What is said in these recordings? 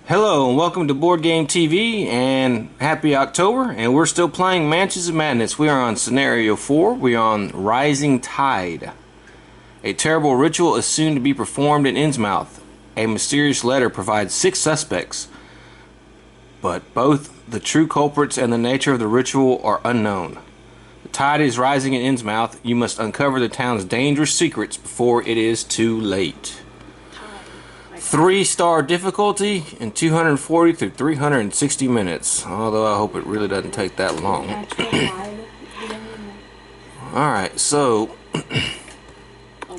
Hello and welcome to Boardgame TV and happy October, and we're still playing Mansions of Madness. We are on scenario 4. We are on Rising Tide. A terrible ritual is soon to be performed in Innsmouth. A mysterious letter provides 6 suspects, but both the true culprits and the nature of the ritual are unknown. The tide is rising in Innsmouth. You must uncover the town's dangerous secrets before it is too late. 3-star difficulty in 240 through 360 minutes. Although I hope it really doesn't take that long. Alright, so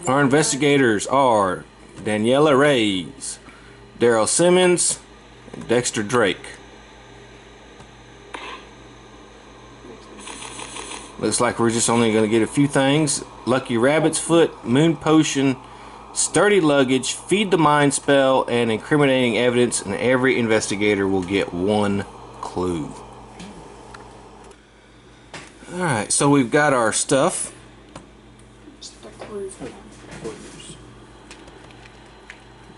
our investigators are Daniela Reyes, Daryl Simmons, and Dexter Drake. Looks like we're just only going to get a few things. Lucky Rabbit's Foot, Moon Potion, Sturdy Luggage, Feed the Mind Spell, and Incriminating Evidence, and every investigator will get 1 clue. Alright, so we've got our stuff.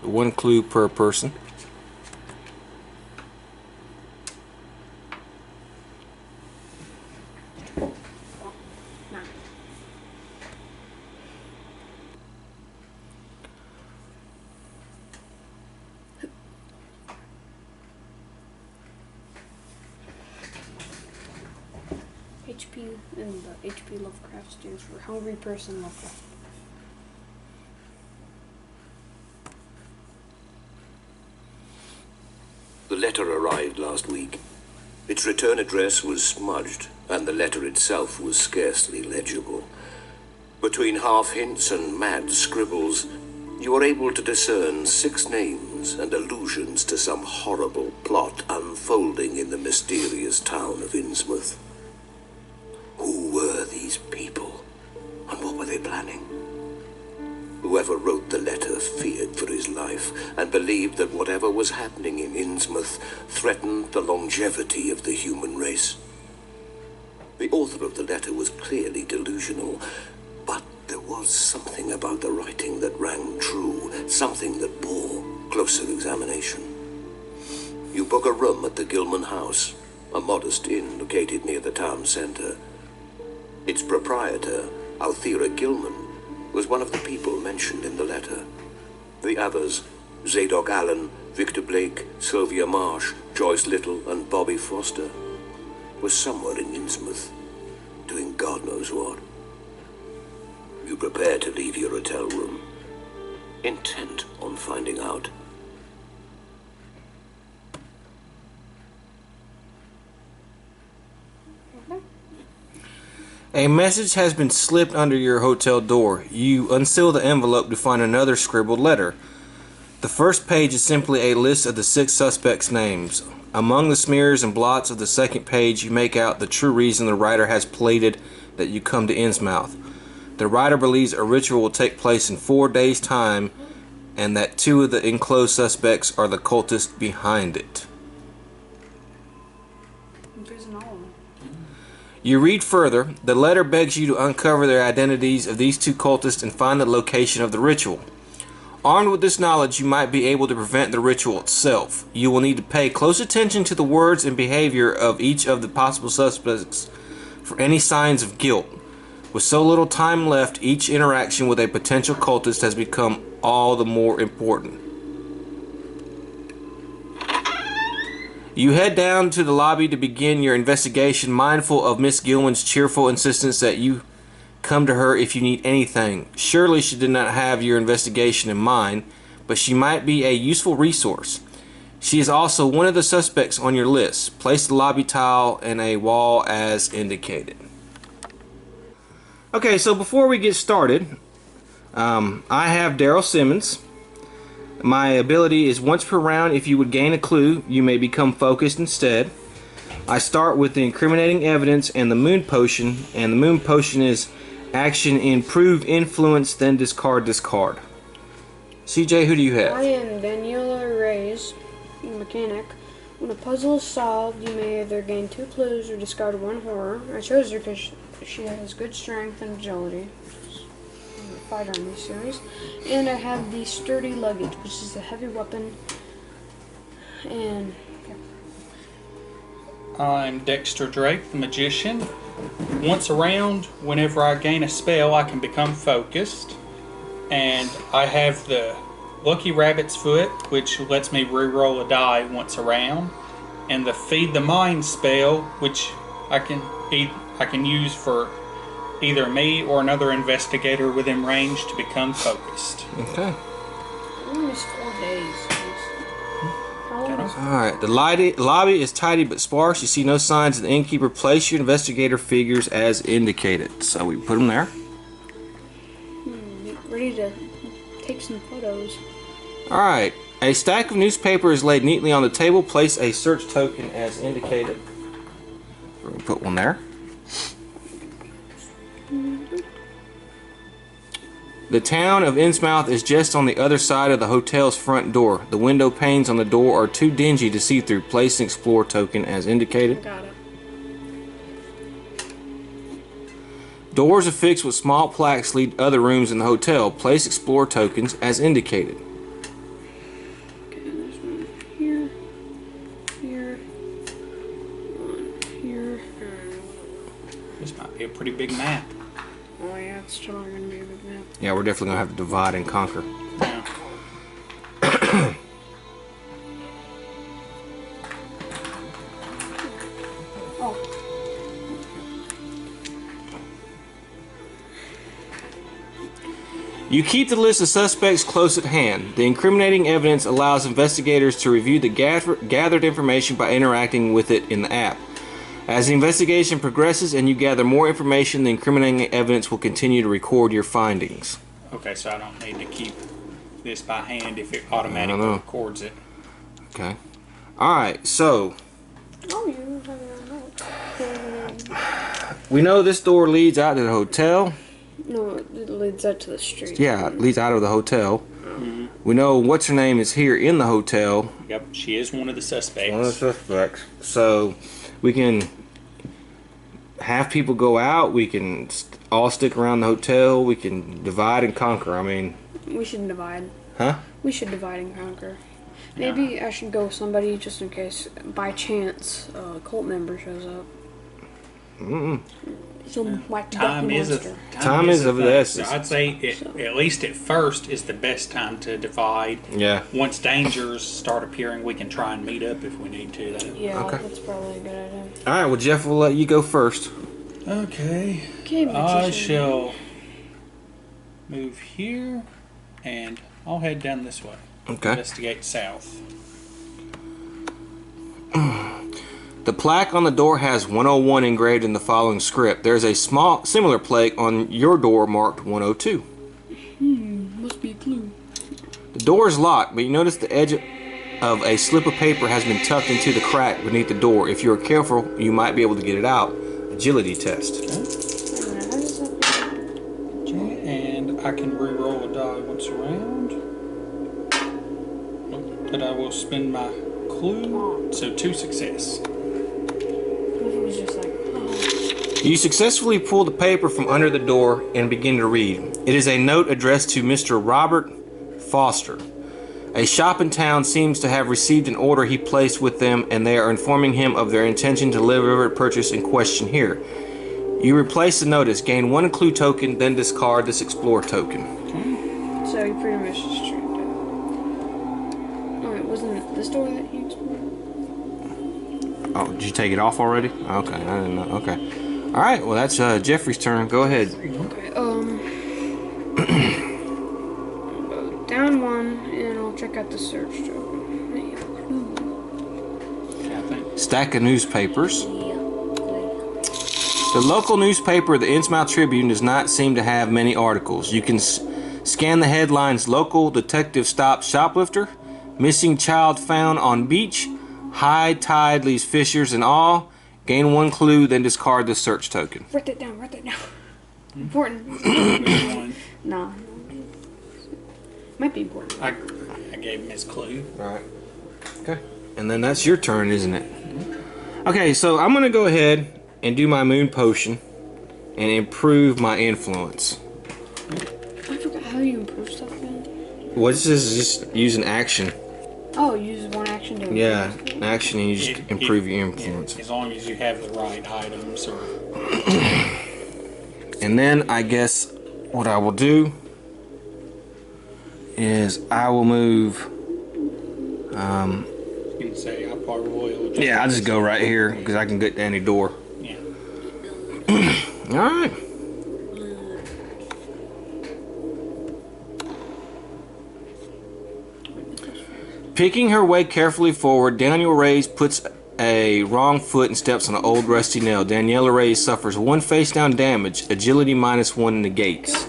1 clue per person. HP and the HP Lovecraft stands for Hungry Person Lovecraft. The letter arrived last week. Its return address was smudged, and the letter itself was scarcely legible. Between half hints and mad scribbles, you were able to discern 6 names and allusions to some horrible plot unfolding in the mysterious town of Innsmouth. Who were these people, and what were they planning? Whoever wrote the letter feared for his life, and believed that whatever was happening in Innsmouth threatened the longevity of the human race. The author of the letter was clearly delusional, but there was something about the writing that rang true, something that bore closer examination. You book a room at the Gilman House, a modest inn located near the town center. Its proprietor, Althea Gilman, was one of the people mentioned in the letter. The others, Zadok Allen, Victor Blake, Sylvia Marsh, Joyce Little, and Bobby Foster, were somewhere in Innsmouth, doing God knows what. You prepare to leave your hotel room, intent on finding out. A message has been slipped under your hotel door. You unseal the envelope to find another scribbled letter. The first page is simply a list of the 6 suspects' names. Among the smears and blots of the second page, you make out the true reason the writer has pleaded that you come to Innsmouth. The writer believes a ritual will take place in 4 days' time, and that 2 of the enclosed suspects are the cultists behind it. You read further. The letter begs you to uncover the identities of these 2 cultists and find the location of the ritual. Armed with this knowledge, you might be able to prevent the ritual itself. You will need to pay close attention to the words and behavior of each of the possible suspects for any signs of guilt. With so little time left, each interaction with a potential cultist has become all the more important. You head down to the lobby to begin your investigation, mindful of Miss Gilman's cheerful insistence that you come to her if you need anything. Surely she did not have your investigation in mind, but she might be a useful resource. She is also one of the suspects on your list. Place the lobby tile in a wall as indicated. Okay, so before we get started, I have Daryl Simmons. My ability is once per round. If you would gain a clue, you may become focused instead. I start with the Incriminating Evidence and the Moon Potion, and the Moon Potion is action improve influence, then discard. CJ, who do you have? I am Daniela Reyes, mechanic. When a puzzle is solved, you may either gain 2 clues or discard 1 horror. I chose her because she has good strength and agility. fighter in this series. And I have the Sturdy Luggage, which is a heavy weapon. And I'm Dexter Drake, the magician. Once around, whenever I gain a spell, I can become focused. And I have the Lucky Rabbit's Foot, which lets me re-roll a die once around. And the Feed the Mind spell, which I can use for either me or another investigator within range to become focused. Okay. almost 4 days. How long is Alright, the lobby is tidy but sparse. You see no signs of the innkeeper. Place your investigator figures as indicated. So we put them there. ready to take some photos? Alright, a stack of newspaper is laid neatly on the table. Place a search token as indicated. We're going to put one there. The town of Innsmouth is just on the other side of the hotel's front door. The window panes on the door are too dingy to see through. Place an explore token as indicated. Got it. Doors affixed with small plaques lead to other rooms in the hotel. Place explore tokens as indicated. Okay, there's one here, here, one here, and This might be a pretty big map. oh yeah, it's totally gonna be a big map. Yeah, we're definitely going to have to divide and conquer. Yeah. Oh, You keep the list of suspects close at hand. The incriminating evidence allows investigators to review the gathered information by interacting with it in the app. As the investigation progresses and you gather more information, the incriminating evidence will continue to record your findings. Okay, so I don't need to keep this by hand if it automatically records it. Okay. Alright, so oh, you have a note. we know this door leads out to the hotel. No, it leads out to the street. Yeah, it leads out of the hotel. Mm-hmm. We know what's her name is here in the hotel. Yep, she is one of the suspects. One of the suspects. So we can have people go out. We can all stick around the hotel. We can divide and conquer. I mean, We should divide. huh? We should divide and conquer. Maybe I should go with somebody just in case, by chance, a cult member shows up. Some whack Time ducky is monster. Time is of the thing. essence. So I'd say at least at first is the best time to divide. Yeah. Once dangers start appearing, we can try and meet up if we need to. Though. Yeah, Okay. that's probably a good idea. All right. Well, Jeff, we'll let you go first. Okay. Okay, I magician. shall move here, and I'll head down this way. Okay. Investigate south. The plaque on the door has 101 engraved in the following script. There's a similar plaque on your door marked 102. Must be a clue. The door is locked, but you notice the edge of a slip of paper has been tucked into the crack beneath the door. If you are careful, you might be able to get it out. Agility test. Okay, and I can re-roll a die once around. But I will spend my clue. So 2 success. What if it was just like, oh. You successfully pull the paper from under the door and begin to read. It is a note addressed to Mr. Robert Foster. A shop in town seems to have received an order he placed with them, and they are informing him of their intention to deliver the purchase in question here. You replace the notice, gain 1 clue token, then discard this explore token. So you pretty much just tricked it. Oh, it wasn't it this door that you explored? Oh, did you take it off already? Okay, I didn't know. Okay. All right, well, that's Jeffrey's turn. Go ahead. Okay, go down 1, and I'll check out the search token. I think. Stack of newspapers. The local newspaper, the Innsmouth Tribune, does not seem to have many articles. You can scan the headlines: local detective stops shoplifter, missing child found on beach, high tide leaves fishers in awe, gain 1 clue, then discard the search token. Write that down, write that down. Important. One. Nah. Might be important. I gave him his clue. Right. Okay. And then that's your turn, isn't it? Okay, so I'm going to go ahead and do my moon potion and improve my influence. I forgot how you improve stuff again. Well, this is just use an action. Oh, use one action to Yeah, action and you just improve your influence. As long as you have the right items. Or And then I guess what I will do is I will move. you can say, I probably will. Yeah, I'll just go right here because I can get to any door. Yeah. All right. Picking her way carefully forward, Daniel Reyes puts a wrong foot and steps on an old rusty nail. Daniela Reyes suffers 1 face down damage. Agility -1 negates.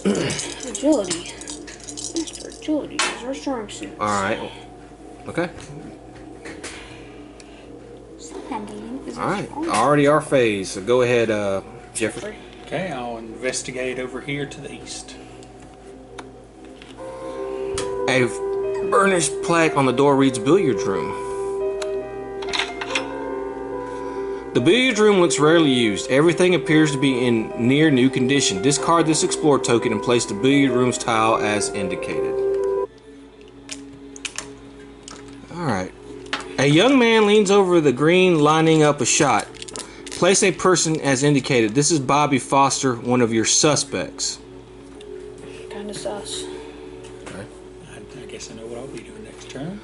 Agility. Master agility is our strong suit. Alright. Okay. Alright. Already our phase. So go ahead, Jeffrey. Okay, I'll investigate over here to the east. A burnished plaque on the door reads billiard room. The billiard room looks rarely used. Everything appears to be in near new condition. Discard this explore token and place the billiard room's tile as indicated. Alright. A young man leans over the green lining up a shot. Place a person as indicated. This is Bobby Foster, one of your suspects. Kinda sus. I guess I know what I'll be doing next turn.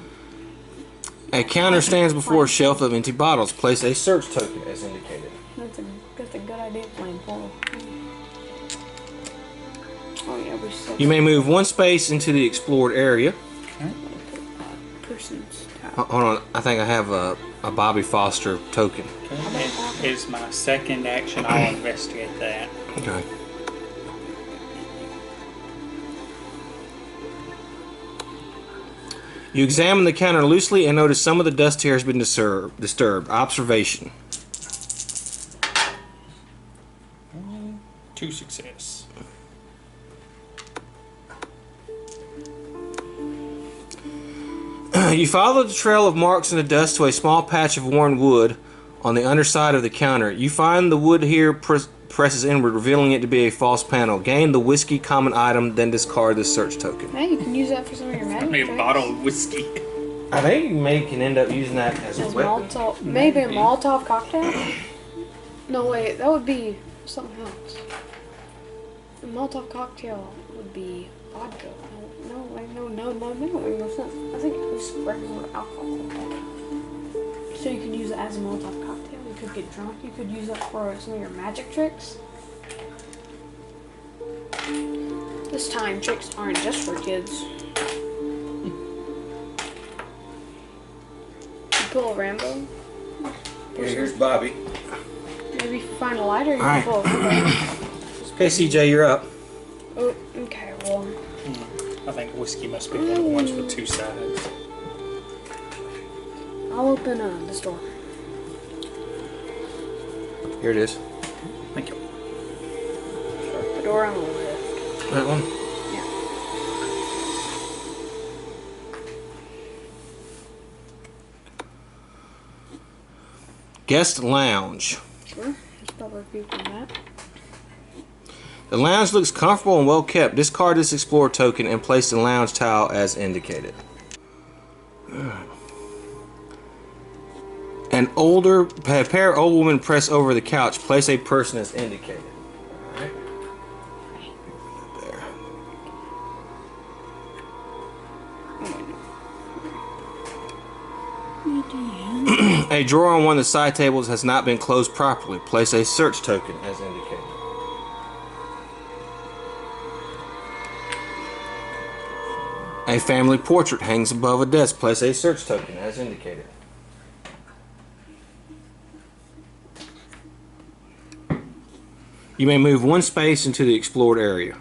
A counter stands before a shelf of empty bottles. Place a search token as indicated. That's a good idea playing pool. Oh yeah, we said You may move 1 space into the explored area. Okay. person's tile. Hold on, I think I have a Bobby Foster token. Okay. Is my second action. I'll investigate that. Okay. You examine the counter loosely and notice some of the dust here has been disturbed. Observation. 2 success. You follow the trail of marks in the dust to a small patch of worn wood on the underside of the counter. You find the wood here presses inward, revealing it to be a false panel. Gain the whiskey common item, then discard the search token. Hey, you can use that for some of your magic Maybe a tricks. bottle of whiskey. I think you may can end up using that as a weapon. Maybe a Molotov cocktail? No, wait, that would be something else. A Molotov cocktail would be vodka. No, wait, no, that would make no sense. I think it was regular alcohol. So you could use it as a Molotov cocktail. You could get drunk. You could use it for some of your magic tricks. This time, tricks aren't just for kids. You pull a Rambo. Here's Bobby. Maybe if you find a lighter, you Alright. can pull a Rambo. Okay, CJ, you're up. Oh, okay, well. I think whiskey must be one of the ones with 2 sides. I'll open this door. Here it is. Thank you. Shut the door on the left. That one? Yeah. Guest lounge. Sure. There's probably people in that. The lounge looks comfortable and well kept. Discard this explorer token and place the lounge tile as indicated. A pair of old women press over the couch. Place a person as indicated. Alright. There. A drawer on one of the side tables has not been closed properly. Place a search token as indicated. A family portrait hangs above a desk. Place a search token as indicated. You may move 1 space into the explored area.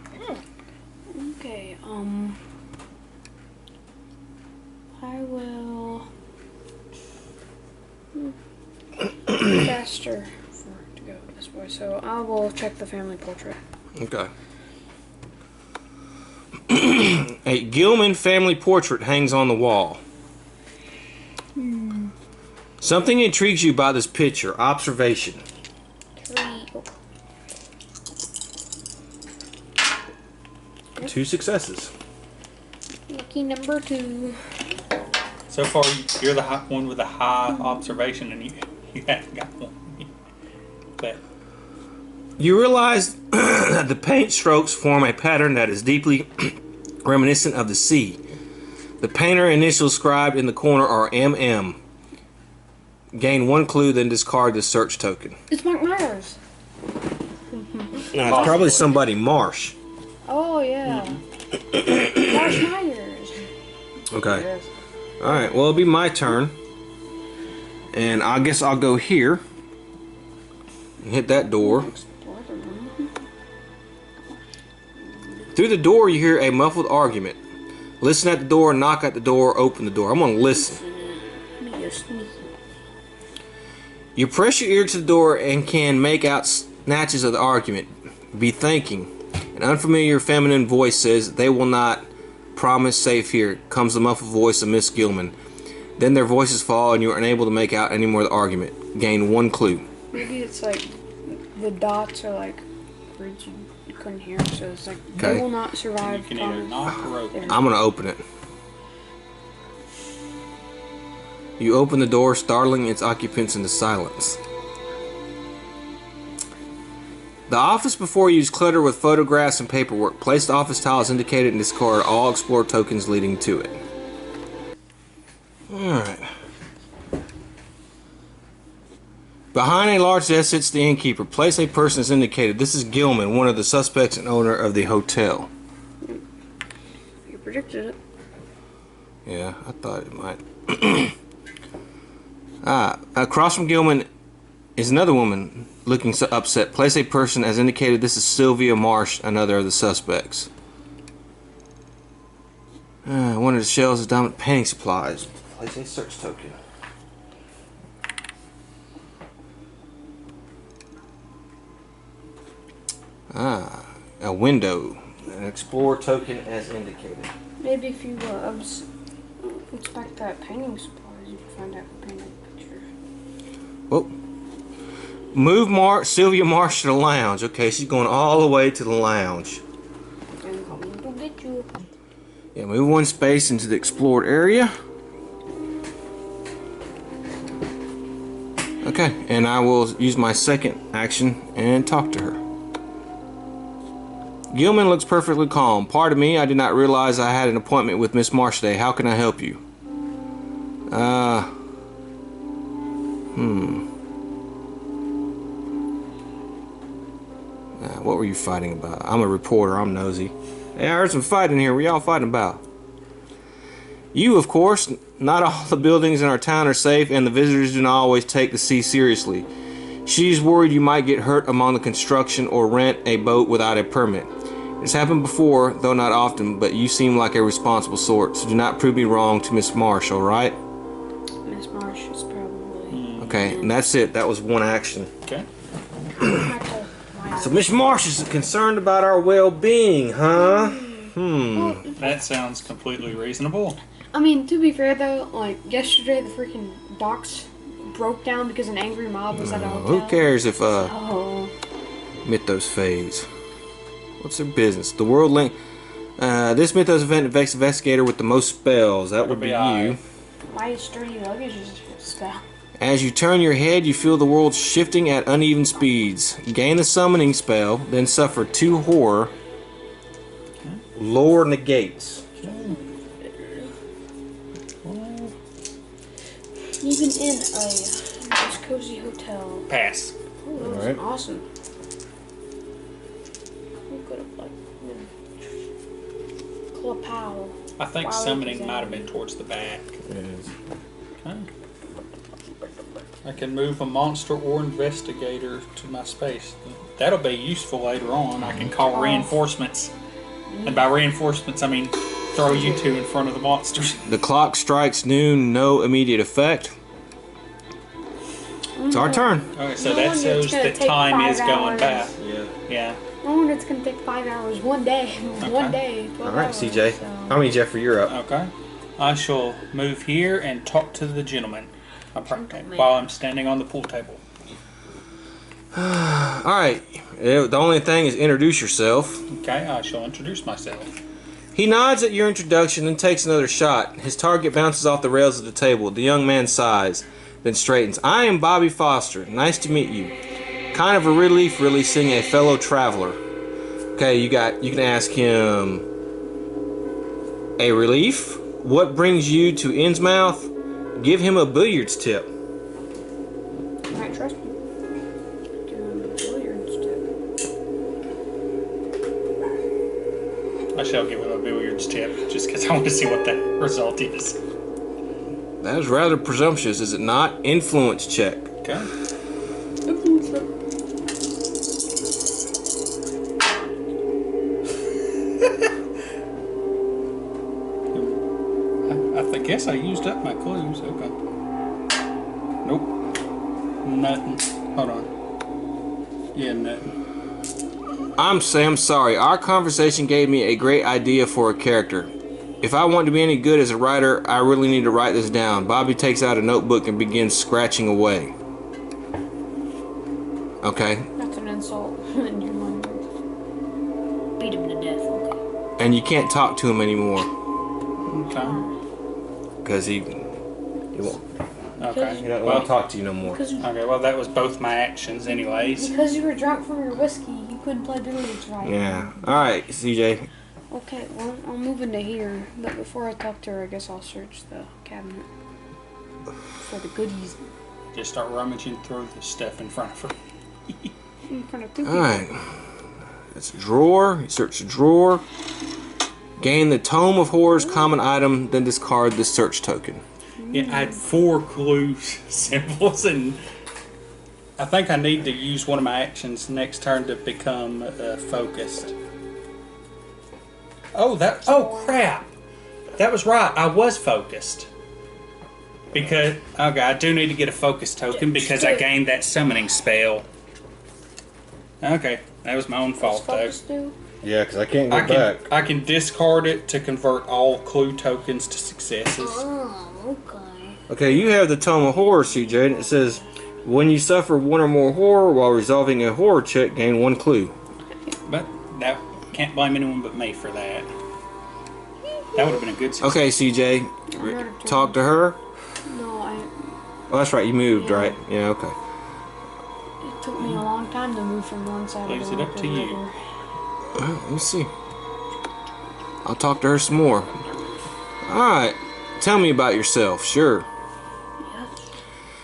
Okay, I will faster for it to go this way, so I will check the family portrait. Okay. A Gilman family portrait hangs on the wall. Something intrigues you about this picture. Observation. 3. Oh, 2 successes. lucky. Lucky number 2. So far, you're the one with the high observation, and you haven't got one. But You realize that the paint strokes form a pattern that is deeply reminiscent of the sea. The painter initials scribed in the corner are MM. Gain 1 clue, then discard the search token. It's Mike Myers. No, it's probably somebody Marsh. Oh, yeah. Marsh Myers. Okay. Yes. Alright, well, it'll be my turn. And I guess I'll go here. And hit that door. Through the door, you hear a muffled argument. Listen at the door, knock at the door, open the door. I'm going to listen. You press your ear to the door and can make out snatches of the argument. Be thinking. An unfamiliar feminine voice says, "They will not promise safe here." Comes the muffled voice of Miss Gilman. Then their voices fall and you are unable to make out any more of the argument. Gain 1 clue. Maybe it's like the dots are like words you couldn't hear, so it's like Okay. they will not survive. you can either promise. knock or open. I'm going to open it. You open the door, startling its occupants into silence. The office before you is cluttered with photographs and paperwork. Place the office tile as indicated and discard all Explorer tokens leading to it. Alright. Behind a large desk sits the innkeeper. Place a person as indicated. This is Gilman, one of the suspects and owner of the hotel. You predicted it. Yeah, I thought it might. Across from Gilman is another woman looking so upset. Place a person as indicated. This is Sylvia Marsh, another of the suspects. One of the shelves is dominant painting supplies. Place a search token. A window. An explorer token as indicated. Maybe if you inspect that painting supplies, you can find out the painting picture. Oh. Move Sylvia Marsh to the lounge. Okay, she's going all the way to the lounge. I'm coming to get you. Yeah, move 1 space into the explored area. Okay, and I will use my second action and talk to her. Gilman looks perfectly calm. Pardon me, I did not realize I had an appointment with Miss Marsh today. How can I help you? What were you fighting about? I'm a reporter, I'm nosy. Hey, I heard some fighting here. What y'all fighting about? You, of course. Not all the buildings in our town are safe, and the visitors do not always take the sea seriously. She's worried you might get hurt among the construction or rent a boat without a permit. It's happened before, though not often, but you seem like a responsible sort, so do not prove me wrong to Miss Marsh, alright? Miss Marsh is probably. Okay, and that's it. That was 1 action. Okay. So Miss Marsh is concerned about our well-being, huh? That sounds completely reasonable. I mean, to be fair though, like yesterday, the freaking docks broke down because an angry mob was at a hotel. Who cares if Oh. Mythos fades? What's their business? The World Link. This Mythos event affects the investigator with the most spells. That would be you. My sturdy luggage is a spell. As you turn your head, you feel the world shifting at uneven speeds. Gain the summoning spell, then suffer 2 horror. Lore negates. Even in a nice cozy hotel. Pass. Oh, that was Alright. awesome. We could have like Clapow. I think Wow, summoning that- might have been towards the back. Yes. Okay. I can move a monster or investigator to my space. That'll be useful later on. I can call reinforcements. And by reinforcements, I mean throw you 2 in front of the monsters. The clock strikes noon, no immediate effect. It's our turn. Okay, so No that wonder shows it's gonna that take time 5 is going hours. back. Yeah. Yeah. No wonder it's gonna take 5 hours. One day. One day. 12 Alright, hours, CJ. so- I mean, Jeffrey, you're up. Okay. I shall move here and talk to the gentleman while I'm standing on the pool table. Alright. The only thing is introduce yourself. Okay, I shall introduce myself. He nods at your introduction and takes another shot. His target bounces off the rails of the table. The young man sighs, then straightens. I am Bobby Foster. Nice to meet you. Kind of a relief releasing a fellow traveler. Okay, you can ask him a relief. What brings you to Innsmouth? Give him a billiards tip. You might trust me. Give him a billiards tip. I shall give him a billiards tip just because I want to see what the result is. That is rather presumptuous, is it not? Influence check. Okay. I guess I used up my clues. Okay. Nope. Nothing. Hold on. Yeah, nothing. I'm sorry. Our conversation gave me a great idea for a character. If I want to be any good as a writer, I really need to write this down. Bobby takes out a notebook and begins scratching away. Okay. That's an insult in your mind. Beat him to death. Okay. And you can't talk to him anymore. Okay. Because he won't. Okay. He doesn't want to talk to you no more. Okay, well, that was both my actions anyways. Because you were drunk from your whiskey, you couldn't play billiards right. Yeah. Alright, CJ. Okay, well, I'll move into here, but before I talk to her, I guess I'll search the cabinet for the goodies Just start rummaging through the stuff in front of her. in front of two people. Alright. That's a drawer. You search the drawer. Gain the Tome of Horrors common item, then discard the search token. Yeah, I had 4 clue symbols, and I think I need to use one of my actions next turn to become focused. Oh, crap! That was right. I was focused. Because, okay, I do need to get a focus token because I gained that summoning spell. Okay, that was my own fault, though. Focus do? Yeah, because I can't go back. I can discard it to convert all clue tokens to successes. Oh, okay. Okay, you have the Tome of Horrors, CJ, and it says, when you suffer one or more horror while resolving a horror check, gain 1 clue. But that can't blame anyone but me for that. That would have been a good success. Okay, CJ, talk to her. No, Oh, that's right, you moved, right? Yeah, okay. it took me a long time to move from one side Leaves of the it room up to to the you. other. Let me see. I'll talk to her some more. Alright, tell me about yourself, sure. Yes.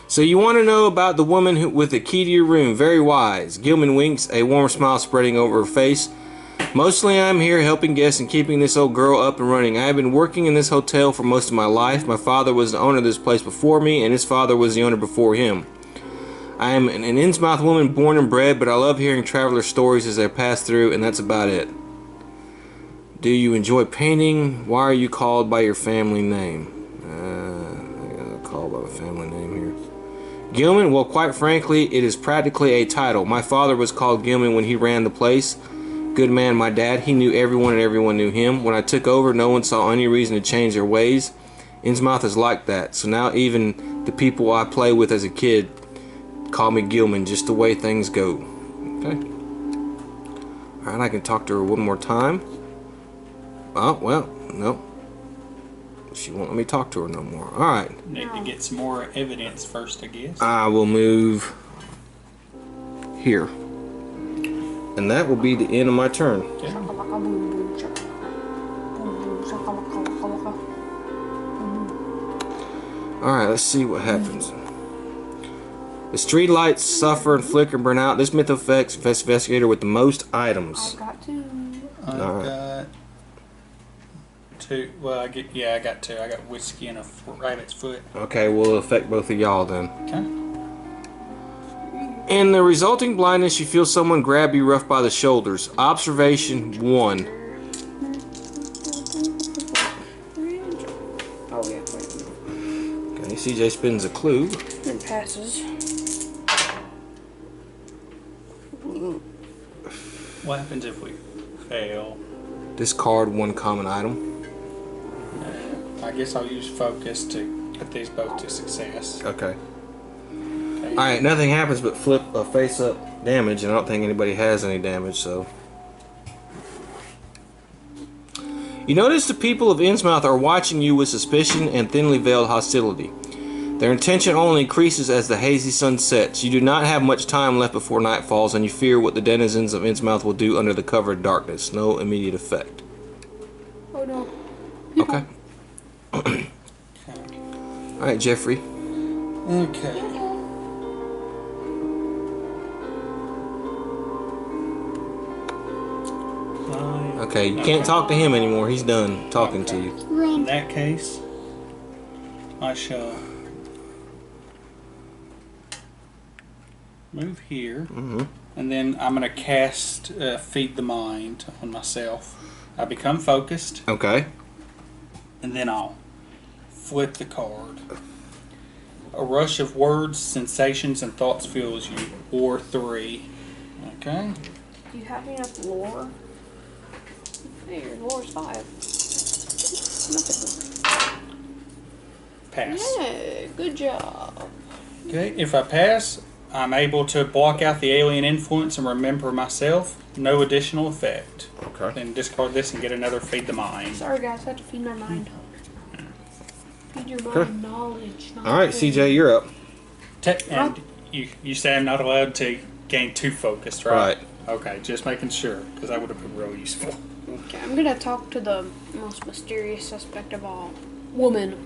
So you want to know about the woman with the key to your room. Very wise. Gilman winks, a warm smile spreading over her face. Mostly I'm here helping guests and keeping this old girl up and running. I have been working in this hotel for most of my life. My father was the owner of this place before me, and his father was the owner before him. I am an Innsmouth woman born and bred, but I love hearing traveler stories as I pass through, and that's about it. Do you enjoy painting? Why are you called by your family name? I got called by my family name here. Gilman? Well, quite frankly, it is practically a title. My father was called Gilman when he ran the place. Good man, my dad. He knew everyone and everyone knew him. When I took over, no one saw any reason to change their ways. Innsmouth is like that. So now even the people I play with as a kid call me Gilman, just the way things go. Okay. Alright, I can talk to her one more time. Oh, well, no. She won't let me talk to her no more. Alright. Need to get some more evidence first, I guess. I will move here. And that will be the end of my turn. Alright, let's see what happens. The street lights suffer and flicker and burn out. This myth affects investigator with the most items. I've got 2. I've Alright. got 2. Well, I got 2. I got whiskey and a rabbit's foot. Okay, will affect both of y'all then. Okay. In the resulting blindness, you feel someone grab you rough by the shoulders. Observation 1. Oh, yeah, wait. Okay, CJ spins a clue. And passes. What happens if we fail? Discard 1 common item. I guess I'll use focus to put these both to success. Okay. Okay. Alright, nothing happens but flip a face up damage, and I don't think anybody has any damage, so. You notice the people of Innsmouth are watching you with suspicion and thinly veiled hostility. Their intention only increases as the hazy sun sets. You do not have much time left before night falls, and you fear what the denizens of Innsmouth will do under the cover of darkness. No immediate effect. Oh no. Okay. Alright, Jeffrey. Okay. Okay, you can't talk to him anymore. He's done talking to you. In Run. that case, I shall move here, and then I'm going to cast Feed the Mind on myself. I become focused, Okay. and then I'll flip the card. A rush of words, sensations, and thoughts fills you. Or 3. Okay. Do you have enough lore? Hey, your lore's 5. Nothing. Pass. Yeah, good job. Okay, if I pass, I'm able to block out the alien influence and remember myself. No additional effect. Okay. Then discard this and get another Feed the Mind. Sorry guys, I have to feed my mind. Feed your mind knowledge. Alright, CJ, you're up. And you say I'm not allowed to gain 2 focus, right? Right. Okay, just making sure, because that would have been real useful. Okay, I'm gonna talk to the most mysterious suspect of all. Woman.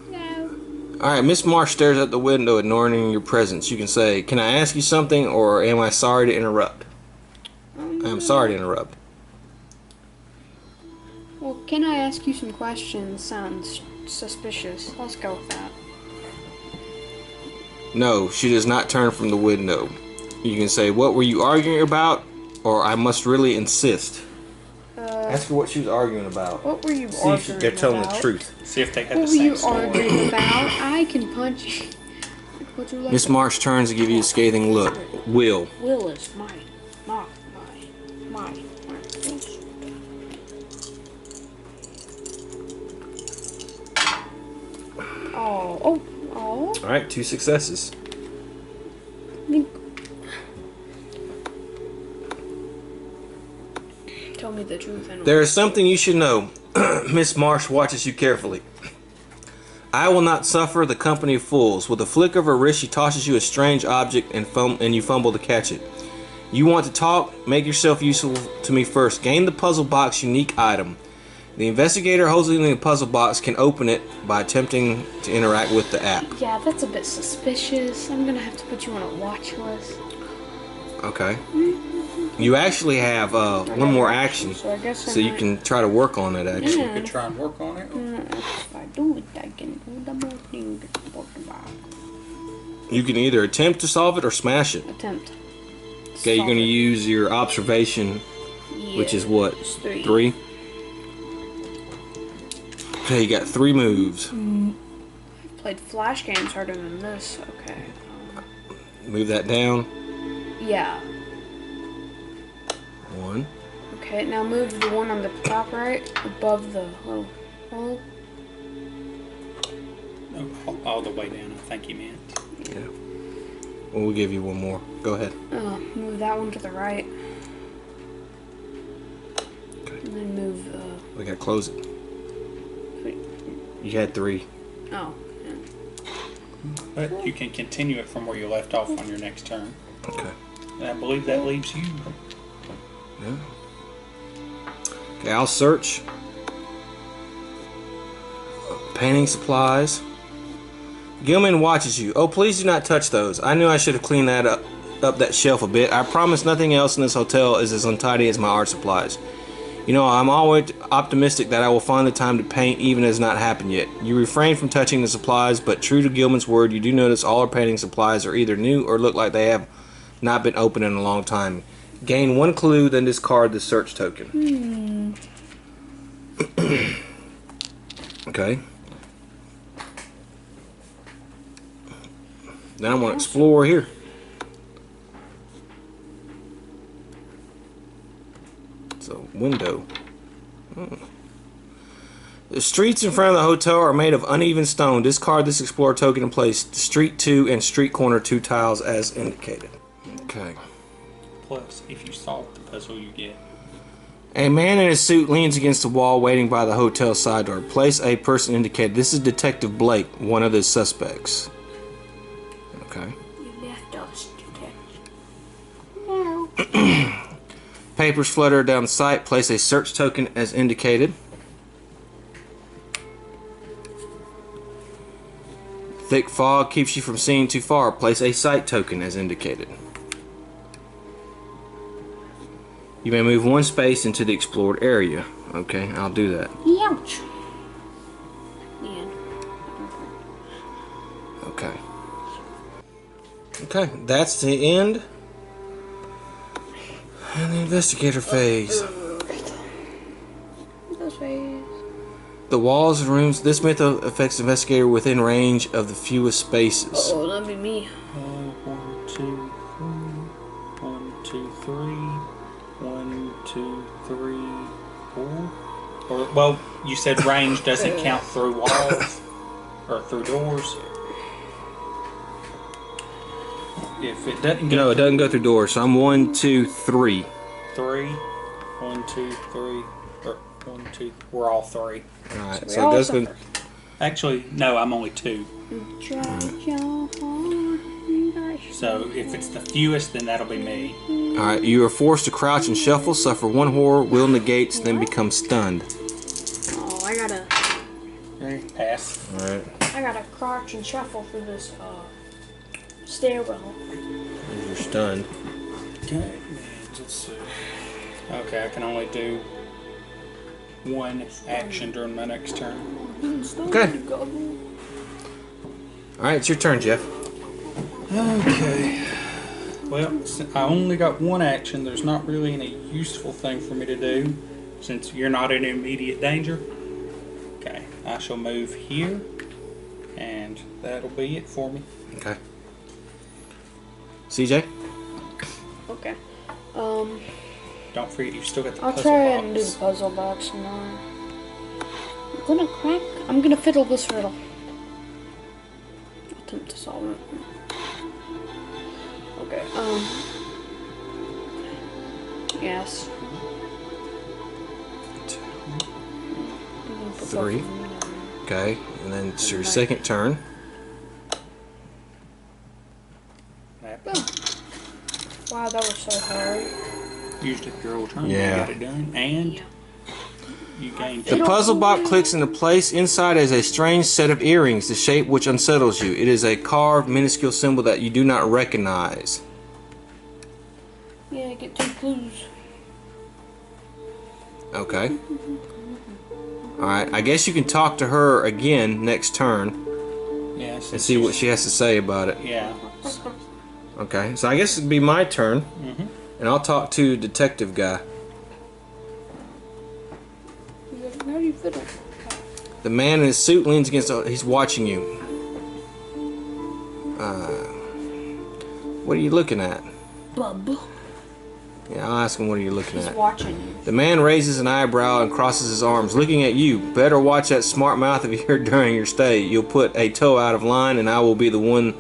No. Alright, Miss Marsh stares out the window, ignoring your presence. You can say, "Can I ask you something, or am I sorry to interrupt?" I am sorry to interrupt. Well, can I ask you some questions? Sounds suspicious. Let's go with that. No, she does not turn from the window. You can say, "What were you arguing about?" Or, "I must really insist." Ask her what she was arguing about. What were you See if arguing they're telling about? the truth. See if they have What the were you same story. arguing about? I can punch you. Would you like Miss to- Marsh turns to give you a scathing look. Will. Will is mine. My. Oh. Alright, 2 successes. Tell me the truth. Anyway. There is something you should know. Miss Marsh watches you carefully. I will not suffer the company of fools. With a flick of her wrist, she tosses you a strange object and you fumble to catch it. You want to talk? Make yourself useful to me first. Gain the puzzle box unique item. The investigator holding the puzzle box can open it by attempting to interact with the app. Yeah, that's a bit suspicious. I'm gonna have to put you on a watch list. Okay. You actually have one more action, So I guess I so you might- can try to work on it actually. You could try and work on it. If I do it, I can do the more thing. You can either attempt to solve it or smash it. Attempt. Okay, you're going to use your observation, which is what? It's 3. 3? Okay, you got 3 moves. I've played flash games harder than this. Okay. Move that down. Yeah. 1. Okay, now move the one on the top right above the little hole. Oh, all the way down, I think you meant. Yeah. Well, we'll give you one more. Go ahead. Move that one to the right. Okay. And then move We got to close it. You had 3. oh. Yeah. But you can continue it from where you left off on your next turn. Okay. And I believe that leaves you. Yeah. Okay, I'll search. Painting supplies. Gilman watches you. Oh, please do not touch those. I knew I should have cleaned that up that shelf a bit. I promise nothing else in this hotel is as untidy as my art supplies. You know, I'm always optimistic that I will find the time to paint even as not happened yet. You refrain from touching the supplies, but true to Gilman's word, you do notice all our painting supplies are either new or look like they have not been opened in a long time. Gain 1 clue, then discard the search token. Okay. Then I'm going to explore here. It's a window. The streets in front of the hotel are made of uneven stone. Discard this explorer token and place street 2 and street corner 2 tiles as indicated. Okay. plus if you solve the puzzle you get. A man in a suit leans against the wall waiting by the hotel side door. Place a person indicated. This is Detective Blake, one of the suspects. Okay. You left us, Detective. No. Papers flutter down the sight. Place a search token as indicated. Thick fog keeps you from seeing too far. Place a sight token as indicated. You may move one space into the explored area. Okay, I'll do that. Ouch. Yeah. Okay. Okay, that's the end. And the investigator phase. Those ways. The walls of rooms. This method affects the investigator within range of the fewest spaces. Oh, that'd be me. 1, 2, 3. 1, 2, 3. 1, 2, 3, 4. Or, well, you said range doesn't count through walls or through doors. If it doesn't go No, it doesn't go through doors. So I'm 1, 2, 3. 3, 1, 2, 3, or 1, 2. We're all 3. All right. we So all it does go. suffer. Actually, no, I'm only 2. Try your hardest. So if it's the fewest, then that'll be me. All right. You are forced to crouch and shuffle. Suffer one horror. Will negates. Then become stunned. Oh, I gotta Pass. All right. I gotta crouch and shuffle through this stairwell. You're stunned. Okay, let's see. Okay, I can only do one action during my next turn. Okay. All right. It's your turn, Jeff. Okay. Well, I only got one action. There's not really any useful thing for me to do since you're not in immediate danger. Okay, I shall move here, and that'll be it for me. Okay. CJ. Okay. Don't forget, you've still got the I'll puzzle try box. and do the puzzle box now. I'm gonna fiddle this riddle. Attempt to solve it. Okay, yes. 3. Okay. And then it's your second turn. Wow, that was so hard. Used up your old turn Yeah. to get it done, and you gained The puzzle box clicks into place. Inside is a strange set of earrings, the shape which unsettles you. It is a carved, minuscule symbol that you do not recognize. Yeah, get 2 clues. Okay. Alright, I guess you can talk to her again next turn Yes. and see what she has to say about it. Yeah. Okay, so I guess it'd be my turn. And I'll talk to Detective Guy. How do you fiddle? The man in his suit leans against. He's watching you. What are you looking at? Bub. Yeah, I'll ask him what are you looking He's at. watching you. The man raises an eyebrow and crosses his arms, looking at you. Better watch that smart mouth of yours during your stay. You'll put a toe out of line, and I will be the one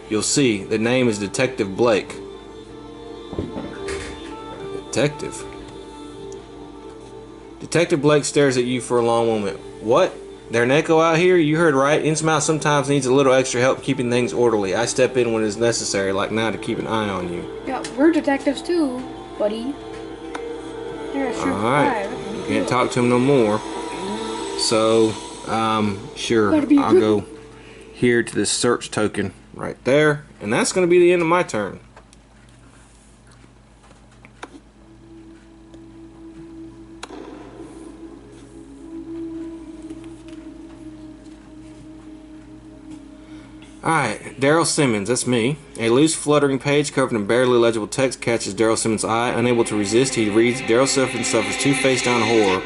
you'll see. The name is Detective Blake. Detective. Detective Blake stares at you for a long moment. What? There an echo out here? You heard right. Innsmouth sometimes needs a little extra help keeping things orderly. I step in when it's necessary, like now, to keep an eye on you. Yeah, we're detectives too, buddy. They're a sure Alright. five. You can't talk to him no more. So, sure. Gotta be I'll good. go here to this search token right there. And that's going to be the end of my turn. Alright, Daryl Simmons, that's me. A loose, fluttering page covered in barely legible text catches Daryl Simmons' eye. Unable to resist, he reads, Daryl Simmons suffers 2 face-down horror.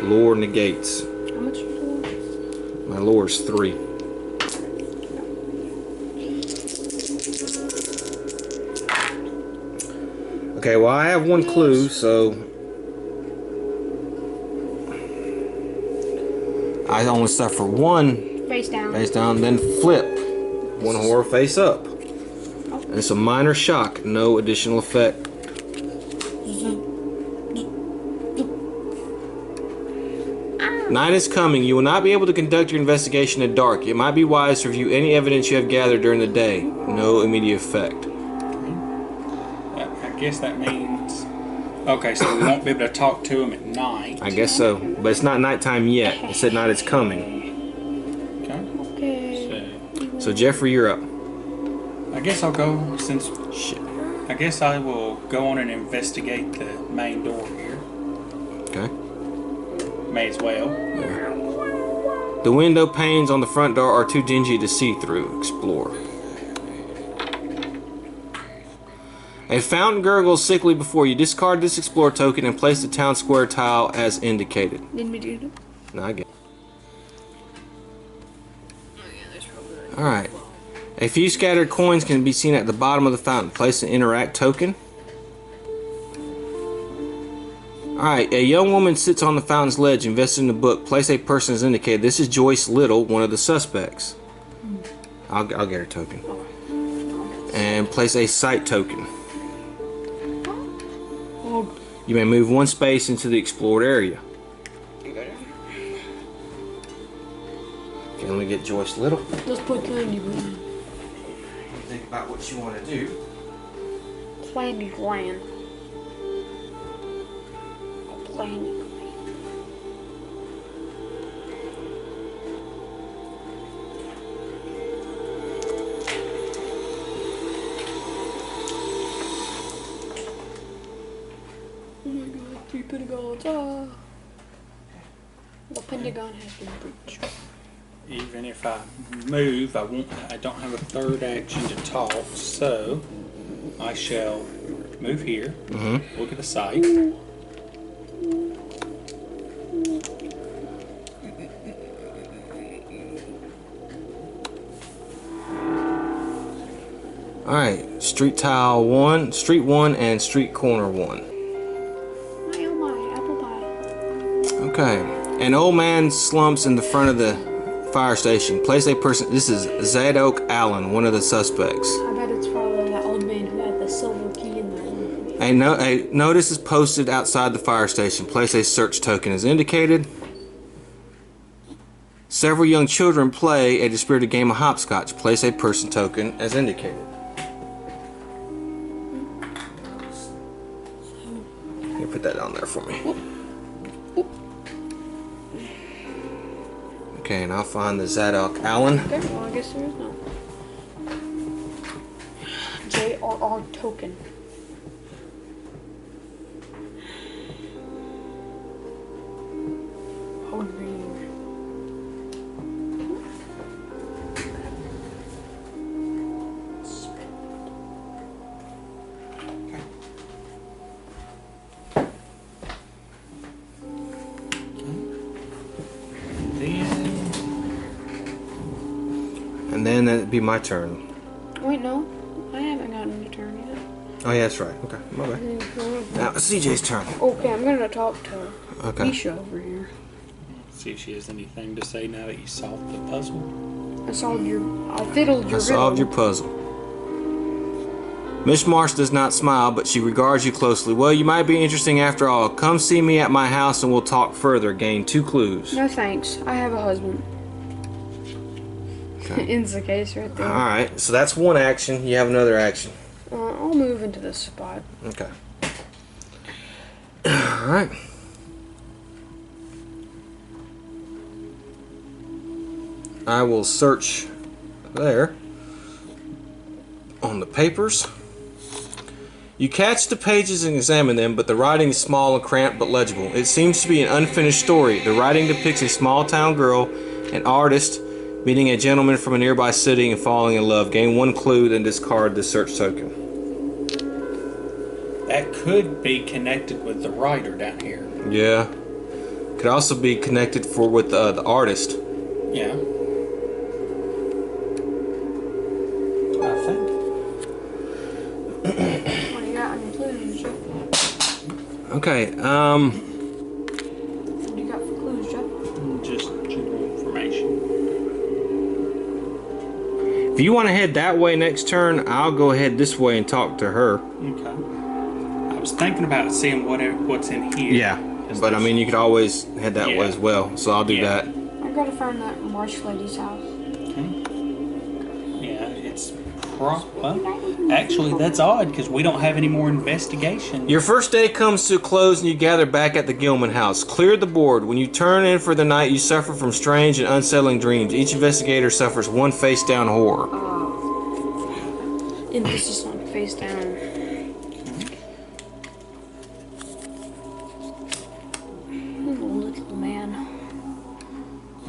Lore negates. How much is it? My lore is 3. Okay, well I have 1 clue, so I only suffer 1 Face down. face down, then flip 1 horror face up. And it's a minor shock, no additional effect Night is coming. You will not be able to conduct your investigation in the dark. It might be wise to review any evidence you have gathered during the day. No immediate effect. I guess that means... Okay, so we won't be able to talk to him at night. I guess so. But it's not nighttime yet. It said night is coming. Okay. So Jeffrey, you're up. I guess I'll go since... Shit. I guess I will go on and investigate the main door here. Okay. May as well. The window panes on the front door are too dingy to see through. Explore. A fountain gurgles sickly before you. Discard this explore token and place the town square tile as indicated. Didn't we do it? No, I get it. Alright. A few scattered coins can be seen at the bottom of the fountain. Place an interact token. Alright, a young woman sits on the fountain's ledge invested in the book. Place a person as indicated. This is Joyce Little, one of the suspects. I'll get her token. And place a sight token. You may move one space into the explored area. Okay, let me get Joyce Little. Let's put candy green. Think about what you want to do. Candy green. Candy green. Oh my god, 3 pentagons. Ah. The pentagon has been breached. Even if I move, I don't have a third action to talk, so I shall move here. Look at the site. Alright, street tile 1, street 1, and street corner 1. Oh my, apple pie. Okay, an old man slumps in the front of the fire station. Place a person. This is Zadok Allen, one of the suspects. I bet it's probably that old man who had the silver key in there. A notice is posted outside the fire station. Place a search token as indicated. Several young children play a dispirited game of hopscotch. Place a person token as indicated. You put that down there for me. Okay, and I'll find the Zadok Allen. Okay, well, I guess there is none. JRR token. Hold range. And then it'd be my turn. Wait, no. I haven't gotten a turn yet. Oh yeah, that's right. Okay, my bad. Now it's CJ's turn. Okay, I'm gonna talk to Okay. Isha over here. See if she has anything to say now that you solved the puzzle. I solved your... I fiddled your I solved your riddle. puzzle. Miss Marsh does not smile, but she regards you closely. Well, you might be interesting after all. Come see me at my house and we'll talk further. Gain 2 clues. No thanks. I have a husband. Okay. Ends the case right there. Alright, so that's one action. You have another action. I'll move into this spot. Okay. Alright. I will search there on the papers. You catch the pages and examine them, but the writing is small and cramped but legible. It seems to be an unfinished story. The writing depicts a small town girl, an artist, meeting a gentleman from a nearby city and falling in love. Gain 1 clue, then discard the search token. That could be connected with the writer down here. Yeah. Could also be connected with the artist. Yeah. I think. What do you got on your clues, Jeff? Okay, What do you got for clues, Jeff? Just general information. if you want to head that way next turn, I'll go ahead this way and talk to her. Okay. I was thinking about seeing what's in here. Yeah. But I mean, you could always head that way Yeah. as well. So I'll do Yeah. that. I gotta find that marsh lady's house. Yeah, it's actually, that's odd because we don't have any more investigation. Your first day comes to a close and you gather back at the Gilman house. Clear the board. When you turn in for the night, you suffer from strange and unsettling dreams. Each investigator suffers one face-down horror. Emphasis on face down. Little man.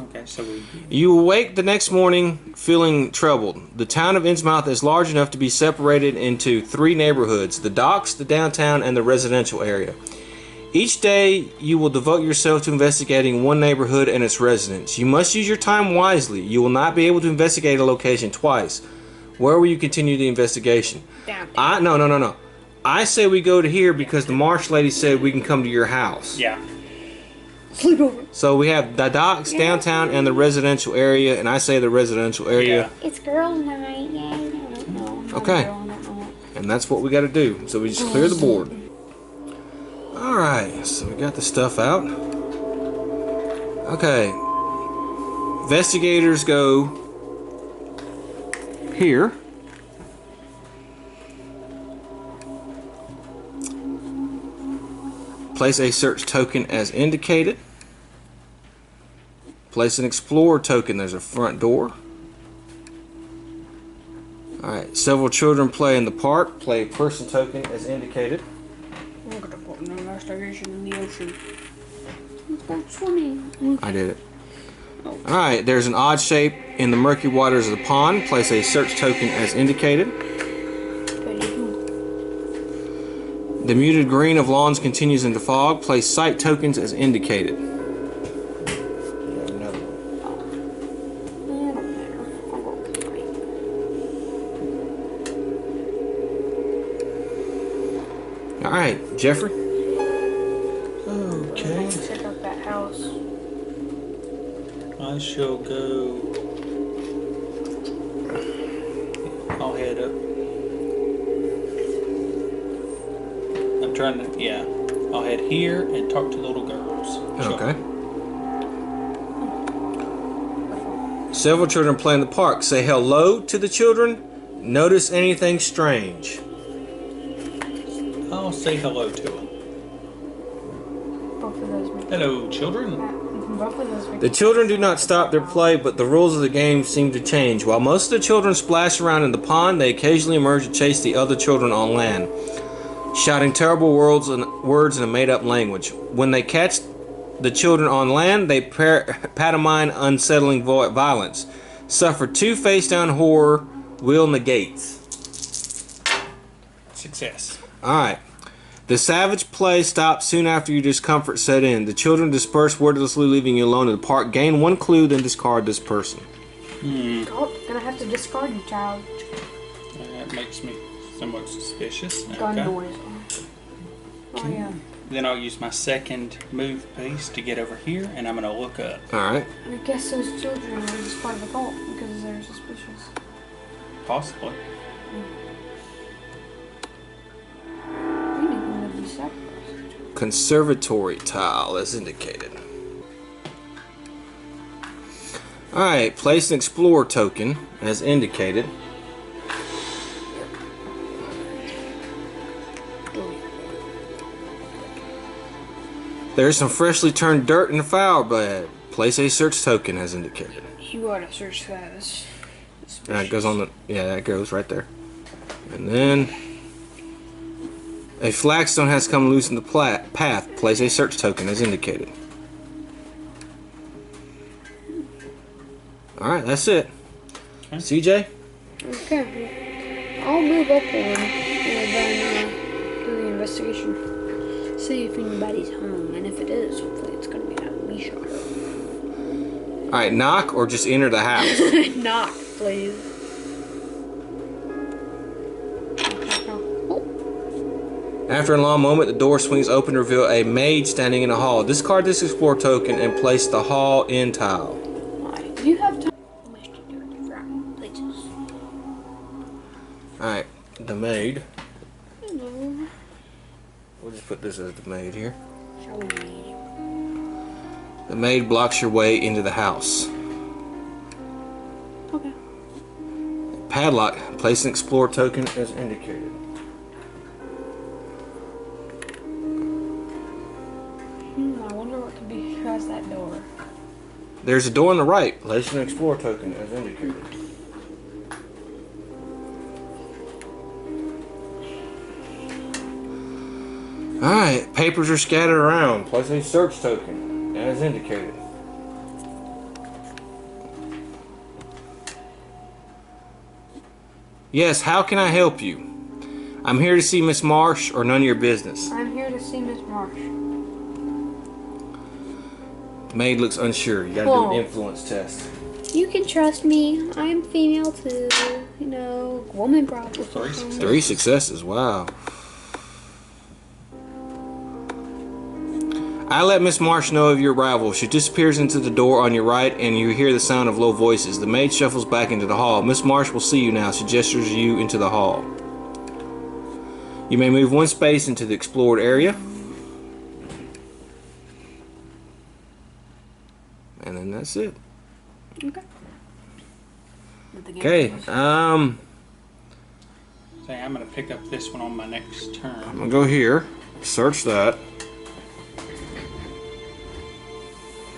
Okay, so we. You awake the next morning feeling troubled. The town of Innsmouth is large enough to be separated into 3 neighborhoods: the docks, the downtown, and the residential area. Each day, you will devote yourself to investigating one neighborhood and its residents. You must use your time wisely. You will not be able to investigate a location twice. Where will you continue the investigation? Downtown. No. I say we go to here because the marsh lady said we can come to your house. Yeah. Sleepover. So we have the docks, downtown, and the residential area, and I say the residential area, It's girls' night. Yeah, no. Okay. and that's what we got to do. So we just clear the board. All right, so we got the stuff out. Okay, investigators go here. Place a search token as indicated. Place an explorer token. There's a front door. Alright, several children play in the park. Play a person token as indicated. I'm gonna put an investigation in the ocean. That's swimming. I did it. Alright, there's an odd shape in the murky waters of the pond. Place a search token as indicated. The muted green of lawns continues into fog. Place sight tokens as indicated. Alright, Jeffrey. Okay. Check out that house. I shall go. I'll head up. I'm trying to. Yeah. I'll head here and talk to the little girls. Okay. Several children play in the park. Say hello to the children. Notice anything strange. I'll say hello to them. Both of those make Hello, children. both of those make The children do not stop their play, but the rules of the game seem to change. While most of the children splash around in the pond, they occasionally emerge to chase the other children on land, shouting terrible words in a made-up language. When they catch the children on land, they pantomime unsettling violence. Suffer 2 face-down horror. Will negates. Success. Alright. The savage play stops soon after your discomfort set in. The children disperse wordlessly, leaving you alone in the park. Gain 1 clue, then discard this person. Oh, gonna have to discard you, child. That makes me somewhat suspicious. Gun Okay. noise. Oh yeah. Then I'll use my second move piece to get over here, and I'm going to look up. Alright. I guess those children are just part of the cult because they're suspicious. Possibly. We need one to be sacrificed. Conservatory tile as indicated. Alright, place an explorer token as indicated. There's some freshly turned dirt in the flower bed. Place a search token as indicated. You ought to search that. It's That goes on the, yeah, that goes right there. And then a flagstone has come loose in the path. Place a search token as indicated. Alright, that's it. Okay. CJ? Okay. I'll move up one and then do the investigation. See if anybody's home, and if it is, hopefully it's gonna be that we shot her. Alright, knock or just enter the house? Knock, please. After a long moment, the door swings open to reveal a maid standing in the hall. Discard this explore token and place the hall in tile. Why? Do you have time? We should do it different places. Alright, the maid. Hello. We'll just put this as the maid here. Shall we? The maid blocks your way into the house. Okay. Padlock. Place an explore token as indicated. I wonder what could be across that door. There's a door on the right. Place an explore token as indicated. Alright, papers are scattered around. Place a search token as indicated. Yes, how can I help you? I'm here to see Miss Marsh or none of your business. I'm here to see Miss Marsh. Maid looks unsure. You gotta do an influence test. You can trust me. I'm female too. You know, woman problem. 3 successes. 3 successes, wow. I let Miss Marsh know of your arrival. She disappears into the door on your right and you hear the sound of low voices. The maid shuffles back into the hall. Miss Marsh will see you now. She gestures you into the hall. You may move 1 space into the explored area. And then that's it. Okay. Okay, Say, I'm going to pick up this one on my next turn. I'm gonna go here, search that.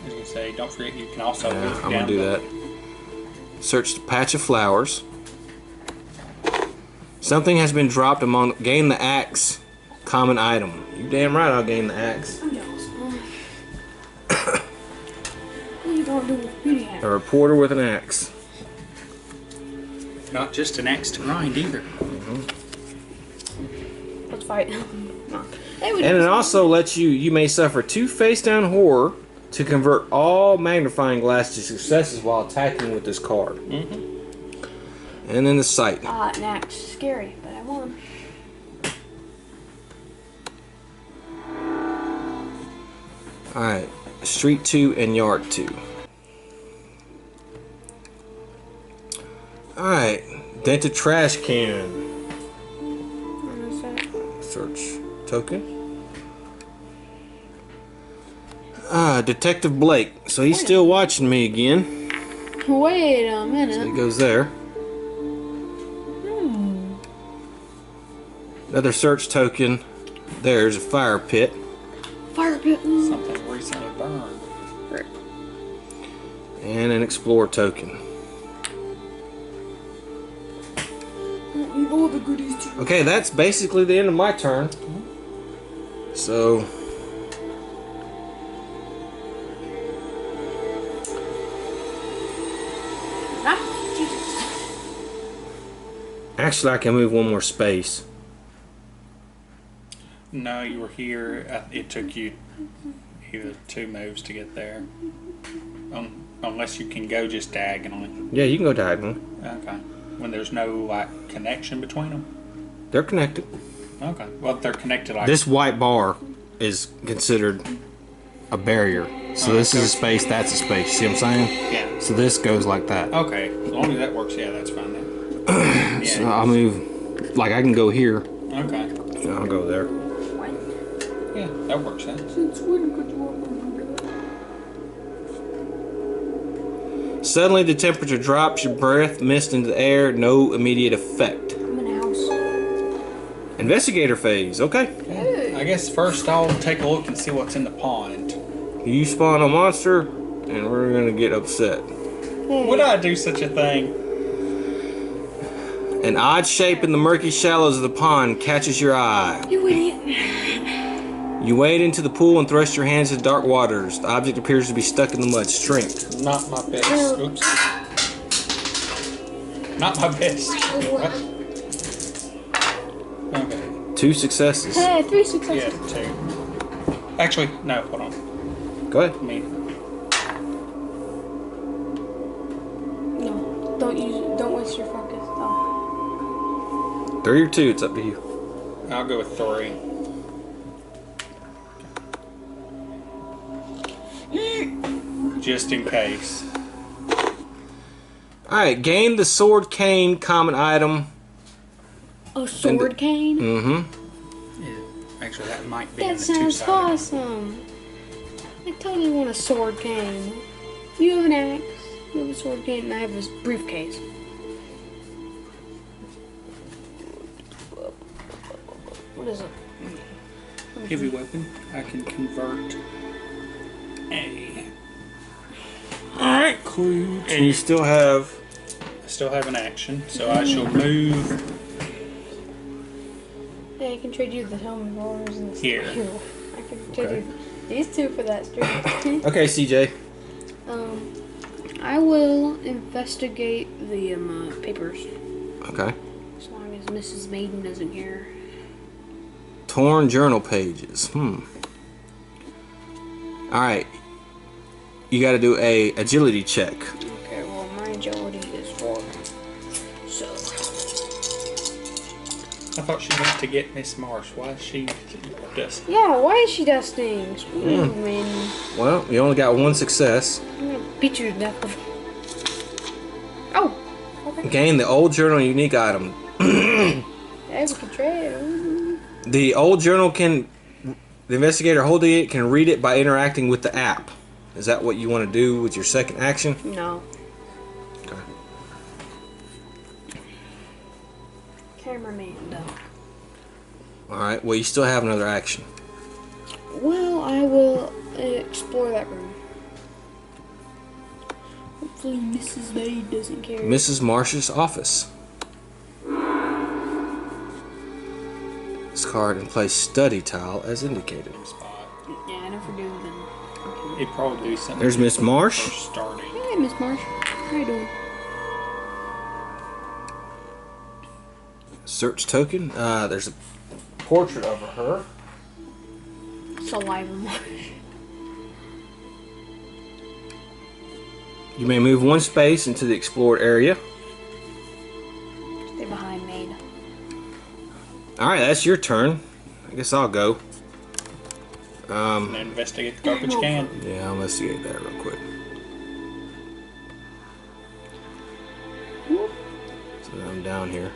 I was going to say, don't forget you can also Yeah, move I'm down gonna do that. Search the patch of flowers. Something has been dropped among. Gain the axe. Common item. You damn right I'll gain the axe. What are you gonna do with beauty hat? A reporter with an axe. Not just an axe to grind either. Let's fight. Hey, we And it also lets you may suffer 2 face down horror to convert all magnifying glass to successes while attacking with this card. And then the sight. an axe. Scary, but I won. Alright. Street 2 and yard 2. Alright. Dented trash can. What's that? Search token. Detective Blake. So he's still watching me again. Wait a So he minute. goes there. Another search token. There's a fire pit. Fire pit. Something recently burned. And an explore token. Eat all the goodies too. Okay, that's basically the end of my turn. So Jesus. actually I can move 1 more space. No, you were here. It took you either 2 moves to get there. Unless you can go just diagonally. Yeah, you can go diagonally. Okay. When there's no, like, connection between them? They're connected. Okay. Well, they're connected like... This white bar is considered a barrier. So this is a space, that's a space. See what I'm saying? Yeah. So this goes like that. Okay. As long as that works, yeah, that's fine then. So Yeah. I'll move, like I can go here. Okay. And I'll go there. Yeah, that works then. Suddenly the temperature drops, your breath mist into the air, no immediate effect. I'm in a house. Investigator phase, okay. I guess first I'll take a look and see what's in the pond. You spawn a monster, and we're gonna get upset. Would I do such a thing? An odd shape in the murky shallows of the pond catches your eye. You idiot. You wade into the pool and thrust your hands into dark waters. The object appears to be stuck in the mud. Strength. Not my best. Oops. Not my best. What? Okay. 2 successes. Hey, 3 Yeah, successes. 2. Actually, no, hold on. Go ahead. Me. No, don't use it. Don't waste your focus. Oh. 3 or 2, it's up to you. I'll go with 3. Just in case. Alright, gain the sword cane common item. A sword cane? Mm-hmm. Yeah, actually, that might be in That the sounds 2-sided. awesome. I totally want a sword cane. You have an axe, you have a sword cane, and I have this briefcase. What is it? Heavy weapon. I can convert a Alright. clue to. And you still have... I still have an action, so I shall move Yeah, I can trade you the helmet rollers and the Here. steel. I can trade you these two for that strength. Okay, CJ. I will investigate the papers. Okay. As long as Mrs. Maiden doesn't care. Torn journal pages. Alright. You gotta do a agility check. Okay, well, my agility is 4. So, I thought she went to get Miss Marsh. Why is she dusting? yeah, why is she dusting? Screw you, man. Well, you only got one success. I'm gonna beat you to death. Oh! Okay. Gain the old journal unique item. Yeah, we can trade. The old journal can... The investigator holding it can read it by interacting with the app. Is that what you want to do with your second action? No. Okay. Cameraman, though. Alright, well you still have another action. Well, I will explore that room. Hopefully Mrs. Maid doesn't care. Mrs. Marsh's office. Discard and place study tile as indicated. Spot. Yeah, I never do then. Okay. He'd probably do something. There's Miss Marsh. First starting. Hey, Miss Marsh. How you doing? Search token. There's a portrait of her. Saliva Marsh. You may move one space into the explored area. Stay behind Maid. Alright, that's your turn. I guess I'll go. And then investigate the garbage can. Yeah, I'll investigate that real quick. So I'm down here.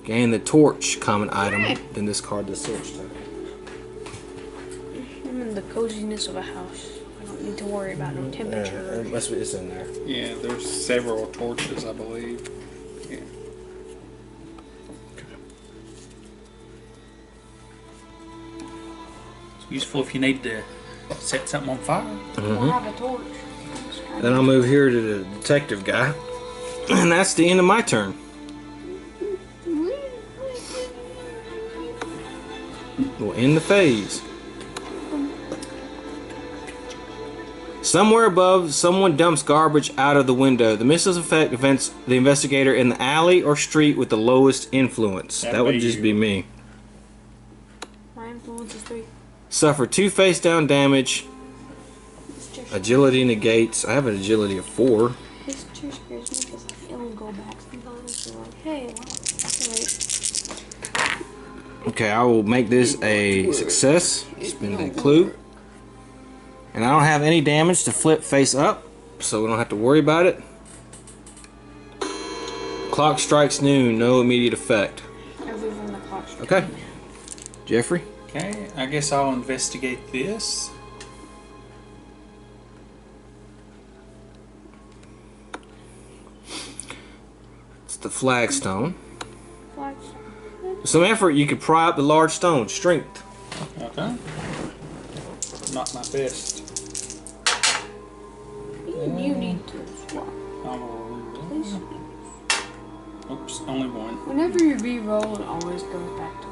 Gain the torch, common item, then discard the search token. I'm in the coziness of a house. I don't need to worry about no temperature. Must be it's in there. Yeah, there's several torches, I believe. Yeah. It's useful if you need to set something on fire. We'll have a torch. Then I'll move here to the detective guy. And that's the end of my turn. We'll end the phase. Somewhere above, someone dumps garbage out of the window. The missile's effect prevents the investigator in the alley or street with the lowest influence. That would just be me. My influence is 3. Suffer 2 face down damage. This chair, Agility negates. I have an agility of 4. this chair scares me because it'll go back sometimes. You're like, hey, wait. Okay, I will make this a success. Spend a clue. And I don't have any damage to flip face up, so we don't have to worry about it. Clock strikes noon, no immediate effect. Other than the clock. Okay. Jeffrey? Okay, I guess I'll investigate this. It's the flagstone. Flagstone. Some effort, you could pry up the large stone. Strength. Okay. Not my best. You need to swap. Please. Oops, only one. Whenever you re-roll, it always goes back to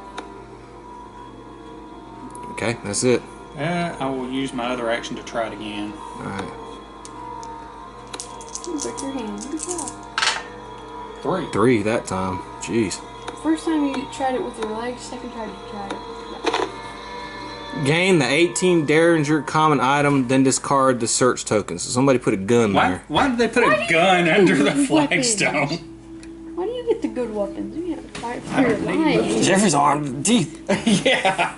Okay, that's it. I will use my other action to try it again. Alright. break your hand. Good job. 3. 3 that time. Jeez. First time you tried it with your legs, second time you tried it. Gain the 18 Derringer common item, then discard the search token. So somebody put a gun there. Why did they put a gun under the flagstone? Why do you get the good weapons? You have to fight for your life. Jeffrey's armed to the teeth. Yeah.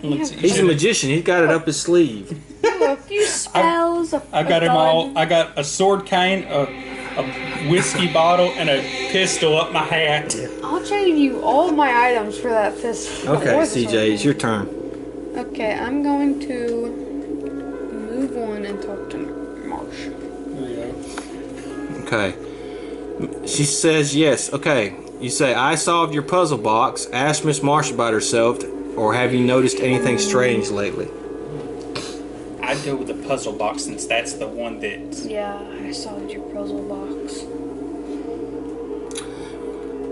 Let's see, He's a magician. He's got it up his sleeve. A few spells. I got him all. I got a sword cane, a a whiskey bottle and a pistol up my hat. I'll trade you all my items for that pistol. Okay, Or the sword. CJ, it's your turn. Okay, I'm going to move on and talk to Marsh. Okay. She says yes. Okay. You say, I solved your puzzle box. Ask Miss Marsh about herself, or have you noticed anything strange lately? I'd go with the puzzle box since that's the one that... Yeah, I solved your puzzle box.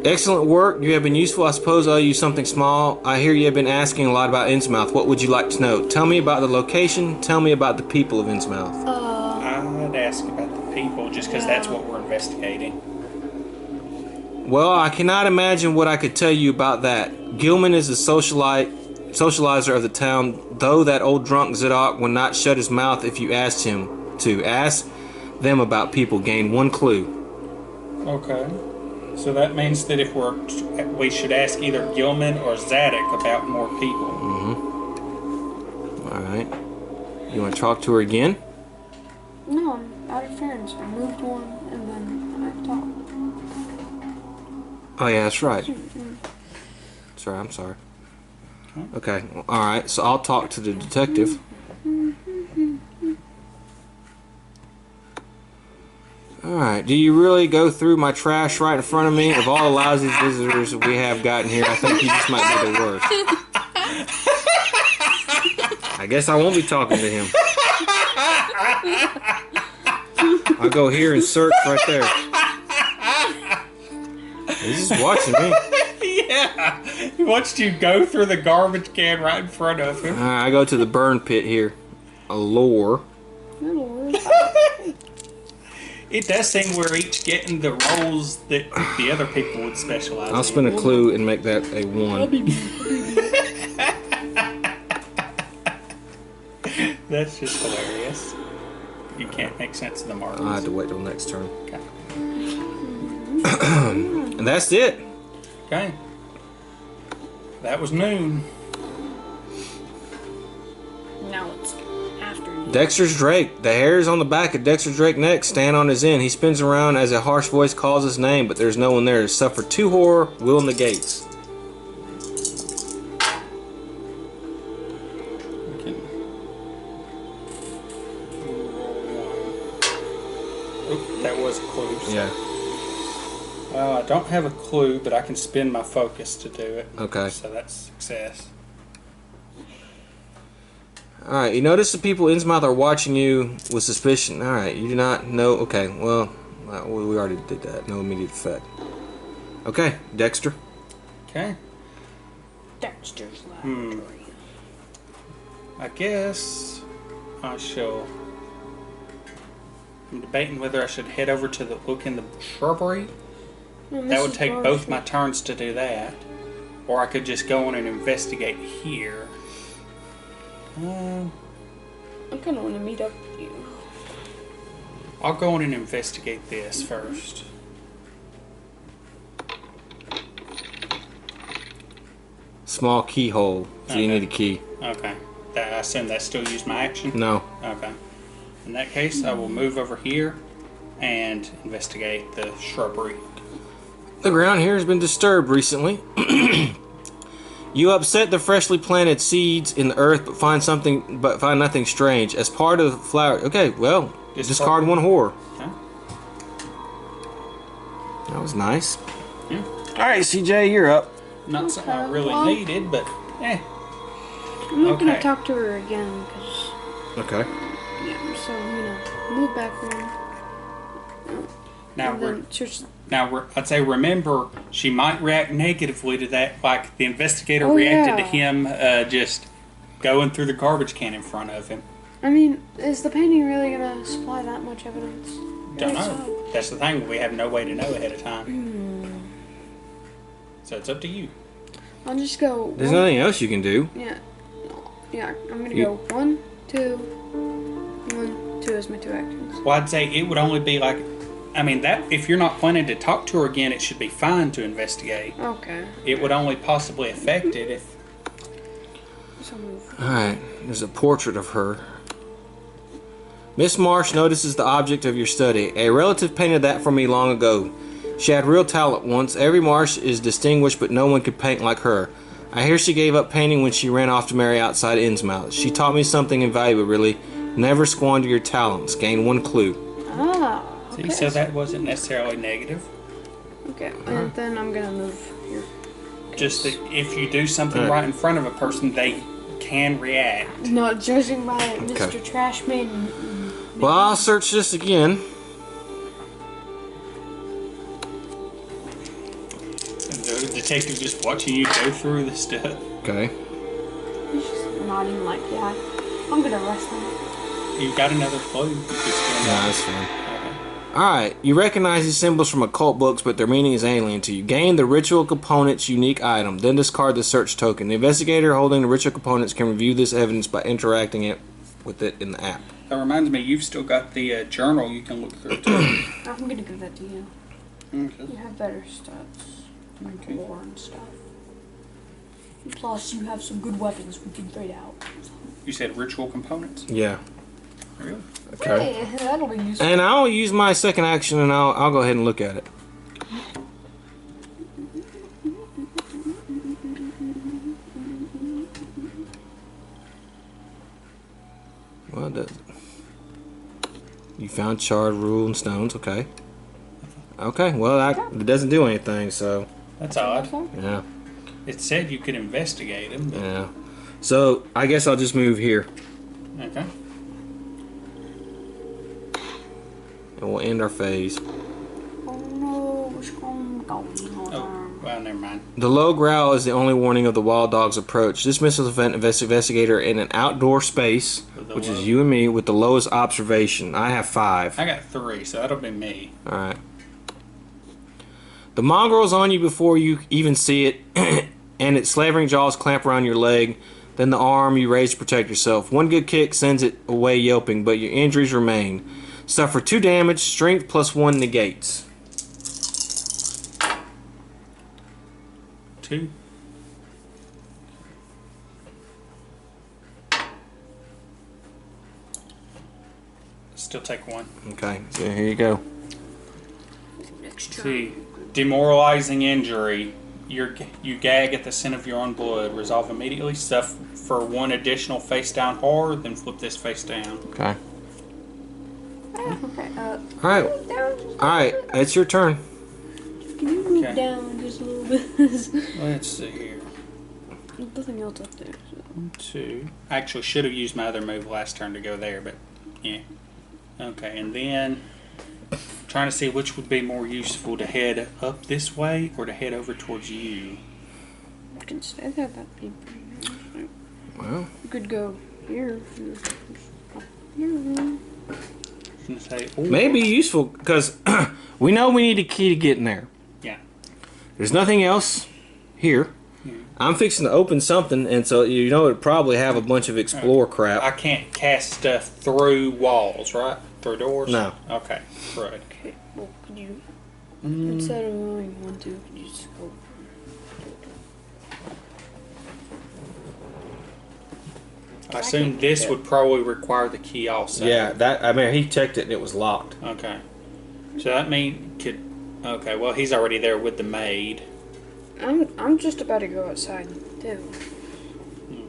Excellent work. You have been useful. I suppose I'll use something small. I hear you have been asking a lot about Innsmouth. What would you like to know? Tell me about the location. Tell me about the people of Innsmouth. I'd ask about the people just because that's what we're investigating. Well, I cannot imagine what I could tell you about that. Gilman is the socializer of the town, though that old drunk Zadok would not shut his mouth if you asked him to. Ask them about people. Gain one clue. Okay. So that means that if we should ask either Gilman or Zadok about more people. Mm-hmm. All right. You want to talk to her again? No, I'm out of turns. I moved one and then I talked. Oh yeah, that's right. Sorry, I'm sorry. Okay, all right. So I'll talk to the detective. All right. Do you really go through my trash right in front of me? Of all the lousy visitors we have gotten here, I think you just might be the worst. I guess I won't be talking to him. I'll go here and search right there. He's just watching me. Yeah. He watched you go through the garbage can right in front of him. All right, I go to the burn pit here. A lore. Good lord. It does seem we're each getting the roles that the other people would specialize in. I'll spin a clue and make that a 1. That's just hilarious. You can't make sense of the marbles. I'll have to wait till next turn. Okay. And that's it. Okay. That was noon. Now it's after you. Dexter's Drake. The hairs on the back of Dexter Drake's neck stand on his end. He spins around as a harsh voice calls his name, but there's no one there. Suffer 2 horror, will negates. Okay. Oh, that was a clue. So. Yeah. I don't have a clue, but I can spin my focus to do it. Okay. So that's success. Alright, you notice the people in Innsmouth are watching you with suspicion. Alright, you do not know. Okay, well, we already did that. No immediate effect. Okay, Dexter. Okay. Dexter's laboratory. I guess I shall. I'm debating whether I should head over to look in the shrubbery. That would take both my turns to do that. Or I could just go on and investigate here. I kind of want to meet up with you. I'll go on and investigate this first. Small keyhole. So you Okay. need a key. Okay. I assume that still used my action? No. Okay. In that case, I will move over here and investigate the shrubbery. The ground here has been disturbed recently. You upset the freshly planted seeds in the earth, but find nothing strange. As part of the flower. Okay, well, discard 1 horror. Okay. That was nice. Yeah. All right, CJ, you're up. Not something I really well- needed, but I'm not Okay. gonna talk to her again because Okay. yeah. So move back one. now And we're then search. I'd say remember she might react negatively to that, like the investigator Oh, reacted to yeah. him just going through the garbage can in front of him. I mean, is the painting really gonna supply that much evidence? Don't Yes. know. That's the thing. We have no way to know ahead of time. So it's up to you. I'll just go. There's one- nothing else you can do. Yeah. Yeah, I'm gonna You- go 1, 2, 1, 2 is my 2 actions. Well, I'd say it would only be like, I mean, that if you're not planning to talk to her again, it should be fine to investigate. Okay. It would only possibly affect it if. So move. All right. There's a portrait of her. Miss Marsh notices the object of your study. A relative painted that for me long ago. She had real talent once. Every Marsh is distinguished, but no one could paint like her. I hear she gave up painting when she ran off to marry outside Innsmouth. She taught me something invaluable, really. Never squander your talents. Gain one clue. Ah, okay. See, so that wasn't necessarily negative. Okay, and then I'm gonna move here. Just that if you do something right in front of a person, they can react. Not judging by Mr. Trashman. Well, I'll search this again. And the detective just watching you go through the stuff. Okay. He's just nodding like, yeah, I'm gonna arrest him. You got another clue. You could spend No, on. that's fine. Okay. Alright, you recognize these symbols from occult books, but their meaning is alien to you. Gain the ritual component's unique item, then discard the search token. The investigator holding the ritual components can review this evidence by interacting with it in the app. That reminds me, you've still got the journal you can look through too. I'm gonna give that to you. Okay. You have better stats. Like Okay. lore and stuff. Plus, you have some good weapons we can trade out. You said ritual components? Yeah. Really? Okay. Hey, that'll be useful. And I'll use my second action and I'll go ahead and look at it. Well, it doesn't. You found charred rule and stones, okay. Okay, well, it doesn't do anything, so, That's odd. yeah, It said you could investigate them. But... yeah. So, I guess I'll just move here. Okay. And we'll end our phase. Oh no, what's going on? Oh, well, never mind. The low growl is the only warning of the wild dog's approach. This missile event investigator in an outdoor space, which is you and me, with the lowest observation. I have 5. I got 3, so that'll be me. Alright. The mongrel is on you before you even see it, and its slavering jaws clamp around your leg. Then the arm you raise to protect yourself. One good kick sends it away yelping, but your injuries remain. Suffer 2 damage, strength plus 1 negates. 2. Still take 1. Okay, so here you go. Next See, demoralizing injury. You gag at the scent of your own blood. Resolve immediately. Suffer 1 additional face down horror. Then flip this face down. Okay. Okay, Alright, move down just alright, it's your turn. Can you move Okay. down just a little bit? Let's see here. There's nothing else up there. So. 1, 2. I actually should have used my other move last turn to go there, but yeah. Okay, and then trying to see which would be more useful, to head up this way or to head over towards you. I can say that. That'd be pretty. Well, You could go here. Here. I was gonna say, ooh. maybe useful, because we know we need a key to get in there. Yeah. There's nothing else here. I'm fixing to open something, and so you know it'd probably have a bunch of explore crap. I can't cast stuff through walls, right? Through doors? No. Okay, right. Okay. Well, could you instead of going 1, 2, could you just go? I assume this would probably require the key also. Yeah, I mean, he checked it and it was locked. Okay. So that okay, well, he's already there with the maid. I'm just about to go outside too.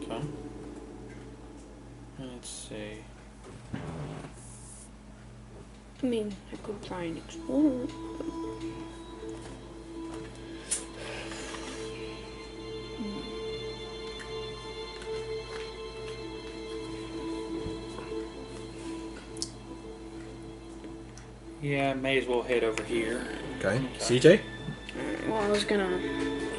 Okay. Let's see. I mean, I could try and explore. Yeah, may as well head over here. Okay. CJ? Well, I was gonna.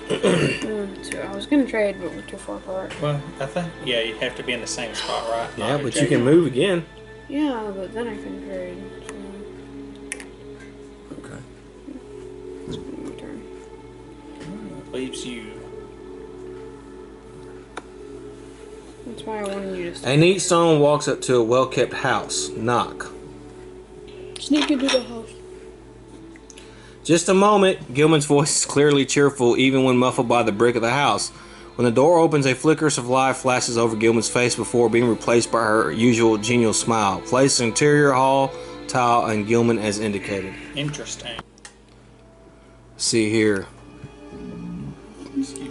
1, 2. I was gonna trade, but we're too far apart. Well, I think, yeah, you'd have to be in the same spot, right? Yeah, Not but you can move again. Yeah, but then I can trade. So Okay. it's gonna be my turn. Leaves you. That's why I wanted you to A stay. neat stone walks up to a well-kept house. Knock. Sneak into the house. Just a moment. Gilman's voice is clearly cheerful, even when muffled by the brick of the house. When the door opens, a flicker of life flashes over Gilman's face before being replaced by her usual genial smile. Place the interior hall tile and Gilman as indicated. Interesting. See here.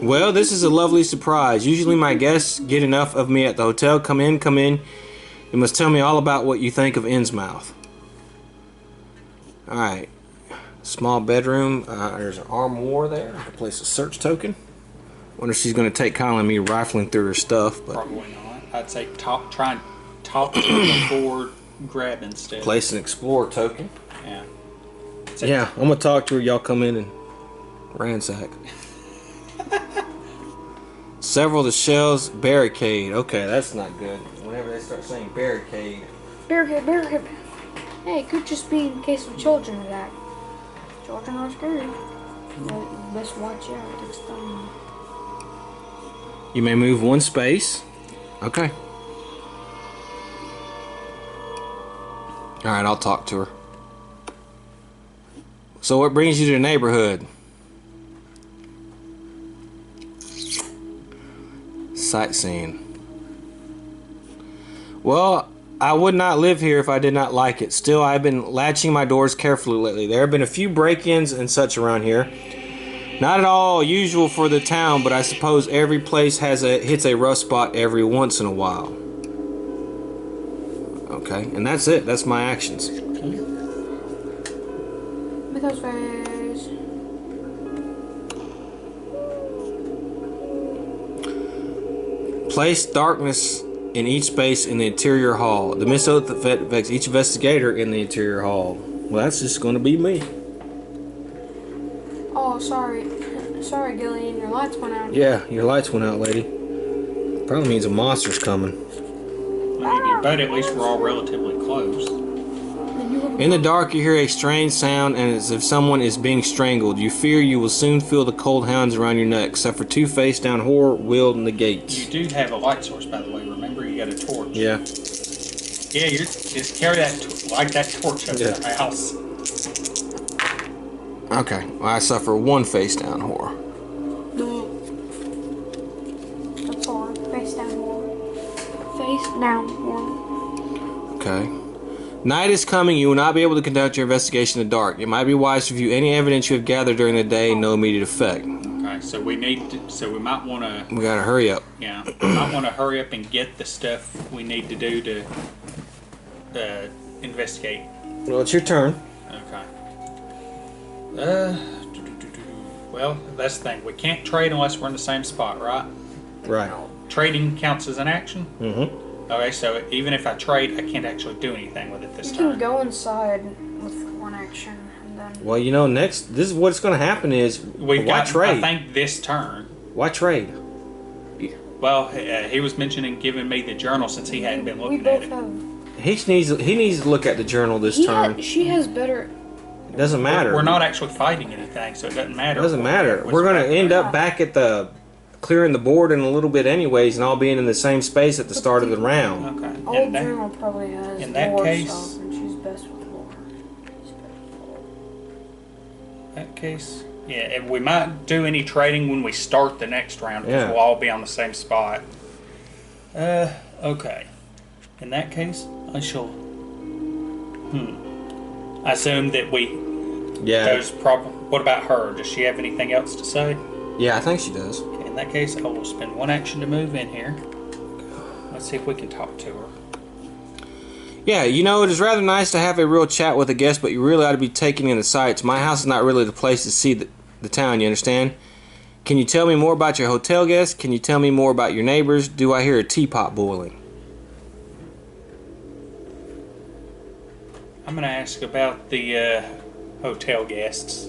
Well, this is a lovely surprise. Usually my guests get enough of me at the hotel. Come in, come in. You must tell me all about what you think of Innsmouth. Alright. Small bedroom. There's an armoire there. I can place a search token. Wonder if she's going to take kindly me rifling through her stuff. But Probably not. I'd say try and talk to her before grab instead. place an explorer token. Yeah. Yeah, I'm going to talk to her. Y'all come in and ransack. Several of the shells barricade. Okay, that's not good. Whenever they start saying barricade. Barricade, barricade. Hey, it could just be in case of children attack. Children are scary. But best watch out next time. You may move one space. Okay. Alright, I'll talk to her. So what brings you to the neighborhood? Sightseeing. Well, I would not live here if I did not like it. Still, I've been latching my doors carefully lately. There have been a few break-ins and such around here. Not at all usual for the town, but I suppose every place hits a rough spot every once in a while. Okay, and that's it. That's my actions. Mythos phase. Place darkness in each space in the interior hall. The mist affects each investigator in the interior hall. Well, that's just going to be me. Oh, sorry. Sorry, Gillian, your lights went out. Yeah, your lights went out, lady. Probably means a monster's coming. Maybe, but at least we're all relatively close. In the dark, you hear a strange sound, and as if someone is being strangled. You fear you will soon feel the cold hounds around your neck. Suffer two face-down horror will negate. You do have a light source, by the way. Remember, you got a torch. Yeah. Yeah, you just carry that, light that torch up to the house. Okay. Well, I suffer one face-down horror. That's hard. Face down more. Face down more. Okay. Night is coming. You will not be able to conduct your investigation in the dark. It might be wise to review any evidence you have gathered during the day. No immediate effect. Okay, so we need to, so we might want to. We gotta hurry up. Yeah, we might want to hurry up and get the stuff we need to do to investigate. Well, it's your turn. Okay. Well, that's the thing. We can't trade unless we're in the same spot, right? Right. Trading counts as an action? Mm-hmm. Okay, so even if I trade, I can't actually do anything with it this You time. can go inside with one action and then. Well, you know, this is what's going to happen is, We've why got, trade? I think, this turn. Why trade? Well, he was mentioning giving me the journal since he hadn't been We looking both at it. have. He needs to look at the journal this turn. She has better. It doesn't matter. We're not actually fighting anything, so it doesn't matter. It doesn't matter. We're going to end up back at the clearing the board in a little bit anyways, and all being in the same space at the start of the round. Okay. Old Journal probably has in that lore case- stuff, and she's best with lore. She's best with lore. That case, yeah, if we might do any trading when we start the next round because Yeah. we'll all be on the same spot. Okay. In that case, I shall. I assume that we. Yeah. Those what about her? Does she have anything else to say? Yeah, I think she does. Okay, in that case, I will spend one action to move in here. Let's see if we can talk to her. Yeah, you know, it is rather nice to have a real chat with a guest, but you really ought to be taking in the sights. My house is not really the place to see the town, you understand? Can you tell me more about your hotel guests? Can you tell me more about your neighbors? Do I hear a teapot boiling? I'm going to ask about the hotel guests.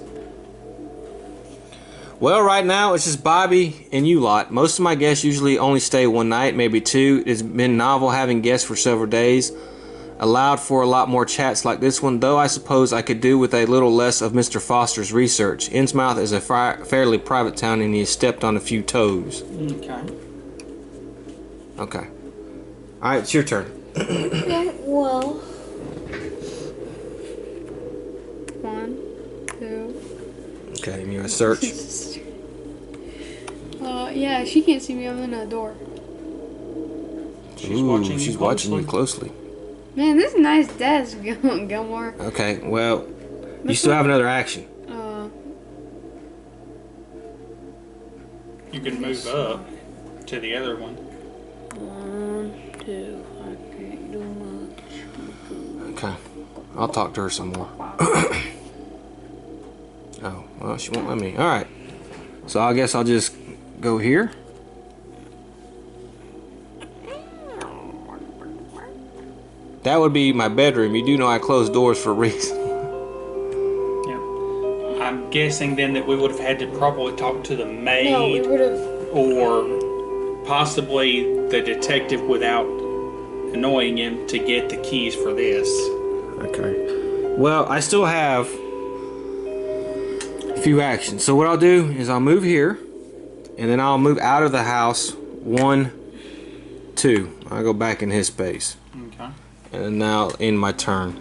Well, right now, it's just Bobby and you lot. Most of my guests usually only stay one night, maybe two. It's been novel having guests for several days. Allowed for a lot more chats like this one, though I suppose I could do with a little less of Mr. Foster's research. Innsmouth is a fairly private town, and he has stepped on a few toes. Okay. Okay. Alright, it's your turn. Okay, well. 1, 2. Okay, you want to search? Yeah, she can't see me. I'm in a door. She's watching she's you watching you closely. closely. Man, this is a nice desk, Gilmore. Okay, well, you This still one- have another action. You can move up to the other one. 1, 2. I can't do much. Okay, I'll talk to her some more. Oh, well, she won't let me. All right, so I guess I'll just go here. That would be my bedroom. You do know I close doors for a reason. Yeah. I'm guessing then that we would have had to probably talk to the maid. No, we would have. Or possibly the detective without annoying him to get the keys for this. Okay. Well, I still have a few actions. So what I'll do is I'll move here, and then I'll move out of the house. 1, 2. I'll go back in his space. Okay. And now in my turn.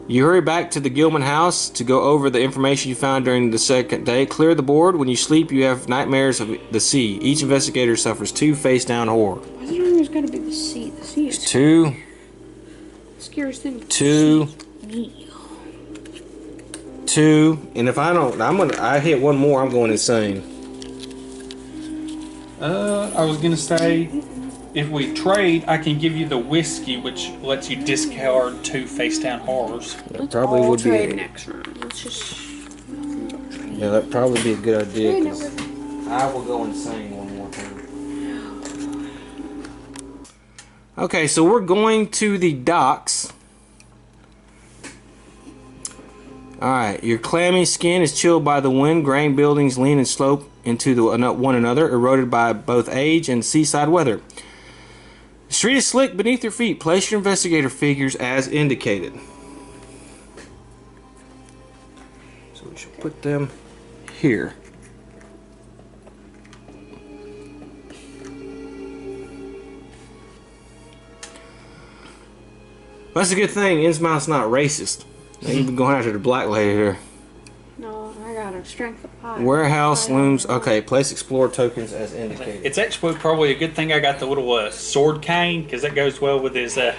You hurry back to the Gilman house to go over the information you found during the second day. Clear the board. When you sleep, you have nightmares of the sea. Each investigator suffers 2 face-down horror. Why is it always got to be the sea? The sea is 2, the scariest thing. 2, 2, and if I don't, I hit one more, I'm going insane. I was gonna say, if we trade, I can give you the whiskey, which lets you discard 2 face-down horrors. That probably would be. Trade next round. Let's just. Yeah, that'd probably be a good idea. Trade 'Cause I will go insane one more time. Okay, so we're going to the docks. Alright, your clammy skin is chilled by the wind. Grain buildings lean and slope into one another, eroded by both age and seaside weather. The street is slick beneath your feet. Place your investigator figures as indicated. So we should put them here. That's a good thing. Innsmouth's not racist. You've been going after the black lady here. No, I got a strength of 5. Warehouse looms. Okay, place explorer tokens as indicated. It's actually probably a good thing I got the little sword cane, because that goes well with his. Oh,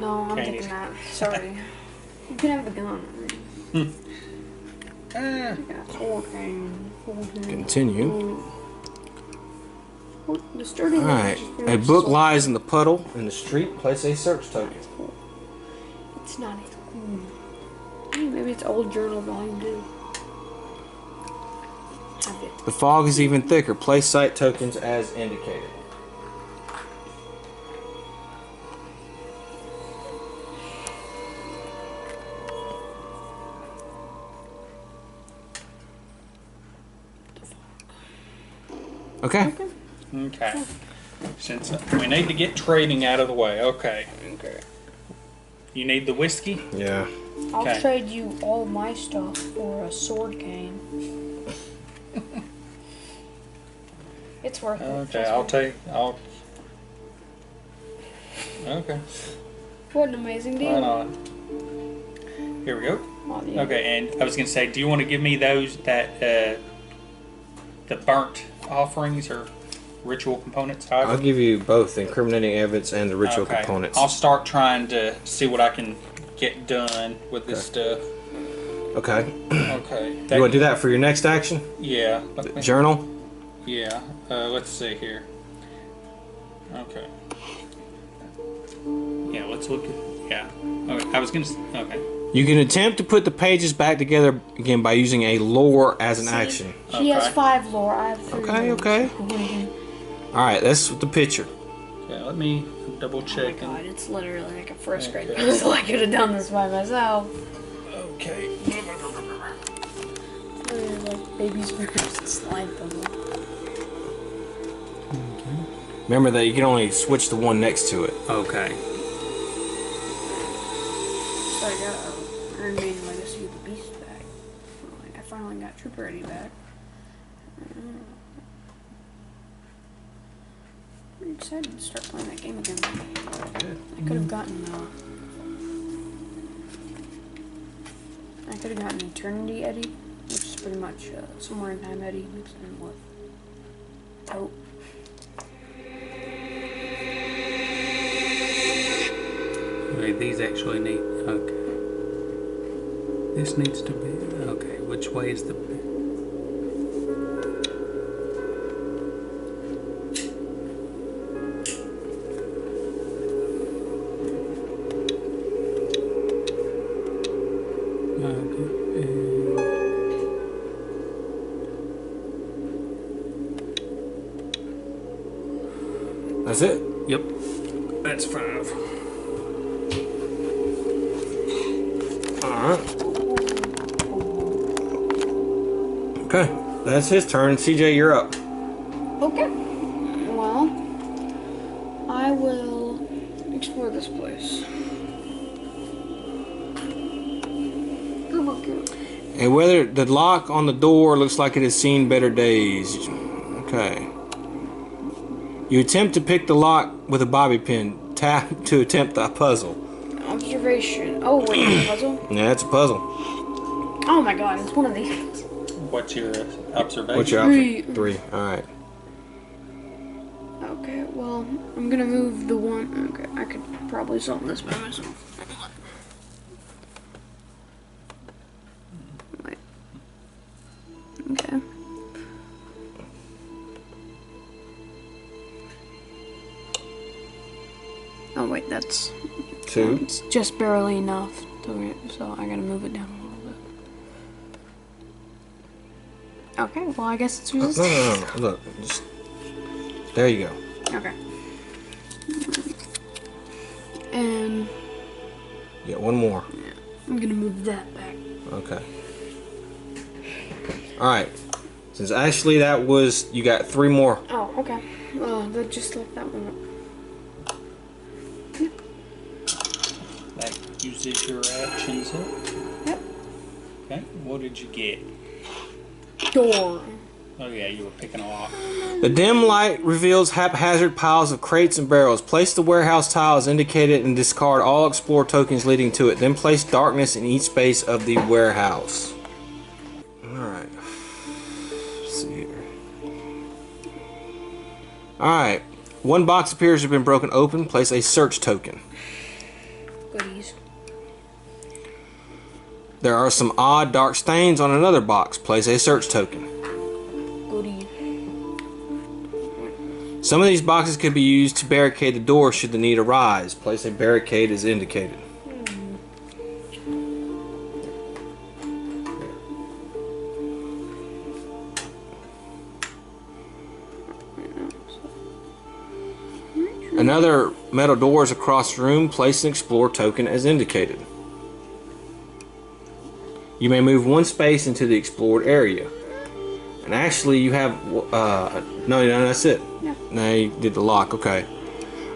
no, I'm Candies. taking that. Sorry. You can have the gun. I got 4 cane. 4 cane. Continue. The sturdy Alright, a book lies in the puddle in the street. Place a search token. It's not as cool. Maybe it's old journal volume 2. Have it. The fog is even thicker. Place site tokens as indicated. Okay. Okay. Since we need to get trading out of the way. Okay. Okay. You need the whiskey? Yeah. I'll Okay. trade you all my stuff for a sword cane. It's worth it. Okay, I'll take. Okay. What an amazing deal. Why not? Here we go. Oh, yeah. Okay, and I was gonna say, do you want to give me those the burnt offerings or ritual components? I'll give you both the incriminating evidence and the ritual Okay. components. I'll start trying to see what I can get done with this stuff. Okay. Okay. You want to do that for your next action? Yeah. let me- Journal? Yeah. Let's see here. Okay. Yeah. Let's look at. Yeah. Okay. I was gonna. Okay. You can attempt to put the pages back together again by using a lore as an action. She has Okay. 5 lore. I have 3. Okay, lore. okay. Alright, that's the picture. Okay. Let me double Oh my check. god, it's literally like a first grade Okay. puzzle. I could have done this by myself. Okay. It's like baby's first slide puzzle. Remember that you can only switch the one next to it. Okay. So I got Iron Maiden Legacy of the Beast back. I finally got Trooper Eddie back. I'm excited to start playing that game again. I could have gotten I could have gotten Eternity Eddie, which is pretty much Somewhere in Time Eddie mixed in with Tote. Okay, these actually need. Okay. This needs to be. Okay, which way is the. That's it. Yep. That's 5. Alright. Okay, that's his turn. CJ, you're up. Okay. Well, I will explore this place. And whether the lock on the door looks like it has seen better days. Okay. You attempt to pick the lock with a bobby pin. Tap to attempt the puzzle. Observation. Oh, wait, it's a puzzle? Yeah, it's a puzzle. Oh my god, it's one of these. What's your observation? What's your option? 3. Alright. Okay, well, I'm gonna move the one. Okay, I could probably solve this by myself. Wait. Okay. Oh wait, that's 2. It's just barely enough to, so I gotta move it down a little bit. Okay, well I guess it's resistant. No. Look, just there you go. Okay. And Yeah, one more. yeah, I'm gonna move that back. Okay. Alright. Since actually that was, you got 3 more. Oh, okay. That just left that one up. That uses your actions up. Yep. Okay, what did you get? Door. Oh yeah, you were picking a lock. The dim light reveals haphazard piles of crates and barrels. Place the warehouse tile as indicated and discard all explore tokens leading to it. Then place darkness in each space of the warehouse. Alright. Let's see here. Alright. One box appears to have been broken open. Place a search token. Goodies. There are some odd dark stains on another box. Place a search token. Goodies. Some of these boxes could be used to barricade the door should the need arise. Place a barricade as indicated. Another metal door is across the room. Place an explore token as indicated. You may move one space into the explored area. And actually you have, no, that's it. Yeah. No, you did the lock, okay.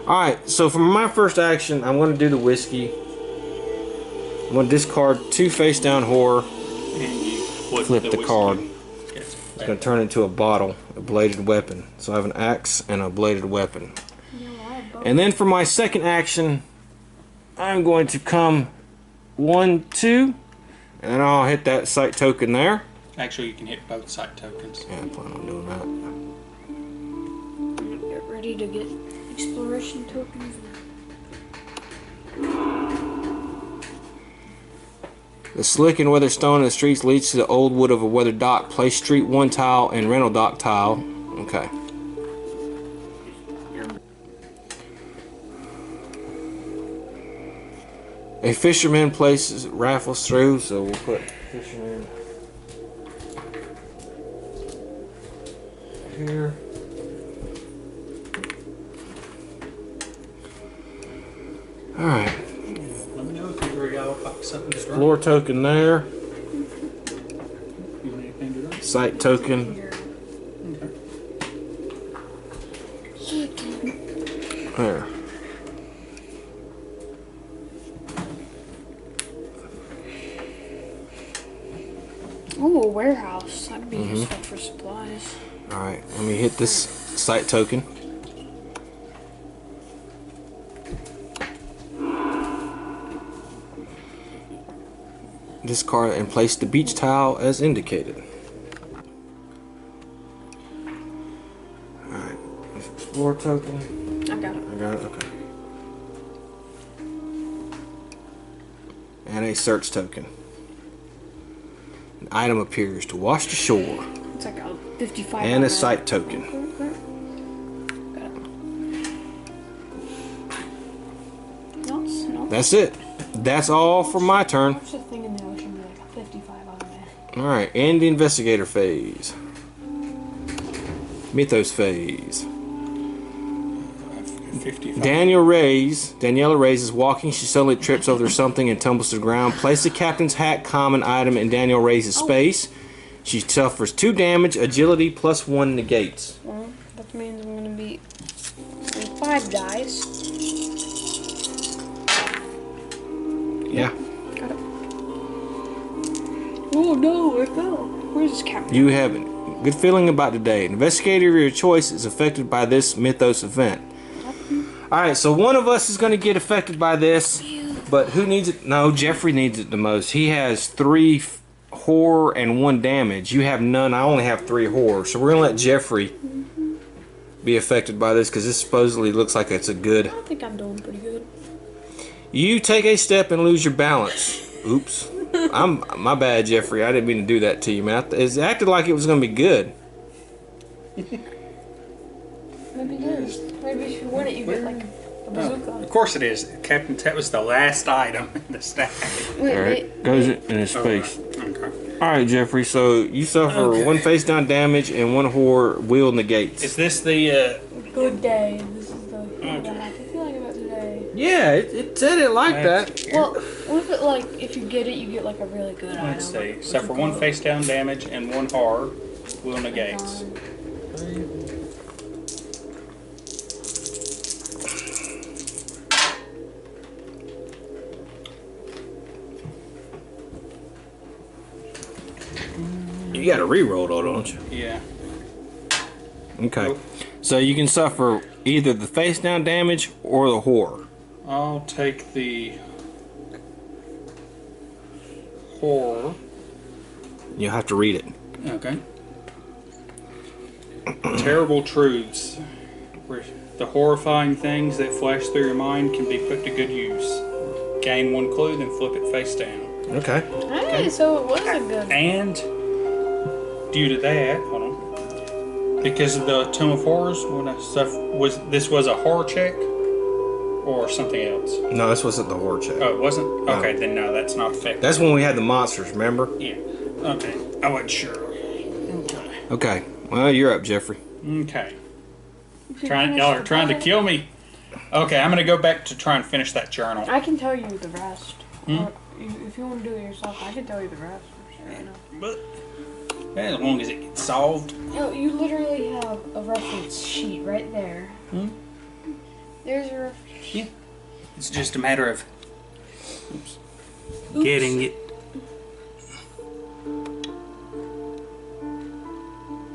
Alright, so for my first action, I'm going to do the whiskey. I'm going to discard 2 face down horror. And you Flip the card. Yes. It's going to turn into a bottle, a bladed weapon. So I have an axe and a bladed weapon. And then for my second action, I'm going to come 1, 2, and then I'll hit that sight token there. Actually, you can hit both sight tokens. Yeah, I plan on doing that. Get ready to get exploration tokens. The slick and weathered stone in the streets leads to the old wood of a weathered dock. Place street 1 tile and rental dock tile. Okay. A fisherman places raffles through, so we'll put fisherman here. Alright. Let me know if you agree. I'll pop something to draw. Floor token there. You want anything to draw? Sight token. There. Ooh, a warehouse. That'd be useful for supplies. Alright, let me hit this sight token. Discard and place the beach tile as indicated. Alright. Explore token. I got it. I got it, okay. And a search token. An item appears to wash the shore. It's like a 55. And a sight token. Got it. No, no. That's it. That's all for my turn. Watch the thing in the ocean be like a 55 on there. Alright, end the investigator phase. Mythos phase. 55. Daniela Reyes is walking. She suddenly trips over something and tumbles to the ground. Place the captain's hat common item in Daniela Reyes' space. She suffers 2 damage. Agility +1 negates. Well, that means I'm gonna be 5 dice. Yeah. Got it. Oh no, I fell. Where's this captain? You have a good feeling about today. An investigator of your choice is affected by this mythos event. Alright, so one of us is going to get affected by this, but who needs it? No, Jeffrey needs it the most. He has 3 horror and 1 damage. You have none. I only have 3 horror. So we're going to let Jeffrey be affected by this because this supposedly looks like it's a good. I think I'm doing pretty good. You take a step and lose your balance. Oops. My bad, Jeffrey. I didn't mean to do that to you, man. It acted like it was going to be good. Maybe it is. Maybe if you win it, you get like a bazooka. Of course it is. Captain, that was the last item in the stack. Alright, goes in his face. Okay. Alright, Jeffrey, so you suffer 1 face down damage and 1 horror will negates. Is this the Good day. This is the what I feel like about today. Yeah, it said it like that. Well, what if it like if you get it, you get like a really good item? let's see. Like, Suffer 1 face down damage and 1 horror will negates. You got to re-roll though, don't you? Yeah. Okay. So you can suffer either the face down damage or the horror. I'll take the horror. You'll have to read it. Okay. Terrible truths. Where the horrifying things that flash through your mind can be put to good use. Gain 1 clue, then flip it face down. Okay. Hey, so it was a good. And due to that, hold on. Because of the Tomb of Horrors, when I this was a horror check or something else? No, this wasn't the horror check. Oh, it wasn't? No. Okay, then no, that's not effective. That's when we had the monsters, remember? Yeah. Okay. I wasn't sure. Okay. Okay. Well, you're up, Jeffrey. Okay. Y'all are trying to kill me. Okay, I'm gonna go back to try and finish that journal. I can tell you the rest. Or if you want to do it yourself, I can tell you the rest. You know. But as long as it gets solved. No, you literally have a reference sheet right there. There's your reference sheet. Yeah. It's just a matter of getting it.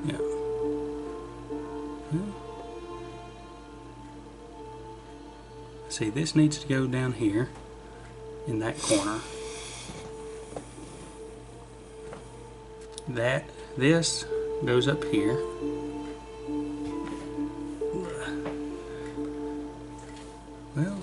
Yeah. See, this needs to go down here in that corner. This goes up here. Well,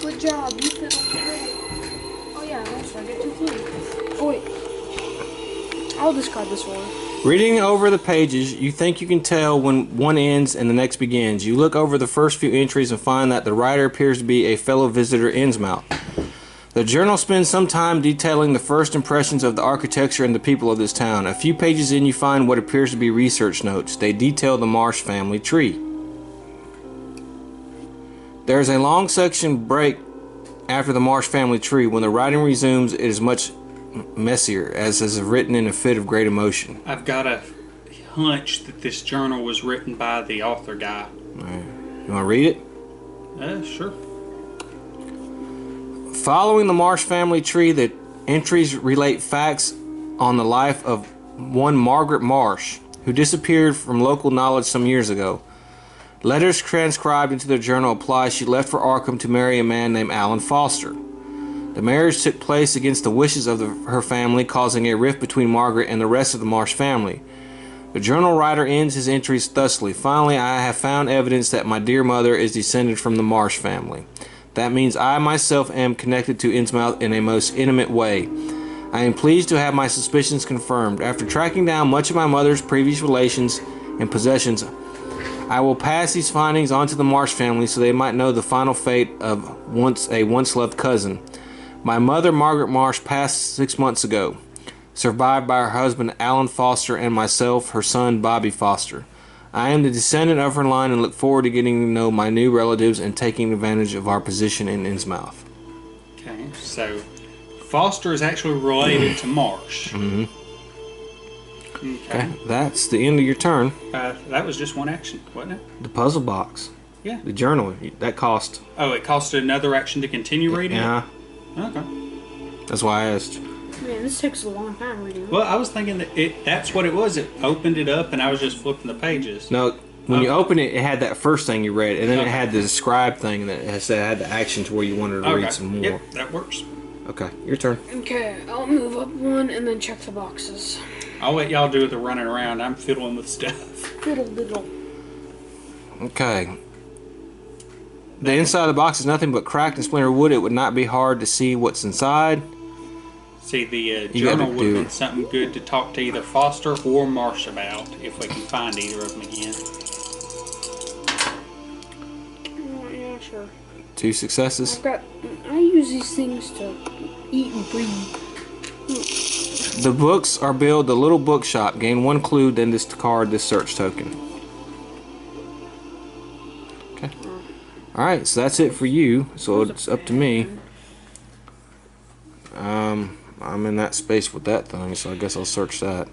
Good job. You fit on the table. Oh yeah, that's right. I get 2 clues. Oh wait. I'll discard this one. Reading over the pages, you think you can tell when one ends and the next begins. You look over the first few entries and find that the writer appears to be a fellow visitor Innsmouth. The journal spends some time detailing the first impressions of the architecture and the people of this town. A few pages in, you find what appears to be research notes. They detail the Marsh family tree. There is a long section break after the Marsh family tree. When the writing resumes, it is much messier, as is written in a fit of great emotion. I've got a hunch that this journal was written by the author guy. All right. You want to read it? Sure. Following the Marsh family tree, the entries relate facts on the life of one Margaret Marsh, who disappeared from local knowledge some years ago. Letters transcribed into their journal apply she left for Arkham to marry a man named Alan Foster. The marriage took place against the wishes of her family, causing a rift between Margaret and the rest of the Marsh family. The journal writer ends his entries thusly: "Finally, I have found evidence that my dear mother is descended from the Marsh family. That means I myself am connected to Innsmouth in a most intimate way. I am pleased to have my suspicions confirmed. After tracking down much of my mother's previous relations and possessions, I will pass these findings on to the Marsh family so they might know the final fate of a once-loved cousin. My mother, Margaret Marsh, passed 6 months ago, survived by her husband, Alan Foster, and myself, her son, Bobby Foster. I am the descendant of her line and look forward to getting to know my new relatives and taking advantage of our position in Innsmouth." Okay, so Foster is actually related to Marsh. Mm-hmm. Okay. That's the end of your turn. That was just one action, wasn't it? The puzzle box. Yeah. The journal. That cost. Oh, it costed another action to continue reading Yeah. it? Okay. That's why I asked. Man, this takes a long time reading. Well, I was thinking that's what it was. It opened it up and I was just flipping the pages. No, when you Okay. open it, it had that first thing you read, and then it Okay. had the describe thing that had the actions where you wanted to read some more. Yep, that works. Okay, your turn. Okay, I'll move up one and then check the boxes. I'll let y'all do the running around. I'm fiddling with stuff. Fiddle diddle. Okay. The inside of the box is nothing but cracked and splintered wood. It would not be hard to see what's inside. See, the You journal gotta would have do- been something good to talk to either Foster or Marsh about if we can find either of them again. Oh, yeah, sure. 2 successes. I use these things to eat and breathe. The books are billed the little bookshop. Gain 1 clue, then discard this search token. Okay. Alright, so that's it for you. So it's up to me. I'm in that space with that thing, so I guess I'll search that.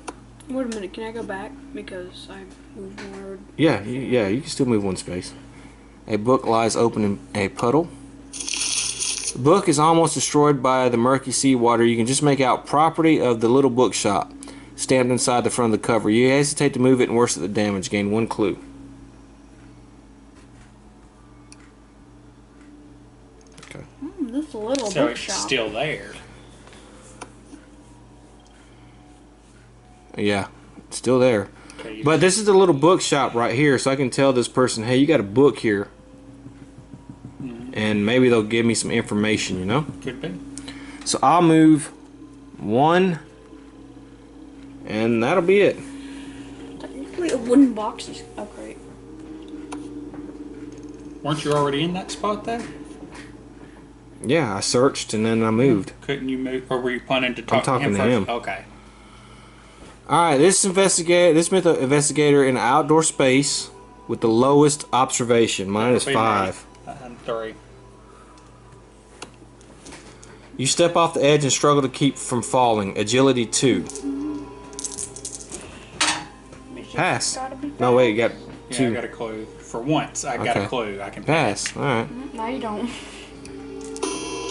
Wait a minute, can I go back? Because I moved forward. Yeah, you can still move 1 space. A book lies open in a puddle. The book is almost destroyed by the murky seawater. You can just make out property of the little bookshop stamped inside the front of the cover. You hesitate to move it and worsen the damage. Gain 1 clue. Okay. This little So bookshop. it's still there. Yeah, it's still there. Okay, But this is the little bookshop right here, so I can tell this person, hey, you got a book here. And maybe they'll give me some information, you know? could be. So I'll move 1, and that'll be it. Technically, a wooden box is. Oh, great. Weren't you already in that spot though? Yeah, I searched and then I moved. Couldn't you move, or were you planning to talk talking to to him him. first? Okay. Alright, this investigator in an outdoor space with the lowest observation. Mine is Be 5. me. 3. You step off the edge and struggle to keep from falling. Agility 2. Pass. Gotta be No, wait, you got Yeah, 2. I got a clue. For once, I got a Okay. clue. I can Pass. Alright. No, you don't.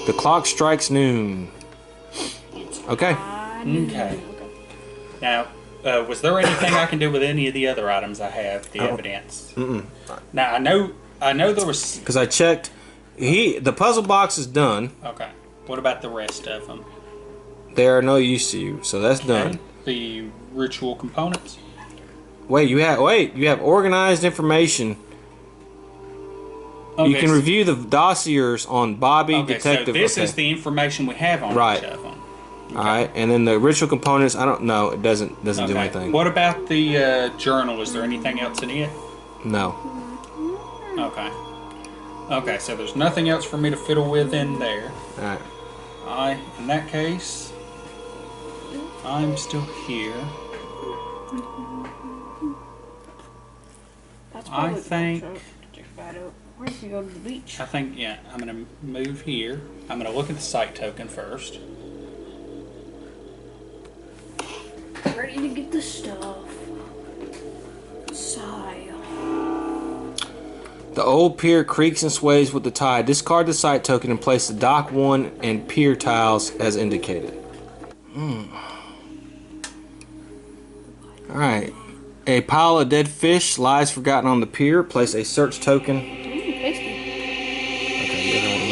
The clock strikes noon. Okay. Okay. Now, was there anything I can do with any of the other items I have? The evidence. Now I know there was. Because I checked. The puzzle box is done. Okay. What about the rest of them? They are no use to you, so that's done. The ritual components. Wait, you have organized information. Okay, You can review the dossiers on Bobby, Okay, Detective. so this okay. is the information we have on Right. each of them. All right, and then the ritual components. I don't know. It doesn't do Okay. anything. What about the journal? Is there anything else in it? No. Okay. Okay, so there's nothing else for me to fiddle with in there. All right. In that case, I'm still here. That's I probably think- check that out. Where if you go to the beach? I think, yeah, I'm going to move here. I'm going to look at the site token first. need to get the stuff. Sigh. The old pier creaks and sways with the tide. Discard the site token and place the dock 1 and pier tiles as indicated. Alright. A pile of dead fish lies forgotten on the pier. Place a search token. Tasty. Okay, get that in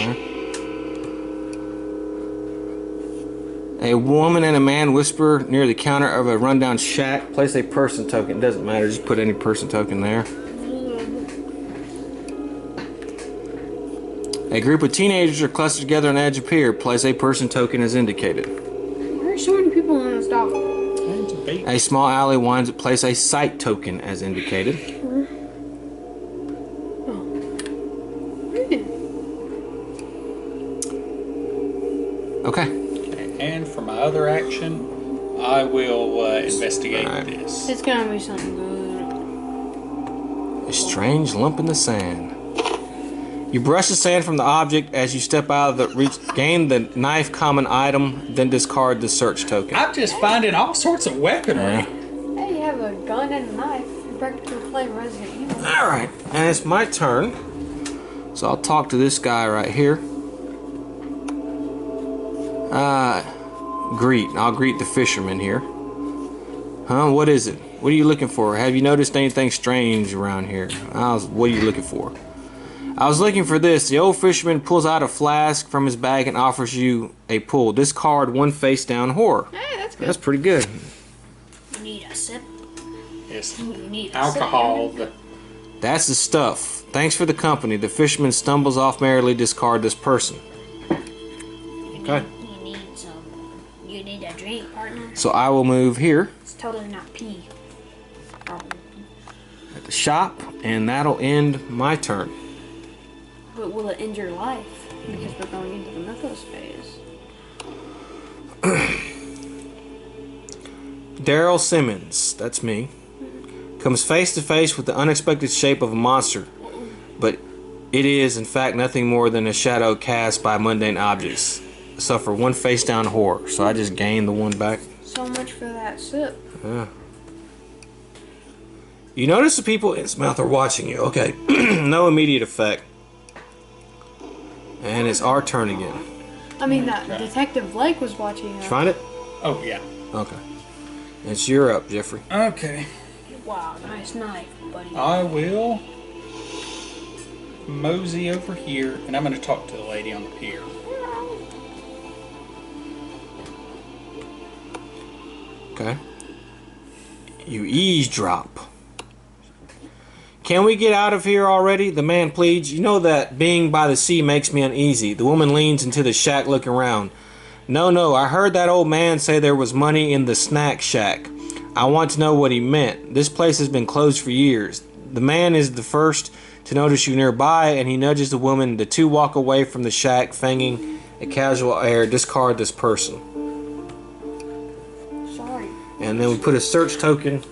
there. A woman and a man whisper near the counter of a rundown shack. Place a person token. It doesn't matter, just put any person token there. A group of teenagers are clustered together on the edge of pier. Place a person token as indicated. Why are so many people on this dock? A small alley winds up. Place a site token as indicated. Okay. And for my other action, I will investigate this. It's gonna be something good. A strange lump in the sand. You brush the sand from the object as you step out of the reach. Gain the knife common item, then discard the search token. I'm just finding all sorts of weaponry. Yeah. Hey, you have a gun and a knife. You're practically playing Resident Evil. Alright, and it's my turn. So I'll talk to this guy right here. I'll greet the fisherman here. Huh? What is it? What are you looking for? Have you noticed anything strange around here? What are you looking for? I was looking for this. The old fisherman pulls out a flask from his bag and offers you a pull. Discard 1 face down horror. Hey, that's good. That's pretty good. You need a sip. It's You need a alcohol. sip. That's the stuff. Thanks for the company. The fisherman stumbles off merrily. Discard this person. Okay. You need a drink, partner. So I will move here It's totally not pee. at the shop, and that'll end my turn. But will it end your life? Because we're going into the mythos phase. Daryl Simmons, that's me, comes face to face with the unexpected shape of a monster, but it is in fact nothing more than a shadow cast by mundane objects. Suffer 1 face down horror, so I just gained the 1 back. So much for that sip. Yeah. You notice the people in its mouth are watching you. Okay, no immediate effect. And it's our turn again. I mean, that Detective Blake was watching Did us. you find it? Oh, yeah. Okay. It's your up, Jeffrey. Okay. Wow, nice knife, buddy. I will mosey over here, and I'm going to talk to the lady on the pier. Okay. You eavesdrop. Can we get out of here already? The man pleads. You know that being by the sea makes me uneasy. The woman leans into the shack looking around. No, I heard that old man say there was money in the snack shack. I want to know what he meant. This place has been closed for years. The man is the first to notice you nearby, and he nudges the woman. The two walk away from the shack, fanging a casual air. Discard this person. Sorry. And then we put a search token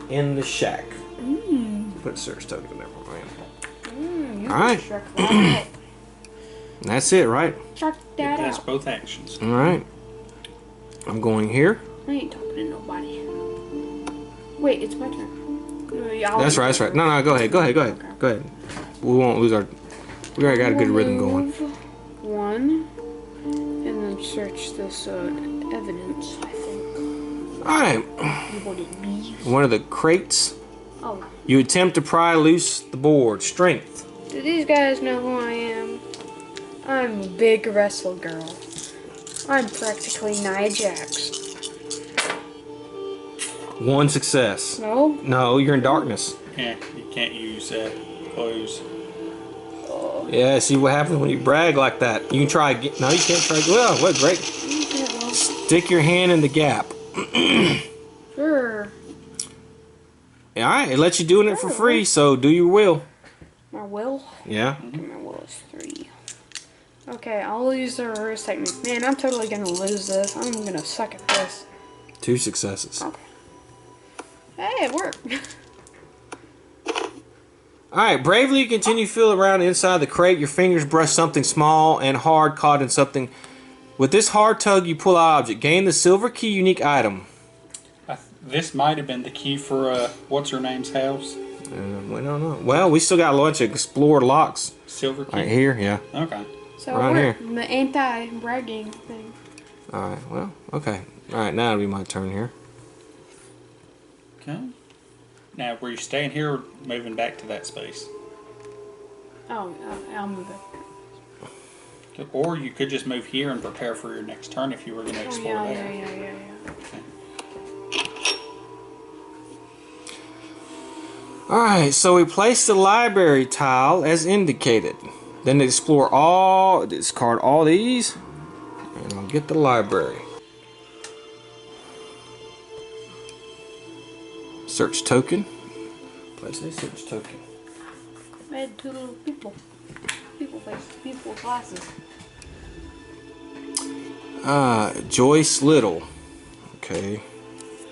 in the shack. Put a search token there for me. Alright. Shrek That's it, right? that That's out. both actions. Alright. I'm going here. I ain't talking to nobody. Wait, it's my turn. That's right. No, go ahead. Go ahead. We won't lose our... We already got a good rhythm going. One. And then search this evidence, I think. Alright. What it be? One of the crates. Oh. You attempt to pry loose the board. Strength. Do these guys know who I am? I'm a big wrestle girl. I'm practically Nia Jax. 1 success. No? No, you're in darkness. Yeah, you can't use clothes. Yeah, see what happens when you brag like that. You can try again. No, you can't try. Well, what great. Stick your hand in the gap. Sure. Alright, it lets you do it for free, so do your will. My will? Yeah. My will is 3. Okay, I'll use the reverse technique. Man, I'm totally gonna lose this. I'm gonna suck at this. 2 successes. Okay. Hey, it worked. Alright, bravely you continue to feel around inside the crate. Your fingers brush something small and hard caught in something. With this hard tug, you pull out object. Gain the silver key unique item. This might have been the key for what's her name's house. We don't know. Well, we still got a bunch of explored locks. Silver key. Right here, yeah. Okay. So Right we're here. the anti-bragging thing. All right. Well, okay. All right. Now it'll be my turn here. Okay. Now, were you staying here or moving back to that space? Oh, I'll move it. Or you could just move here and prepare for your next turn if you were going to Oh, explore yeah, there. yeah. Okay. Alright, so we place the library tile as indicated. Then discard all these, and I'll get the library. Search token. Place a search token. I had two little people. People faces, people glasses. Joyce Little. Okay.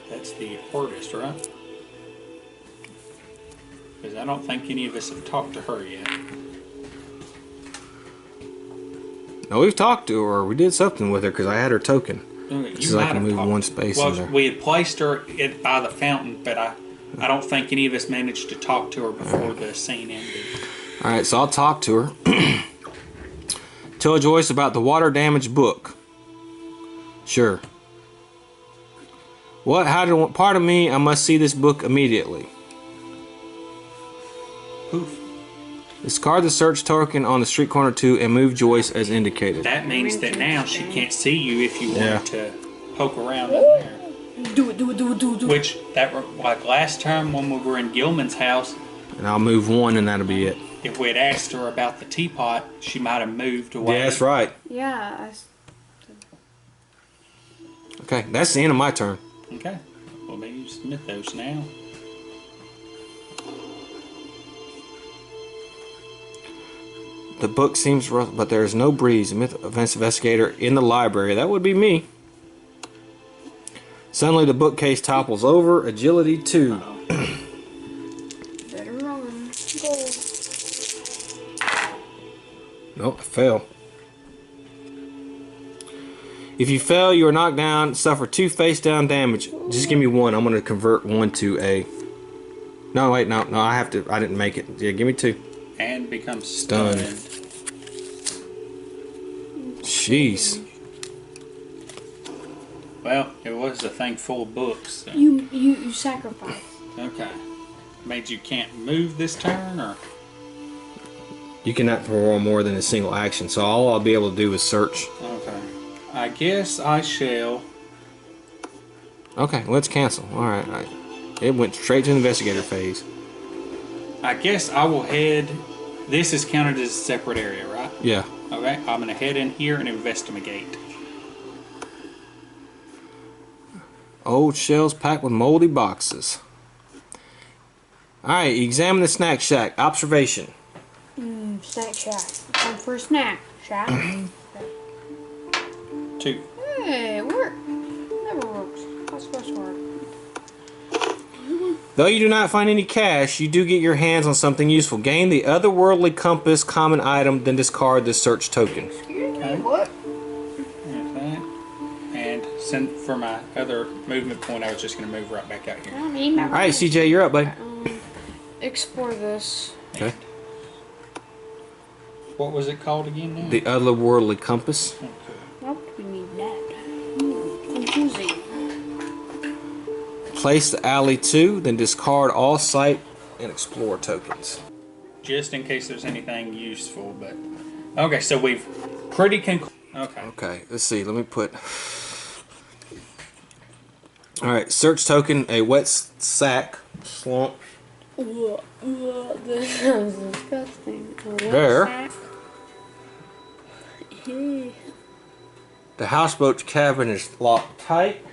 That's the artist, right? Because I don't think any of us have talked to her yet. No, we've talked to her. We did something with her because I had her token. You So I might can have move talked- one space well, in there. we had placed her by the fountain, but I don't think any of us managed to talk to her before the scene ended. Alright, so I'll talk to her. Tell Joyce about the water damage book. Sure. Pardon me, I must see this book immediately. Poof. Discard the search token on the street corner 2 and move Joyce as indicated. That means that now she can't see you if you Yeah. wanted to poke around in there. Do it. Which, like last time when we were in Gilman's house, And I'll move one and that'll be it. if we had asked her about the teapot, she might have moved away. Yeah, that's right. Yeah, Okay, that's the end of my turn. Okay. Well, maybe you submit those now. The book seems rough, but there is no breeze. Events investigator in the library. That would be me. Suddenly the bookcase topples over. Agility 2. better run. Gold. Nope, I fell. If you fail, you are knocked down, suffer 2 face down damage. Just give me 1. I'm going to convert 1 to a... No, wait, no, I have to. I didn't make it. Yeah, give me 2. And becomes Stunned. stunned. Jeez. Well, it was a thing full of books. So. You sacrifice. Okay. Made you can't move this turn, or? You cannot perform more than a single action, so all I'll be able to do is search. Okay. I guess I shall. Okay, let's cancel. Alright. It went straight to the investigator phase. I guess I will head. This is counted as a separate area, right? Yeah. Okay. I'm gonna head in here and investigate. Old shelves packed with moldy boxes. Alright, examine the snack shack. Observation. Snack shack. Time for a snack. Shack. 2. Hey, it worked. Never works. That's supposed to work. Though you do not find any cash, you do get your hands on something useful. Gain the otherworldly compass common item, then discard this search token. Okay. What? There's that. And send for my other movement point. I was just gonna move right back out here. Alright, CJ, you're up, buddy. Explore this. Okay. What was it called again now? The otherworldly compass. Okay. Nope, we need that. Confusing. Place the alley 2, then discard all sight and explore tokens. Just in case there's anything useful, but okay. So we've pretty okay. Okay, let's see. Let me put. Alright, search token, a wet sack, slump. This sounds disgusting. There. Sack. The houseboat's cabin is locked tight.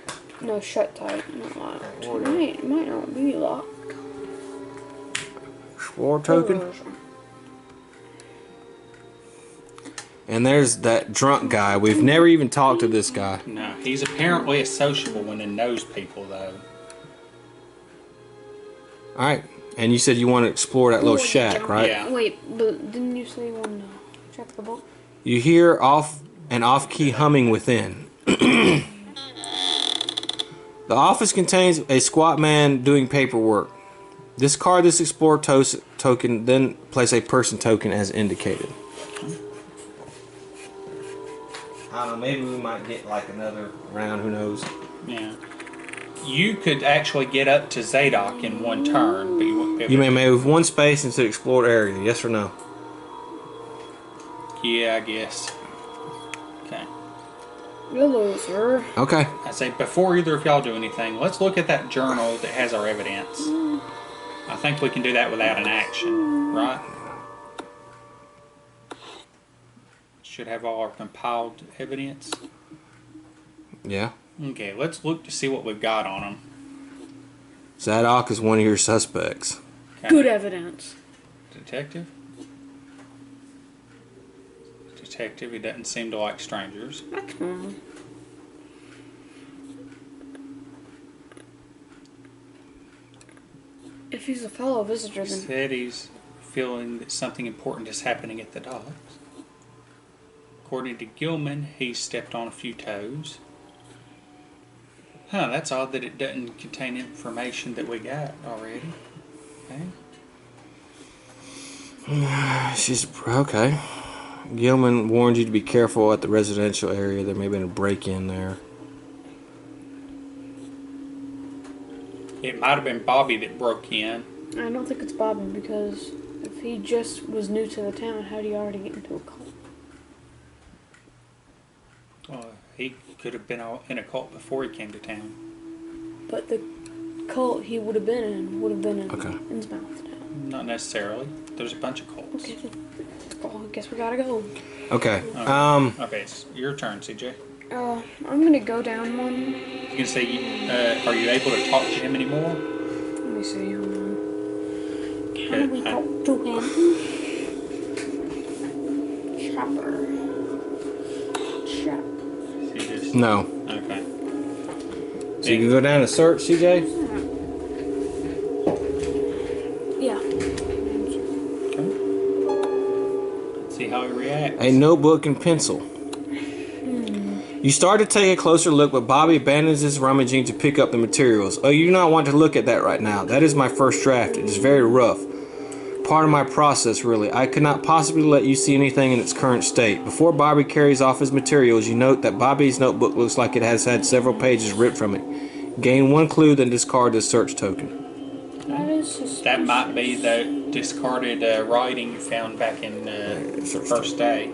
No, shut tight. Not locked. It might not be locked. Explore token. And there's that drunk guy. We've never even talked to this guy. No, he's apparently a sociable one and knows people though. Alright, and you said you want to explore that little shack, right? Yeah. Wait, but didn't you say you want to check the book? You hear an off-key humming within. The office contains a squat man doing paperwork. Discard this explorer token, then place a person token as indicated. I don't know, maybe we might get like another round, who knows. Yeah. You could actually get up to Zadok in one turn, but you wouldn't be able You may move one space into the explored area, yes or no? Yeah, I guess. Okay. You loser. Okay. I say, before either of y'all do anything, let's look at that journal that has our evidence. I think we can do that without an action, right? Should have all our compiled evidence. Yeah. Okay, let's look to see what we've got on them. Zadok is one of your suspects. Okay. Good evidence. Detective? Detective, he doesn't seem to like strangers. That's normal. If he's a fellow visitor, He then said he's feeling that something important is happening at the docks. According to Gilman, he stepped on a few toes. Huh, that's odd that it doesn't contain information that we got already. Okay. She's okay. Gilman warned you to be careful at the residential area. There may have been a break-in there. It might have been Bobby that broke in. I don't think it's Bobby, because if he just was new to the town, how do you already get into a cult? He could have been in a cult before he came to town. But the cult he would have been in would have been in Okay. Innsmouth town. Not necessarily. There's a bunch of cults. Okay, well, I guess we gotta go. Okay. Okay, it's your turn, CJ. I'm gonna go down one. You can say, are you able to talk to him anymore? Let me see. Hold on. Okay, Can we talk to him? Chopper. Chop. You just, No. okay. So you can go down and search, CJ? Yeah. Let's see how he reacts. A notebook and pencil. You start to take a closer look, but Bobby abandons his rummaging to pick up the materials. Oh, you do not want to look at that right now. That is my first draft. It is very rough. Part of my process, really. I could not possibly let you see anything in its current state. Before Bobby carries off his materials, you note that Bobby's notebook looks like it has had several pages ripped from it. Gain one clue, then discard this search token. That is suspicious. That might be the discarded writing you found back in the first day.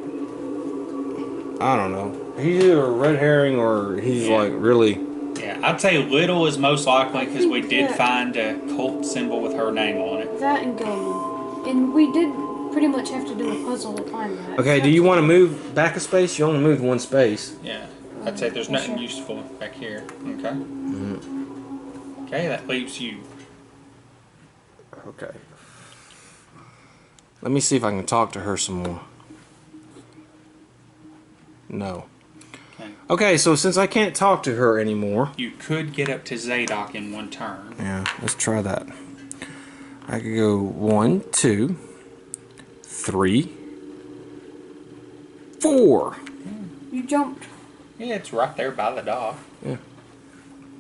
I don't know. He's either a red herring or he's like really... Yeah, I'd say Little is most likely because we did find a cult symbol with her name on it. That and Gilman. And we did pretty much have to do a puzzle to find that. Okay, do you want to move back a space? You only moved one space. Yeah, I'd say there's nothing useful back here. Okay. Okay, that leaves you. Okay. Let me see if I can talk to her some more. No. Okay, so since I can't talk to her anymore... You could get up to Zadok in one turn. Yeah, let's try that. I could go 1, 2, 3, 4. You jumped. Yeah, it's right there by the dock. Yeah.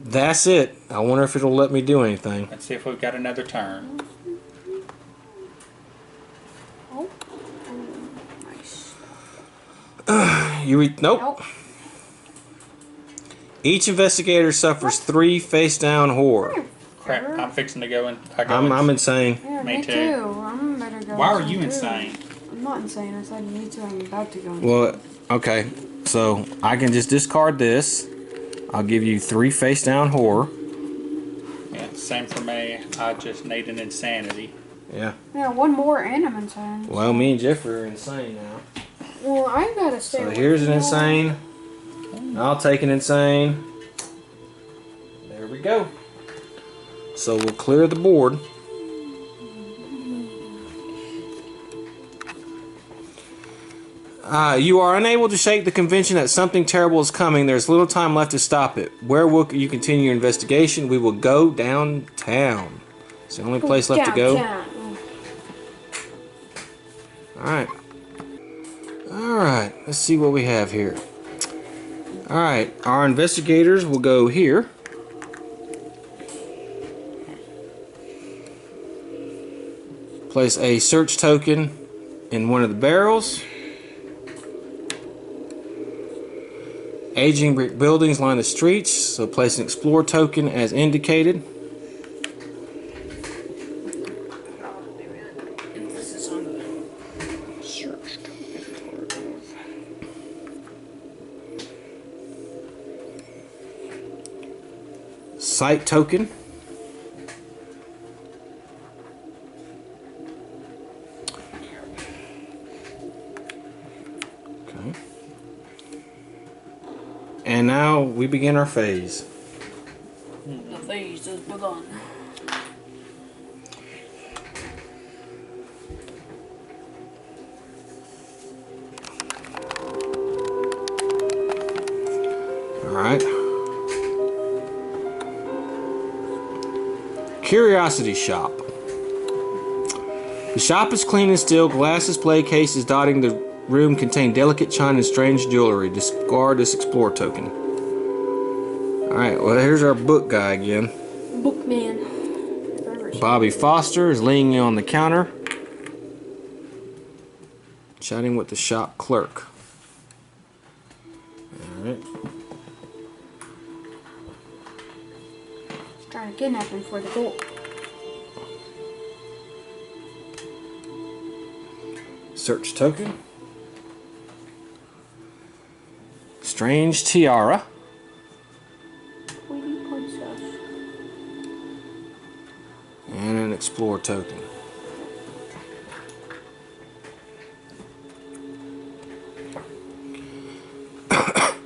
That's it. I wonder if it'll let me do anything. Let's see if we've got another turn. Oh. Nice. Nope. Each investigator suffers 3 face-down horror. Crap, I'm fixing to go in. I'm insane. Yeah, Me me too. too. I'm better go. Why are you insane? I'm not insane. I said me too. I'm about to go. Well, okay. So I can just discard this. I'll give you 3 face-down horror. Yeah, same for me. I just need an insanity. Yeah. Yeah, one more and I'm insane. Well, me and Jeffrey are insane now. Well, I gotta stay. So away here's from an that. insane. I'll take an insane. There we go. So we'll clear the board. You are unable to shake the conviction that something terrible is coming. There's little time left to stop it. Where will you continue your investigation? We will go downtown. It's the only place left to go. Alright. Alright, let's see what we have here. Alright, our investigators will go here. Place a search token in one of the barrels. Aging brick buildings line the streets, so place an explore token as indicated. Emphasis on the search token. Site token. Okay. And now we begin our phase. The phase has begun. Alright. Curiosity shop. The shop is clean and still. Glass display cases dotting the room contain delicate china and strange jewelry. Discard this explore token. Alright, well here's our book guy again. Bookman. Bobby Foster is leaning on the counter, chatting with the shop clerk. Alright. Trying to kidnap him for the gold. Search token. Strange tiara. Tweety princess. And an explore token.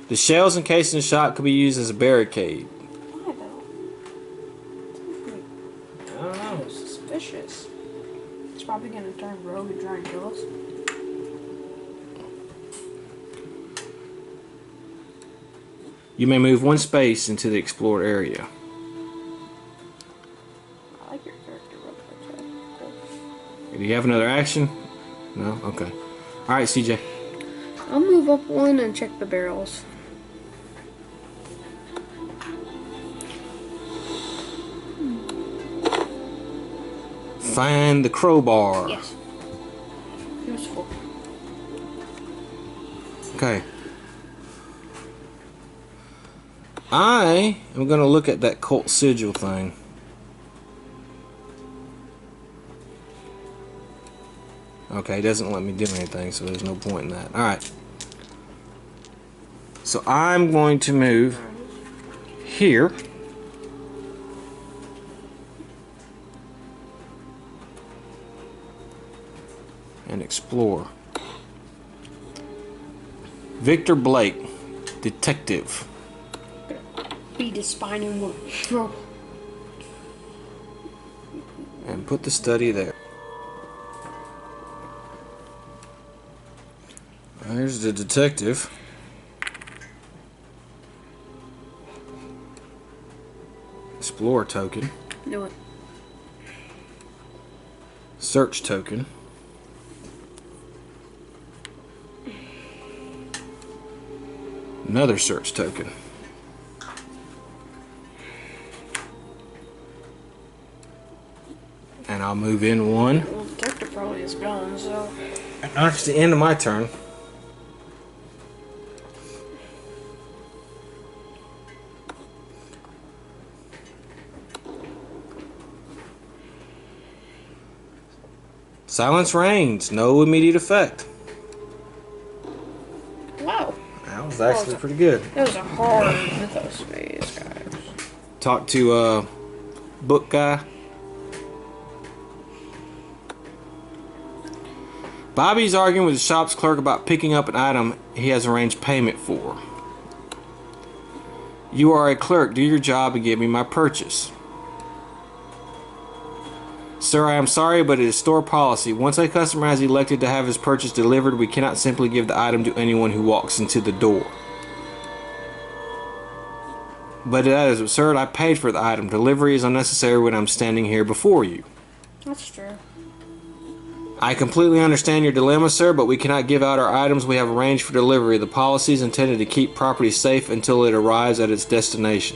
The shells encased in the shop could be used as a barricade. Why though? I don't know. Suspicious. It's probably gonna turn rogue and try and kill us. You may move one space into the explored area. I like your character real quick. Do you have another action? No? Okay. Alright, CJ. I'll move up one and check the barrels. Find the crowbar. Yes. Useful. Okay. I am going to look at that cult sigil thing. Okay, it doesn't let me do anything, so there's no point in that. Alright. So I'm going to move here. And explore. Victor Blake, detective. Beat his spine in one. And put the study there. There's the detective. Explore token. Do it. Search token. Another search token. And I'll move in one. Well, the detective probably is gone, so. And that's the end of my turn. Silence reigns. No immediate effect. Wow. That was actually pretty good. That was a hard mythos phase, guys. Talk to book guy. Bobby's arguing with the shop's clerk about picking up an item he has arranged payment for. You are a clerk. Do your job and give me my purchase. Sir, I am sorry, but it is store policy. Once a customer has elected to have his purchase delivered, we cannot simply give the item to anyone who walks into the door. But that is absurd. I paid for the item. Delivery is unnecessary when I'm standing here before you. That's true. I completely understand your dilemma, sir, but we cannot give out our items we have arranged for delivery. The policy is intended to keep property safe until it arrives at its destination.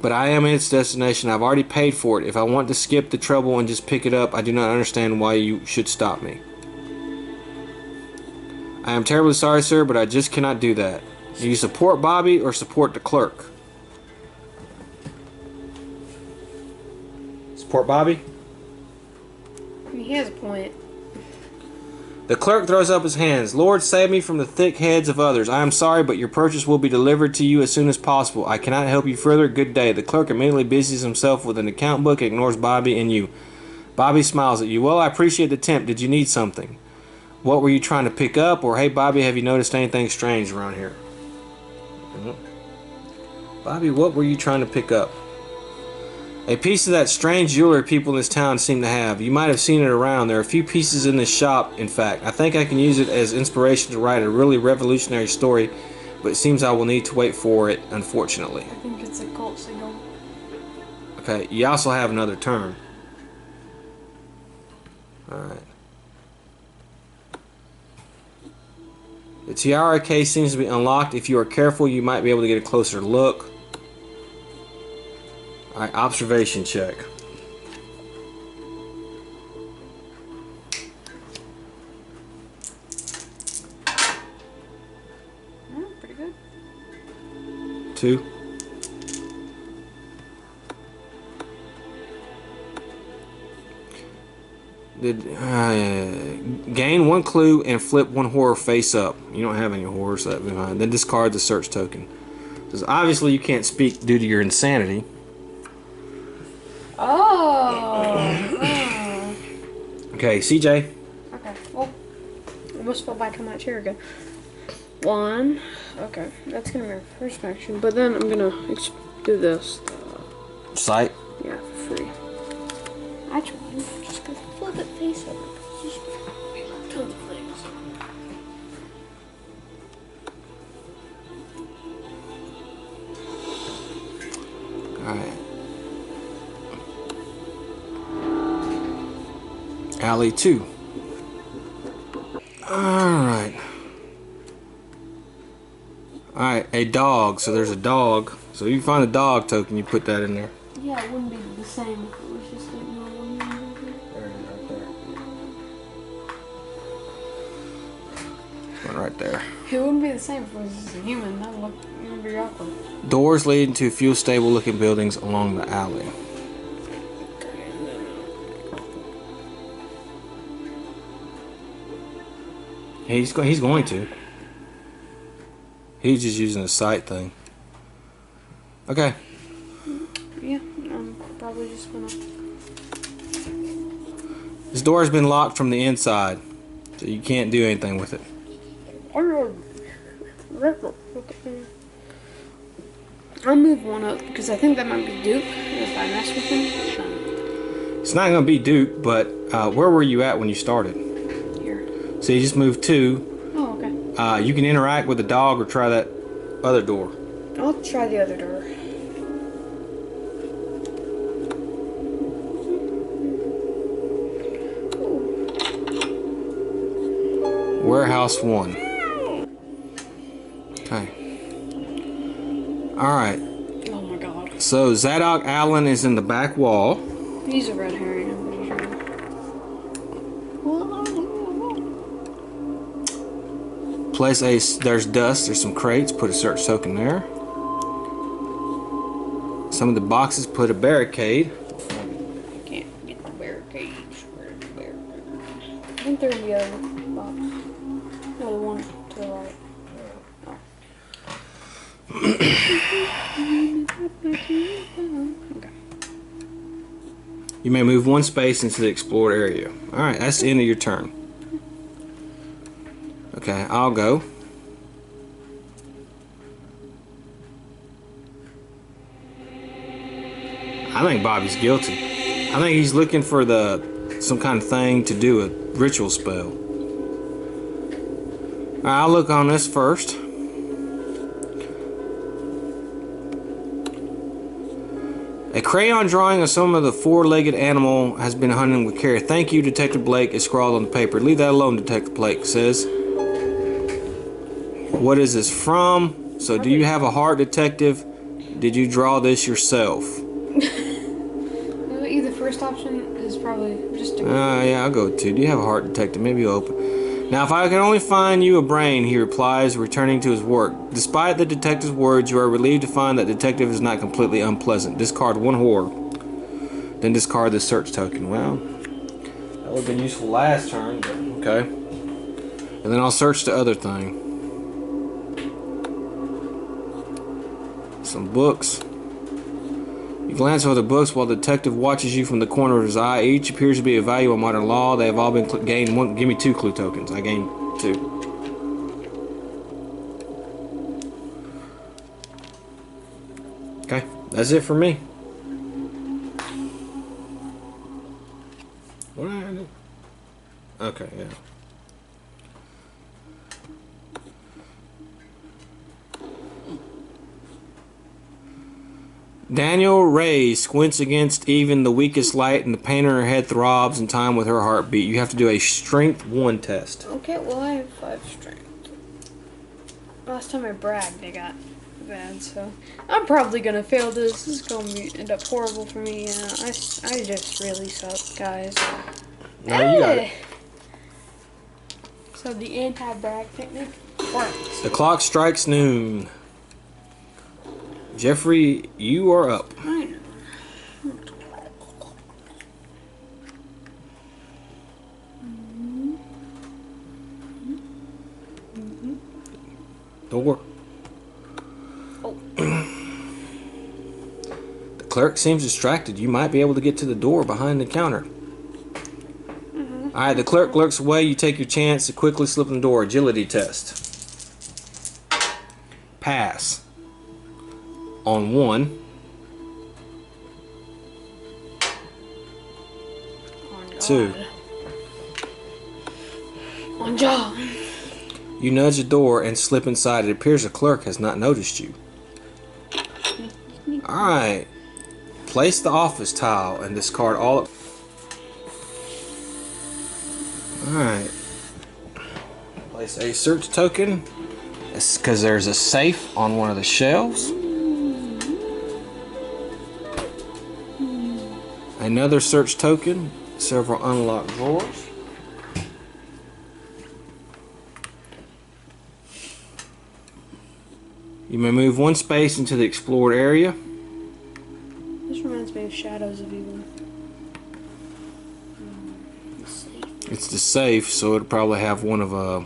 but I am in its destination. I've already paid for it. If I want to skip the trouble and just pick it up, I do not understand why you should stop me. I am terribly sorry, sir, but I just cannot do that. Do you support Bobby or support the clerk? Support Bobby? He has a point. The clerk throws up his hands. Lord, save me from the thick heads of others. I am sorry, but your purchase will be delivered to you as soon as possible. I cannot help you further. Good day. The clerk immediately busies himself with an account book, ignores Bobby and you. Bobby smiles at you. Well, I appreciate the tip. Did you need something? What were you trying to pick up? Or, hey, Bobby, have you noticed anything strange around here? Bobby, what were you trying to pick up? A piece of that strange jewelry people in this town seem to have. You might have seen it around. There are a few pieces in this shop, in fact. I think I can use it as inspiration to write a really revolutionary story, but it seems I will need to wait for it, unfortunately. I think it's a cult signal. Okay, you also have another turn. Alright. The tiara case seems to be unlocked. If you are careful, you might be able to get a closer look. Alright, observation check. Pretty good. 2. Gain 1 clue and flip 1 horror face up. You don't have any horror, so that'd be fine. Then discard the search token. Because obviously you can't speak due to your insanity. Oh. Okay, CJ. Okay. Well, I almost fell back on that chair again. 1. Okay, that's gonna be our first action. But then I'm gonna do this. Sight. Yeah, for free. Actually, I'm just gonna flip it face up. Just tons of things. Alright. Alley 2. Alright. Alright, a dog. So there's a dog. So you find a dog token, you put that in there. Yeah, it wouldn't be the same if it was just a normal human. There it is, right there. One right there. It wouldn't be the same if it was just a human. That would look very awkward. Doors leading to a few stable looking buildings along the alley. He's going to. He's just using the sight thing. Okay. Yeah, I'm probably just gonna. This door has been locked from the inside, so you can't do anything with it. I'll move 1 up because I think that might be Duke. If I mess with him, It's not going to be Duke, but where were you at when you started? here. So you just moved 2. Oh, okay. You can interact with the dog or try that other door. I'll try the other door. Warehouse 1. Okay. Alright. Oh my god. So Zadok Allen is in the back wall. He's a red herring, I'm pretty sure. Place there's dust, there's some crates, put a search token there. Some of the boxes, put a barricade. I can't get the barricades. Where's the barricade? I think they're in the other box. No, the one to the right. Okay. You may move 1 space into the explored area. Alright, that's the end of your turn. Okay, I'll go. I think Bobby's guilty. I think he's looking for some kind of thing to do a ritual spell. Alright, I'll look on this first. A crayon drawing of some of the 4-legged animal has been hunting with care. Thank you, Detective Blake, is scrawled on the paper. Leave that alone, Detective Blake says. What is this from? So do you have a heart, Detective? Did you draw this yourself? Either first option is probably just a... Yeah, I'll go with 2. Do you have a heart, detective? Maybe you'll open. Now, if I can only find you a brain, he replies, returning to his work. Despite the detective's words, you are relieved to find that detective is not completely unpleasant. Discard 1 horror. Then discard the search token. Well, that would have been useful last turn, but okay. And then I'll search the other thing. Some books. You glance over the books while the detective watches you from the corner of his eye. Each appears to be a value of modern law. They have all been gained 1. Give me 2 clue tokens. I gained 2. Okay, that's it for me. What did I do? Okay, yeah. Daniel Ray squints against even the weakest light, and the pain in her head throbs in time with her heartbeat. You have to do a strength 1 test. Okay, well I have 5 strength. Last time I bragged, I got bad, so I'm probably gonna fail this. This is gonna end up horrible for me. I just really suck, guys. No, you got it. So the anti-brag technique works. The clock strikes noon. Jeffrey, you are up. I know. Door. Oh. The clerk seems distracted. You might be able to get to the door behind the counter. Alright, the clerk lurks away. You take your chance to quickly slip in the door. Agility test. Pass. On 1. On 2. On job. You nudge the door and slip inside. It appears the clerk has not noticed you. Alright. Place the office tile and discard all... Alright. Place a search token. It's because there's a safe on one of the shelves. Another search token. Several unlocked drawers. You may move 1 space into the explored area. This reminds me of Shadows of Evil. It's the safe, so it'll probably have one of a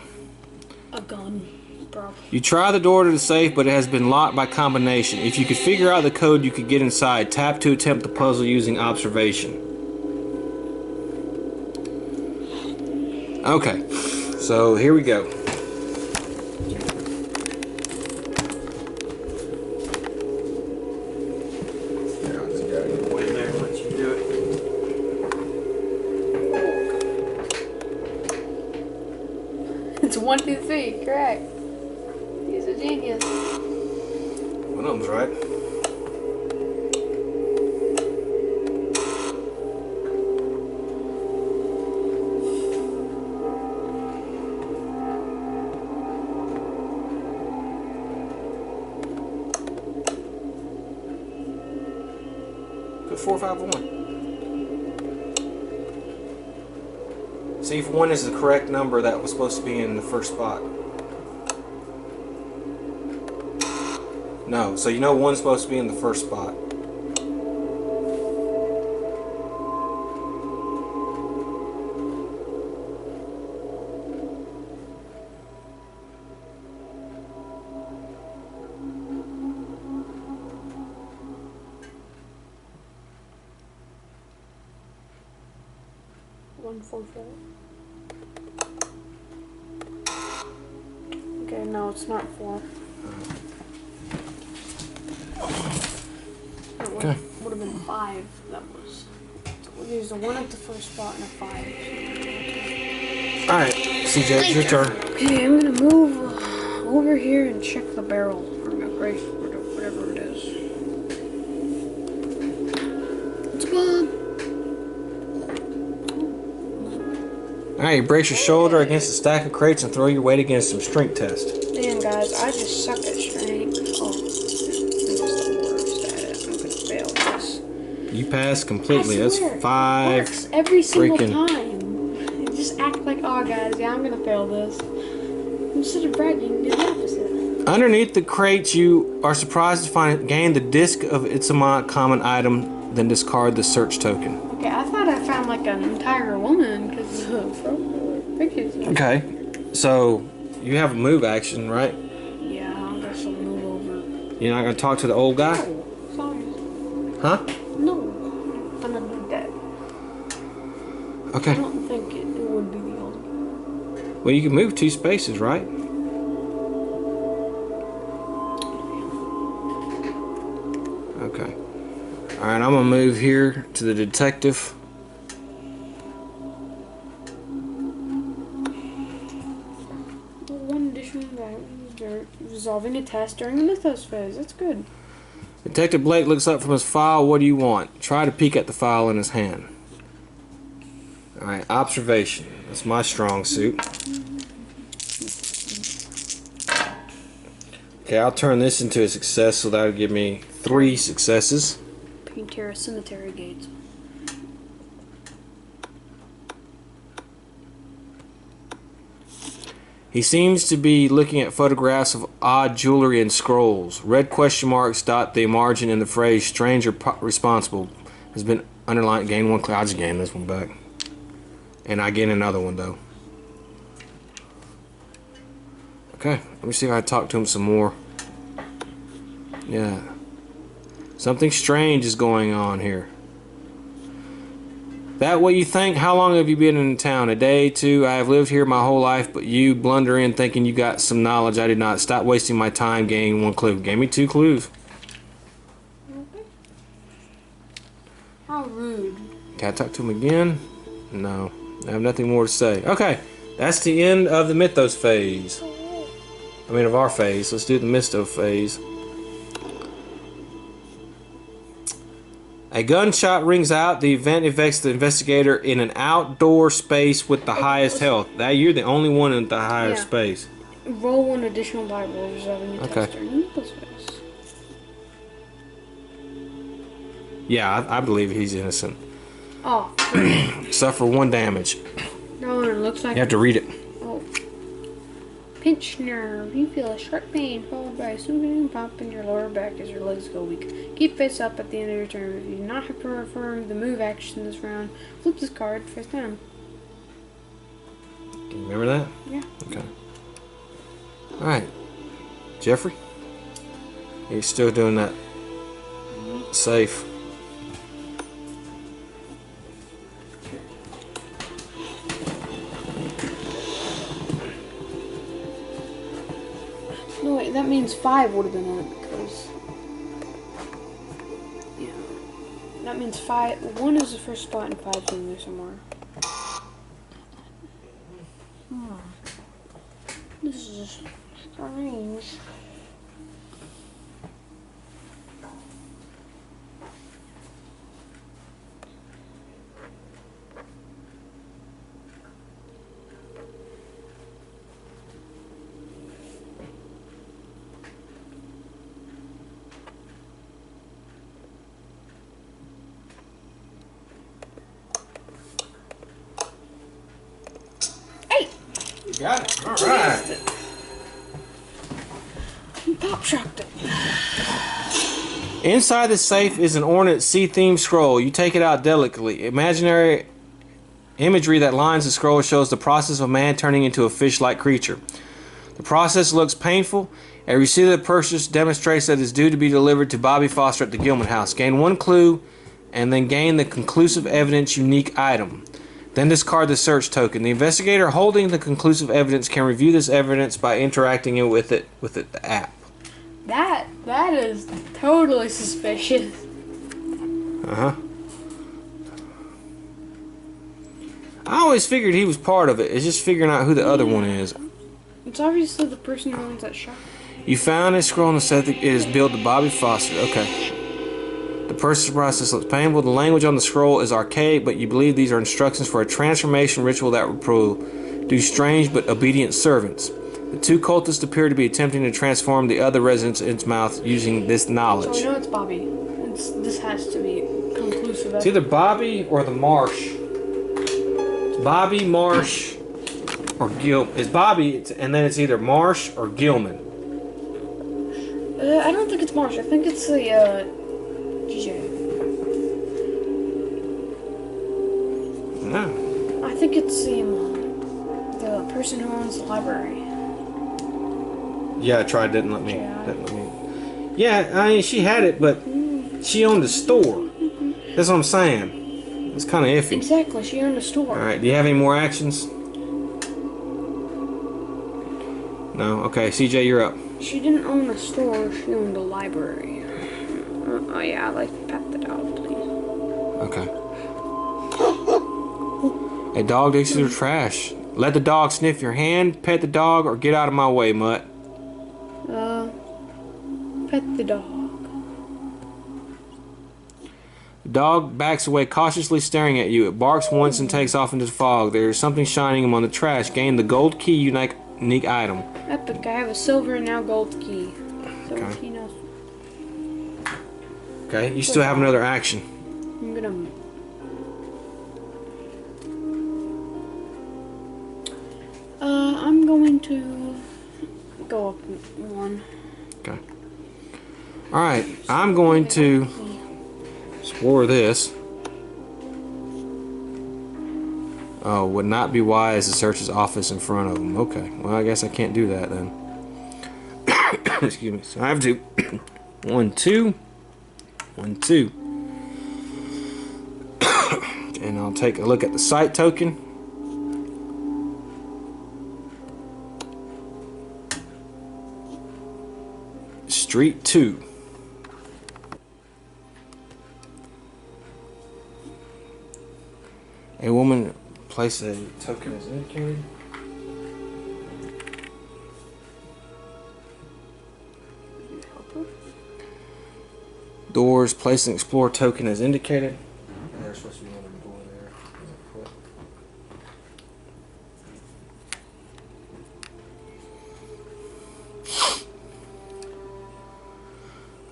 gun, probably. You try the door to the safe, but it has been locked by combination. If you could figure out the code, you could get inside. Tap to attempt the puzzle using observation. Okay, so here we go. It's 1, 2, 3, correct. He's a genius. One of them's right. Put 4, 5, 1. See if 1 is the correct number that was supposed to be in the first spot. No, so you know 1's supposed to be in the first spot. One, 4, 4. Okay, no, it's not 4. Okay. Would have been 5. That was. So we used a 1 at the first spot and a 5. Alright, CJ, it's your turn. Okay, I'm gonna move over here and check the barrel or right, whatever it is. It's good. Alright, you brace your shoulder against a stack of crates and throw your weight against some strength test. Damn, guys, I just suck at strength. Oh, this is the worst. You passed completely. I That's swear, it 5. works every single freaking- time. Just act like, oh guys, yeah, I'm gonna fail this. Instead of bragging, do the opposite. Underneath the crates, you are surprised to find gain the disc of its common item, then discard the search token. Okay, I thought I found like an entire woman because of pictures. Okay, so you have a move action, right? Yeah, I guess I'll move over. You're not gonna talk to the old guy, Oh, sorry. huh? No, I'm gonna do that. I Okay. don't think it would be the old. Well, you can move 2 spaces, right? Okay. All right, I'm gonna move here to the detective. One additional guy resolving a test during the mythos phase. That's good. Detective Blake looks up from his file. What do you want? Try to peek at the file in his hand. All right, observation. That's my strong suit. Okay, I'll turn this into a success, so that'll give me 3 successes. Painter cemetery gates. He seems to be looking at photographs of odd jewelry and scrolls. Red question marks dot the margin in the phrase "strange or responsible" has been underlined. Gain 1 clue. I just gain this one back, and I gain another one though. Okay, let me see if I talk to him some more. Yeah, something strange is going on here. That what you think? How long have you been in town? A day, 2? I have lived here my whole life, but you blunder in thinking you got some knowledge I did not. Stop wasting my time. Gain 1 clue. Gave me 2 clues. How rude. Can I talk to him again? No. I have nothing more to say. Okay. That's the end of the Mythos phase. I mean, of our phase. Let's do the Mythos phase. A gunshot rings out. The event affects the investigator in an outdoor space with the highest health. That you're the only one in the highest Yeah. space. Roll 1 additional die roll, resolving a Okay. test during the mythos phase. Yeah, I believe he's innocent. Oh, Suffer 1 damage. no, it looks like. You have to read it. Oh. Pinch nerve. You feel a sharp pain followed by a soothing pop in your lower back as your legs go weak. Keep face up at the end of your turn. If you do not have to perform the move action this round, flip this card face down. Do you remember that? Yeah. Okay. Alright. Jeffrey? You're still doing that safe. No, wait, that means 5 would have been on it because. Yeah. That means 5. 1 is the first spot and 5's in there somewhere. This is strange. You got it. Alright. Pop shocked it. Inside the safe is an ornate sea-themed scroll. You take it out delicately. Imaginary imagery that lines the scroll shows the process of man turning into a fish-like creature. The process looks painful. A receipt of the purchase demonstrates that it is due to be delivered to Bobby Foster at the Gilman house. Gain 1 clue and then gain the conclusive evidence unique item. Then discard the search token. The investigator holding the conclusive evidence can review this evidence by interacting with the app. That is totally suspicious. Uh-huh. I always figured he was part of it. It's just figuring out who the other one is. It's obviously the person who owns that shop. You found a scroll and said that it is billed to Bobby Foster. Okay. The purchase process looks painful. The language on the scroll is archaic, but you believe these are instructions for a transformation ritual that will produce strange but obedient servants. The 2 cultists appear to be attempting to transform the other residents in its mouth using this So knowledge. we know it's Bobby. This has to be conclusive. It's either Bobby or the Marsh. It's Bobby, Marsh, or Gil. It's Bobby, and then it's either Marsh or Gilman. I don't think it's Marsh. I think it's the DJ. No. I think it's the person who owns the library. Yeah, I tried. Didn't let me. Yeah, I mean, she had it, but she owned a store. That's what I'm saying. It's kind of iffy. Exactly, she owned a store. All right. Do you have any more actions? No. Okay, CJ, you're up. She didn't own a store. She owned a library. Oh yeah, I'd like to pat the dog, please. Okay. A dog digs through the trash. Let the dog sniff your hand, pet the dog, or get out of my way, Mutt. Pet the dog. The dog backs away cautiously, staring at you. It barks once and takes off into the fog. There is something shining among the trash. Gain the gold key, unique item. Epic, I have a silver and now gold key. So Okay. he knows. Okay, you still have another action. I'm gonna... I'm going to go up one. Okay. Alright, I'm going to explore this. Oh, would not be wise to search his office in front of him. Okay, well, I guess I can't do that then. Excuse me. So I have to 1, 2, 1, 2. And I'll take a look at the site token. Street 2. A woman place a token as indicated. Doors, place an explore token as indicated. There's supposed to be another door there.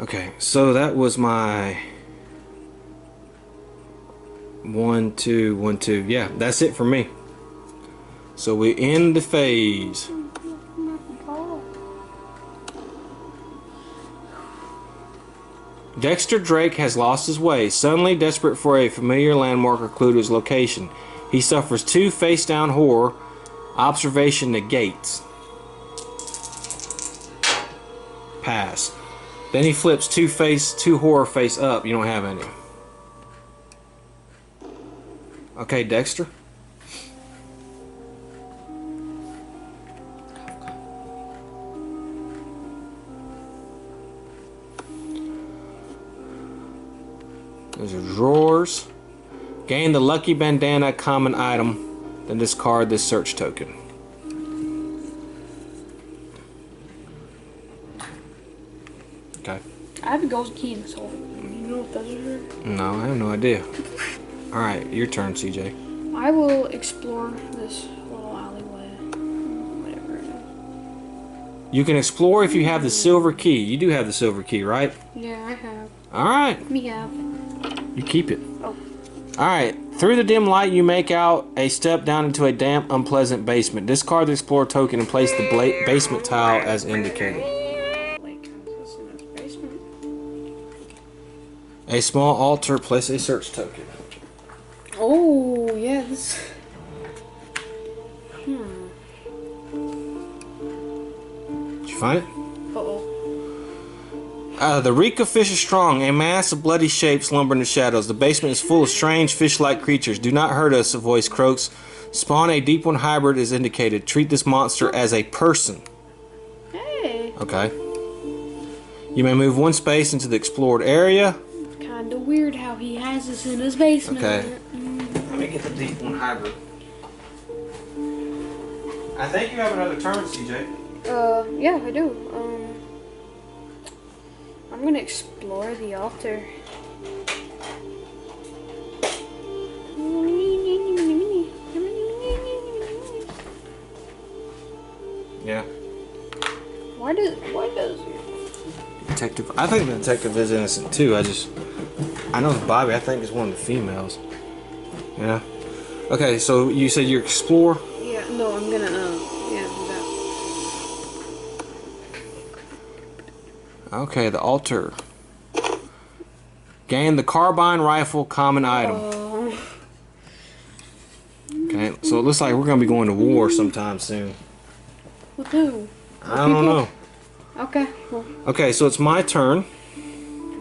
Okay, so that was my 1, 2, 1, 2. Yeah, that's it for me. So we end the phase. Dexter Drake has lost his way. Suddenly desperate for a familiar landmark or clue to his location, he suffers 2 face-down horror. Observation negates. Pass. Then he flips 2 horror face up. You don't have any. Okay, Dexter. Those are drawers. Gain the lucky bandana common item, then discard this search token. Okay. I have a gold key in this hole. You know what those are? No, I have no idea. Alright, your turn, CJ. I will explore this little alleyway. Whatever it is. You can explore if you have the silver key. You do have the silver key, right? Yeah, I have. Alright. Me have. You keep it. Oh. Alright. Through the dim light, you make out a step down into a damp, unpleasant basement. Discard the explore token and place the basement tile as indicated. Like, this in this basement. A small altar, place a search token. Oh, yes. Did you find it? Uh-oh. The reek of fish is strong. A mass of bloody shapes slumber in the shadows. The basement is full of strange fish-like creatures. Do not hurt us, a voice croaks. Spawn a deep one hybrid is indicated. Treat this monster as a person. Hey. Okay. You may move 1 space into the explored area. Kinda weird how he has this in his basement. Okay. Let me get the deep one hybrid. I think you have another turn, CJ. Yeah, I do. I'm gonna explore the altar. Yeah. Why does Detective. I think the detective is innocent too. I just I know it's Bobby. I think it's one of the females. Yeah. Okay, so you said you explore? Yeah, no, I'm gonna, yeah, do that. Okay, the altar. Gain the carbine rifle common item. Okay, so it looks like we're gonna be going to war sometime soon. With who? I don't know. Okay, well. Okay, so it's my turn.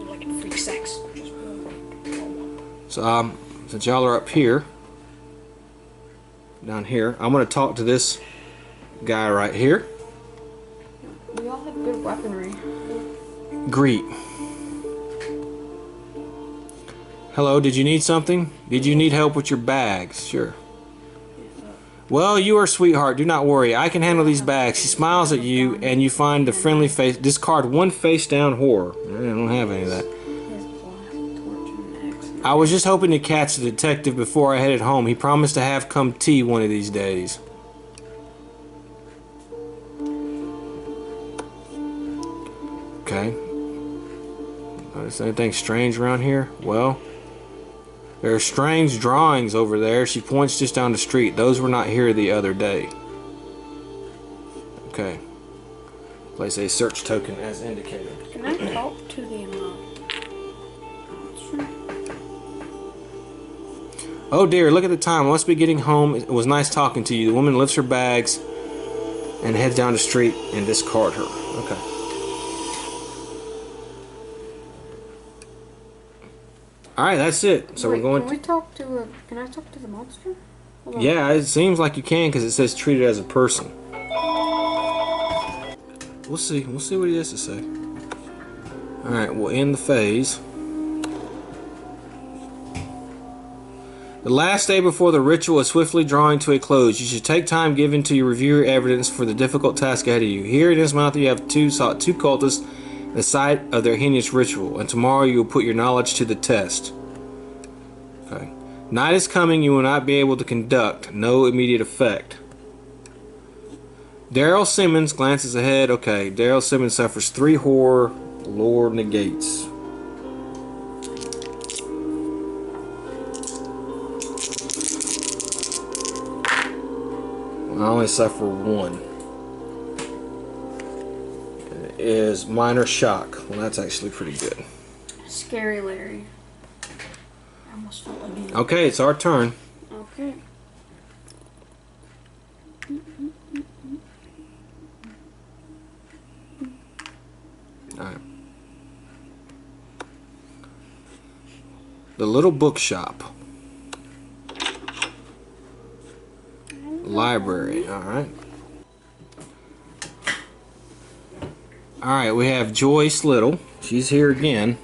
Like in freak sex. So since y'all are up here, down here, I'm gonna talk to this guy right here. We all have good weaponry. Greet. Hello, did you need something? Did you need help with your bags? Sure. Well, you are a sweetheart. Do not worry. I can handle these bags. She smiles at you, and you find the friendly face. Discard one face down horror. I don't have any of that. I was just hoping to catch the detective before I headed home. He promised to have come tea one of these days. Okay. Notice anything strange around here? Well, there are strange drawings over there. She points just down the street. Those were not here the other day. Okay. Place a search token as indicated. Can I talk to the monster? Oh dear, look at the time. I must be getting home. It was nice talking to you. The woman lifts her bags and heads down the street and discard her. Okay. Alright, that's it. So Wait, we're going can we talk to can I talk to the monster? Hold on. Yeah, it seems like you can because it says treat it as a person. We'll see. We'll see what he has to say. Alright, we'll end the phase. The last day before the ritual is swiftly drawing to a close. You should take time given to review your evidence for the difficult task ahead of you. Here in this month you have two cultists at the site of their heinous ritual, and tomorrow you will put your knowledge to the test. Okay. Night is coming, you will not be able to conduct. No immediate effect. Daryl Simmons glances ahead. Okay, Daryl Simmons suffers 3 horror. Lore negates. I only suffer 1. It is minor shock. Well, that's actually pretty good. Scary Larry. I almost felt like you. Okay, it's our turn. Okay. Alright. The Little Bookshop. Library, alright. Alright, we have Joyce Little. She's here again.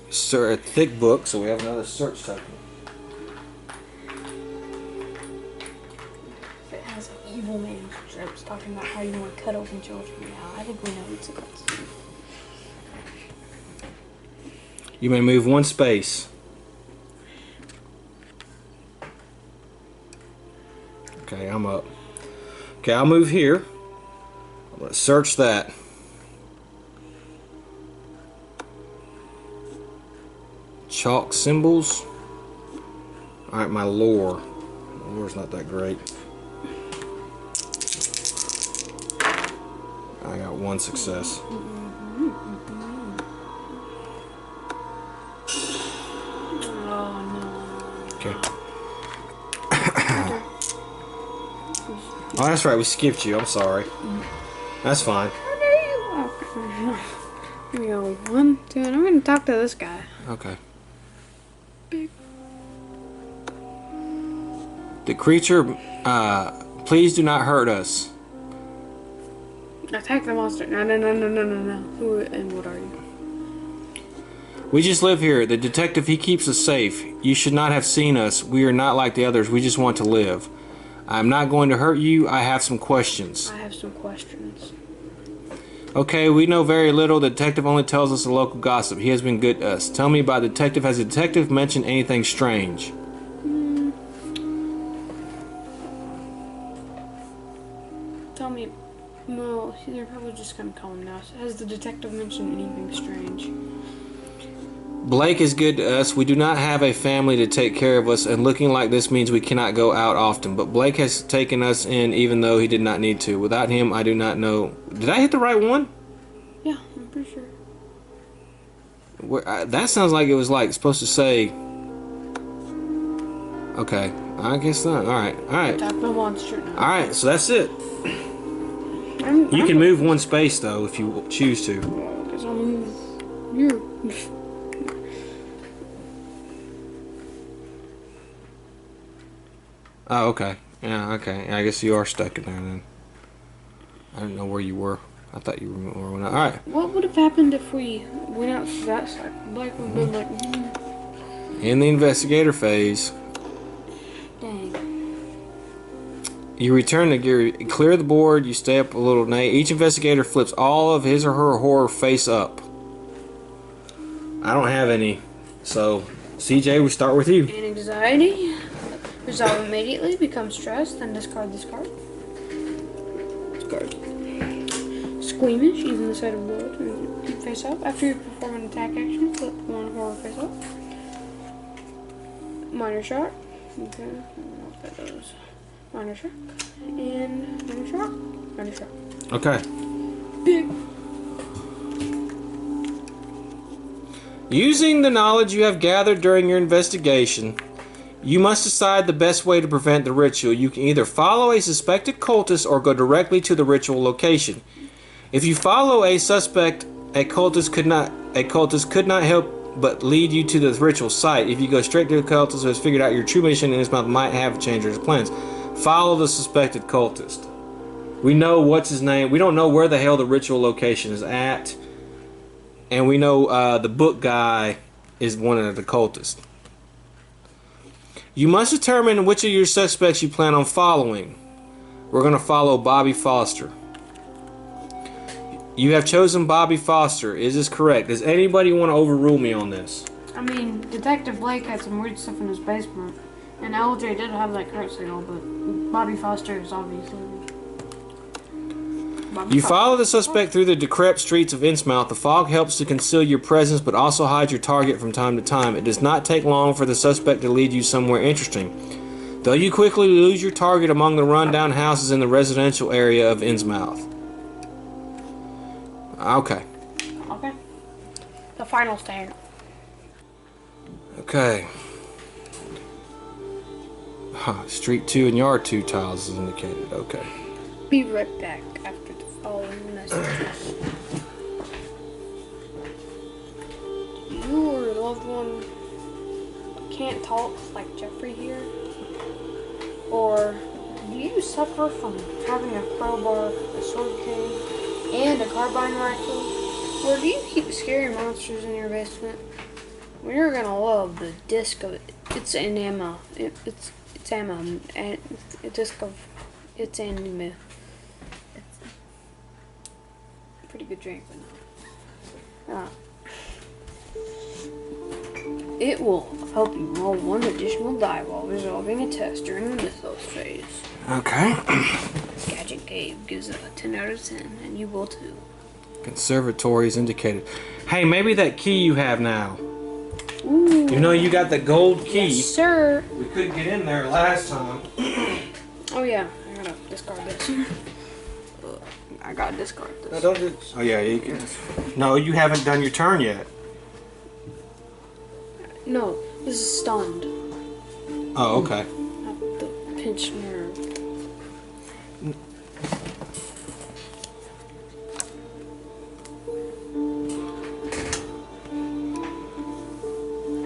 Sir, a thick book, so we have another search token. If it has an evil name, it's talking about how you want to cut open children. Yeah, I think we know it's about to do. You may move 1 space. Okay, I'm up. Okay, I'll move here. I'm going to search that. Chalk symbols. Alright, my lore. My lore's not that great. I got 1 success. Okay. Oh, that's right. We skipped you. I'm sorry. That's fine. Here we go. 1, 2, and I'm going to talk to this guy. Okay. The creature, please do not hurt us. Attack the monster. No. Who and what are you? We just live here. The detective, he keeps us safe. You should not have seen us. We are not like the others. We just want to live. I'm not going to hurt you. I have some questions. I have some questions. Okay, we know very little. The detective only tells us the local gossip. He has been good to us. Tell me about the detective. Has the detective mentioned anything strange? Tell me No, see, they're probably just gonna call him now. Has the detective mentioned anything strange? Blake is good to us. We do not have a family to take care of us, and looking like this means we cannot go out often. But Blake has taken us in even though he did not need to. Without him, I do not know. Did I hit the right one? Yeah, I'm pretty sure. That sounds like it was like supposed to say. Okay, I guess not. All right, all right, Attack the monster now. all right. So that's it. You can move one space though if you choose to. Because I'll move you. Oh, okay. Yeah, okay. I guess you are stuck in there then. I didn't know where you were. I thought you were more. All right. What would have happened if we went out to that side? Blake would have been like, In the investigator phase, dang. you return to gear, clear the board. You stay up a little. Now each investigator flips all of his or her horror face up. I don't have any, so CJ, we start with you. And anxiety. Resolve immediately. Become stressed. Then discard this card. Discard. Squeamish. Even the side of blood. Keep face up. After you perform an attack action, flip one horror face up. Minor shock. Okay. I'll put those. Minor shock. And minor shock. Minor shock. Okay. Big. Using the knowledge you have gathered during your investigation, you must decide the best way to prevent the ritual. You can either follow a suspected cultist or go directly to the ritual location. If you follow a suspect, a cultist could not help but lead you to the ritual site. If you go straight to the cultist who has figured out your true mission in his mouth might have changed his plans. Follow the suspected cultist. We know what's his name. We don't know where the hell the ritual location is at. And we know the book guy is one of the cultists. You must determine which of your suspects you plan on following. We're going to follow Bobby Foster. You have chosen Bobby Foster. Is this correct? Does anybody want to overrule me on this? I mean, Detective Blake had some weird stuff in his basement. And LJ did have that cart signal, but Bobby Foster is obviously... You follow the suspect through the decrepit streets of Innsmouth. The fog helps to conceal your presence, but also hides your target from time to time. It does not take long for the suspect to lead you somewhere interesting, though you quickly lose your target among the rundown houses in the residential area of Innsmouth. Okay. Okay. The final stand. Okay. Street 2 and Yard 2 tiles is indicated. Okay. Be right back after the following messages. Your loved one can't talk like Jeffrey here? Or do you suffer from having a crowbar, a sword cane, and a carbine rifle? Or do you keep scary monsters in your basement? Well, you're gonna love the disc of it. It's an ammo. It's ammo. And a disc of it's anime. It's a pretty good drink, but no. It will help you roll one additional die while resolving a test during the mythos phase. Okay. Gadget Cave gives it a 10 out of 10, and you will too. Conservatory is indicated. Hey, maybe that key you have now. Ooh. You know you got the gold key. Yes, sir. We couldn't get in there last time. Oh yeah, I gotta discard this. I gotta discard this. No, don't do. Oh yeah, you can. No, you haven't done your turn yet. No, this is stunned. Oh, okay. Not the pinched nerve.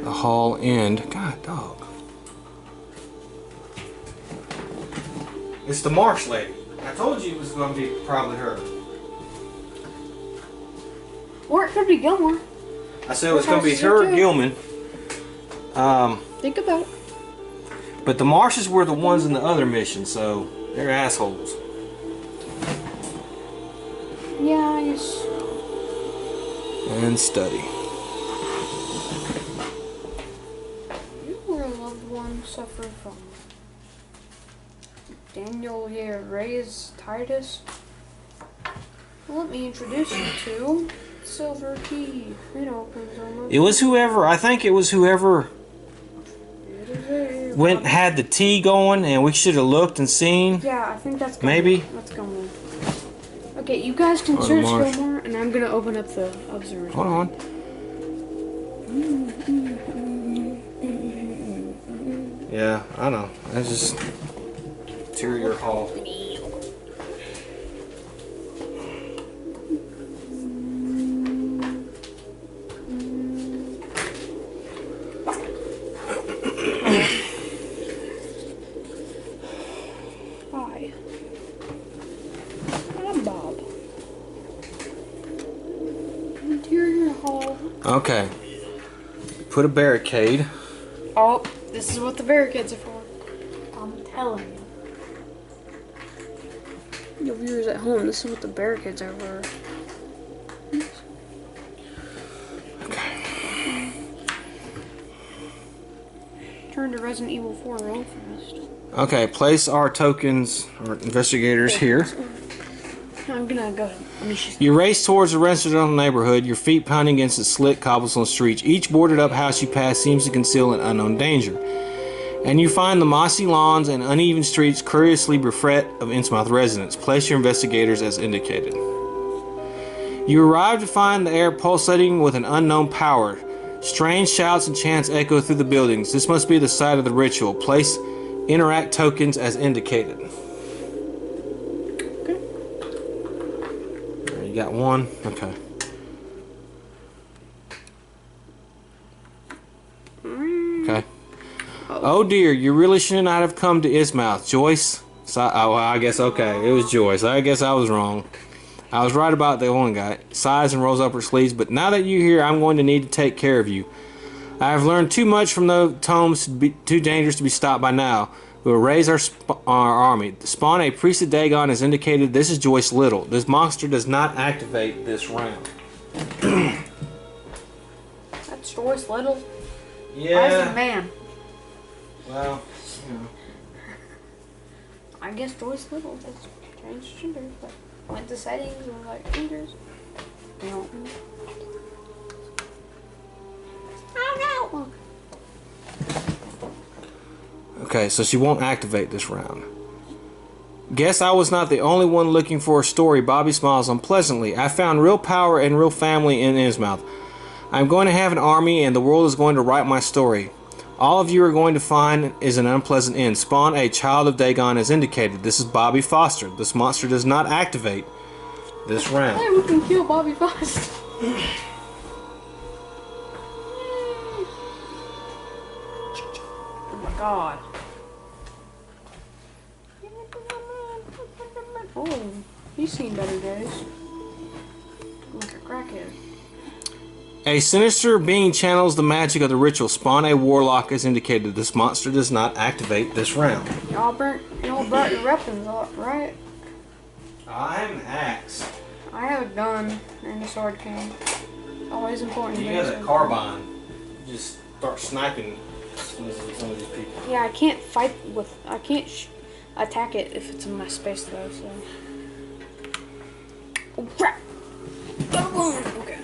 The hall end. God, dog. It's the marsh lady. I told you it was going to be probably her. Or it could be Gilmore. I said it was going to be her or Gilman. Think about it. But the marshes were the ones in the other mission, so they're assholes. Yeah, I guess. And study. You or a loved one suffer from Daniel here, Reyes Titus. Well, let me introduce you to Silver Key. It opens almost. It was whoever. I think it was whoever went had the tea going, and we should have looked and seen. Yeah, I think that's going. Maybe. That's going. Okay, you guys can search Fillmore, and I'm gonna open up the observatory. Hold on. Yeah, I know. That's just interior hall. Hi. I'm Bob. Interior hall. Okay. Put a barricade. Oh, this is what the barricades are for. I'm telling you. Your viewers at home, this is what the barricades are for. Okay. Turn to Resident Evil 4 real fast. Okay, place our tokens or investigators here. I'm gonna go ahead. Let me just. You race towards the residential neighborhood, your feet pounding against the slick cobblestone streets. Each boarded up house you pass seems to conceal an unknown danger. And you find the mossy lawns and uneven streets curiously bereft of Innsmouth residents. Place your investigators as indicated. You arrive to find the air pulsating with an unknown power. Strange shouts and chants echo through the buildings. This must be the site of the ritual. Place interact tokens as indicated. Okay. You got one? Okay. Okay. Oh dear, you really should not have come to Ismouth. Joyce? Oh, I guess, okay. It was Joyce. I guess I was wrong. I was right about the one guy. Sighs and rolls up her sleeves, but now that you're here, I'm going to need to take care of you. I have learned too much from those tomes to be too dangerous to be stopped by now. We will raise our army. Spawn a priest of Dagon as indicated. This is Joyce Little. This monster does not activate this round. That's Joyce Little. Yeah. Why is it a man? Well, you know. I guess Joyce Little. That's transgender. But went to settings and like fingers. I don't know. I don't know. Okay, so she won't activate this round. Guess I was not the only one looking for a story. Bobby smiles unpleasantly. I found real power and real family in Innsmouth. I'm going to have an army and the world is going to write my story. All of you are going to find is an unpleasant end. Spawn a child of Dagon as indicated. This is Bobby Foster. This monster does not activate this round. Hey, we can kill Bobby Foster. Oh my god. Oh, he's seen better days. Like a crackhead. A sinister being channels the magic of the ritual. Spawn a warlock as indicated. This monster does not activate this round. Y'all brought your weapons up, right? I have an axe. I have a gun and a sword cane. Always important. You got a carbine. You just start sniping some of these people. Yeah, I can't fight with. I can't attack it if it's in my space though. So. Oh crap! Okay.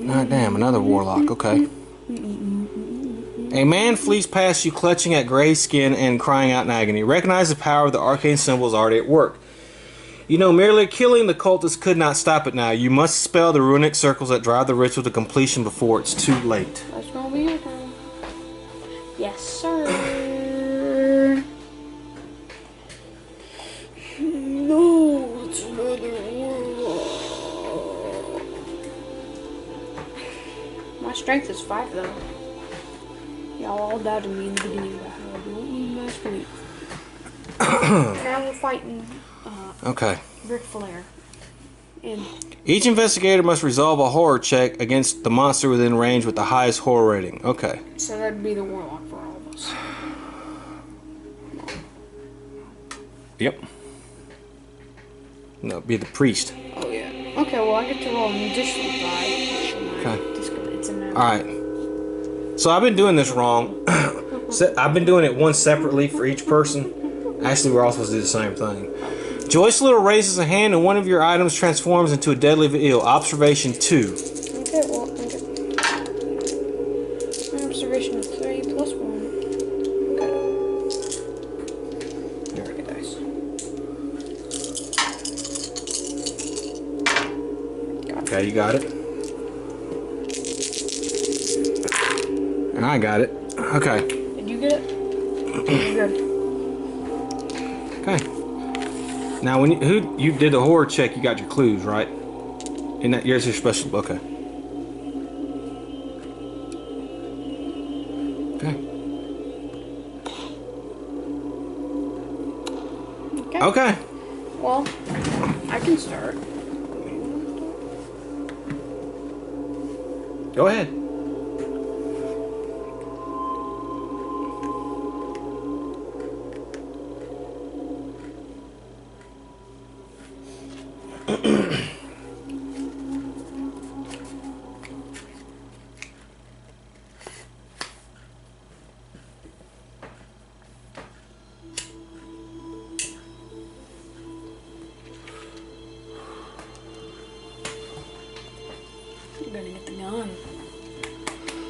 Ah, damn, another warlock. Okay. A man flees past you, clutching at gray skin and crying out in agony. Recognize the power of the arcane symbols already at work. You know, merely killing the cultists could not stop it now. You must spell the runic circles that drive the ritual to completion before it's too late. That's gonna be your turn. Yes, sir. No, it's another warlock. My strength is 5 though. Y'all all doubted me in the beginning about how I don't need my strength. Now we're fighting Okay. Ric Flair. And Each investigator must resolve a horror check against the monster within range with the highest horror rating. Okay. so that'd be the warlock for all of us. Yep. No, it'd be the priest. Oh yeah. Okay, well I get to roll an additional die. Okay. It's a map. Alright. So I've been doing this wrong. I've been doing it one separately for each person. Actually, we're all supposed to do the same thing. Joyce Little raises a hand and one of your items transforms into a deadly eel. Observation 2. Okay, well, okay. Observation 3 plus 1. Okay. There we go, guys. Okay, you got it. And I got it. Okay. Did you get it? You're good. Okay. Now, when you did the horror check, you got your clues, right? And that yours your special. Okay. Okay. Okay. Okay. Well, I can start. Go ahead. I'm gonna get the gun.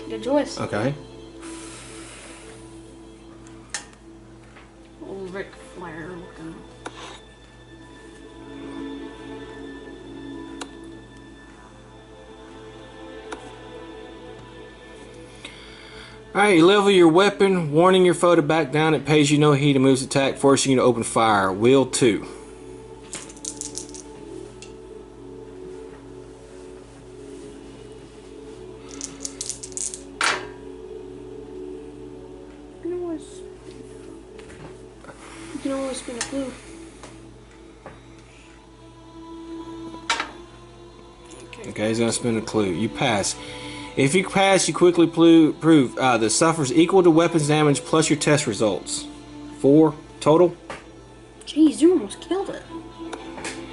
Good choice. Okay. Old Ric Flair looking. Alright, you level your weapon, warning your foe to back down. It pays you no heed and moves attack, forcing you to open fire. Wheel 2. You can always spin a clue. Okay, he's gonna spin a clue. You pass. If you pass, you quickly prove the suffers equal to weapons damage plus your test results. 4 total. Jeez, you almost killed it.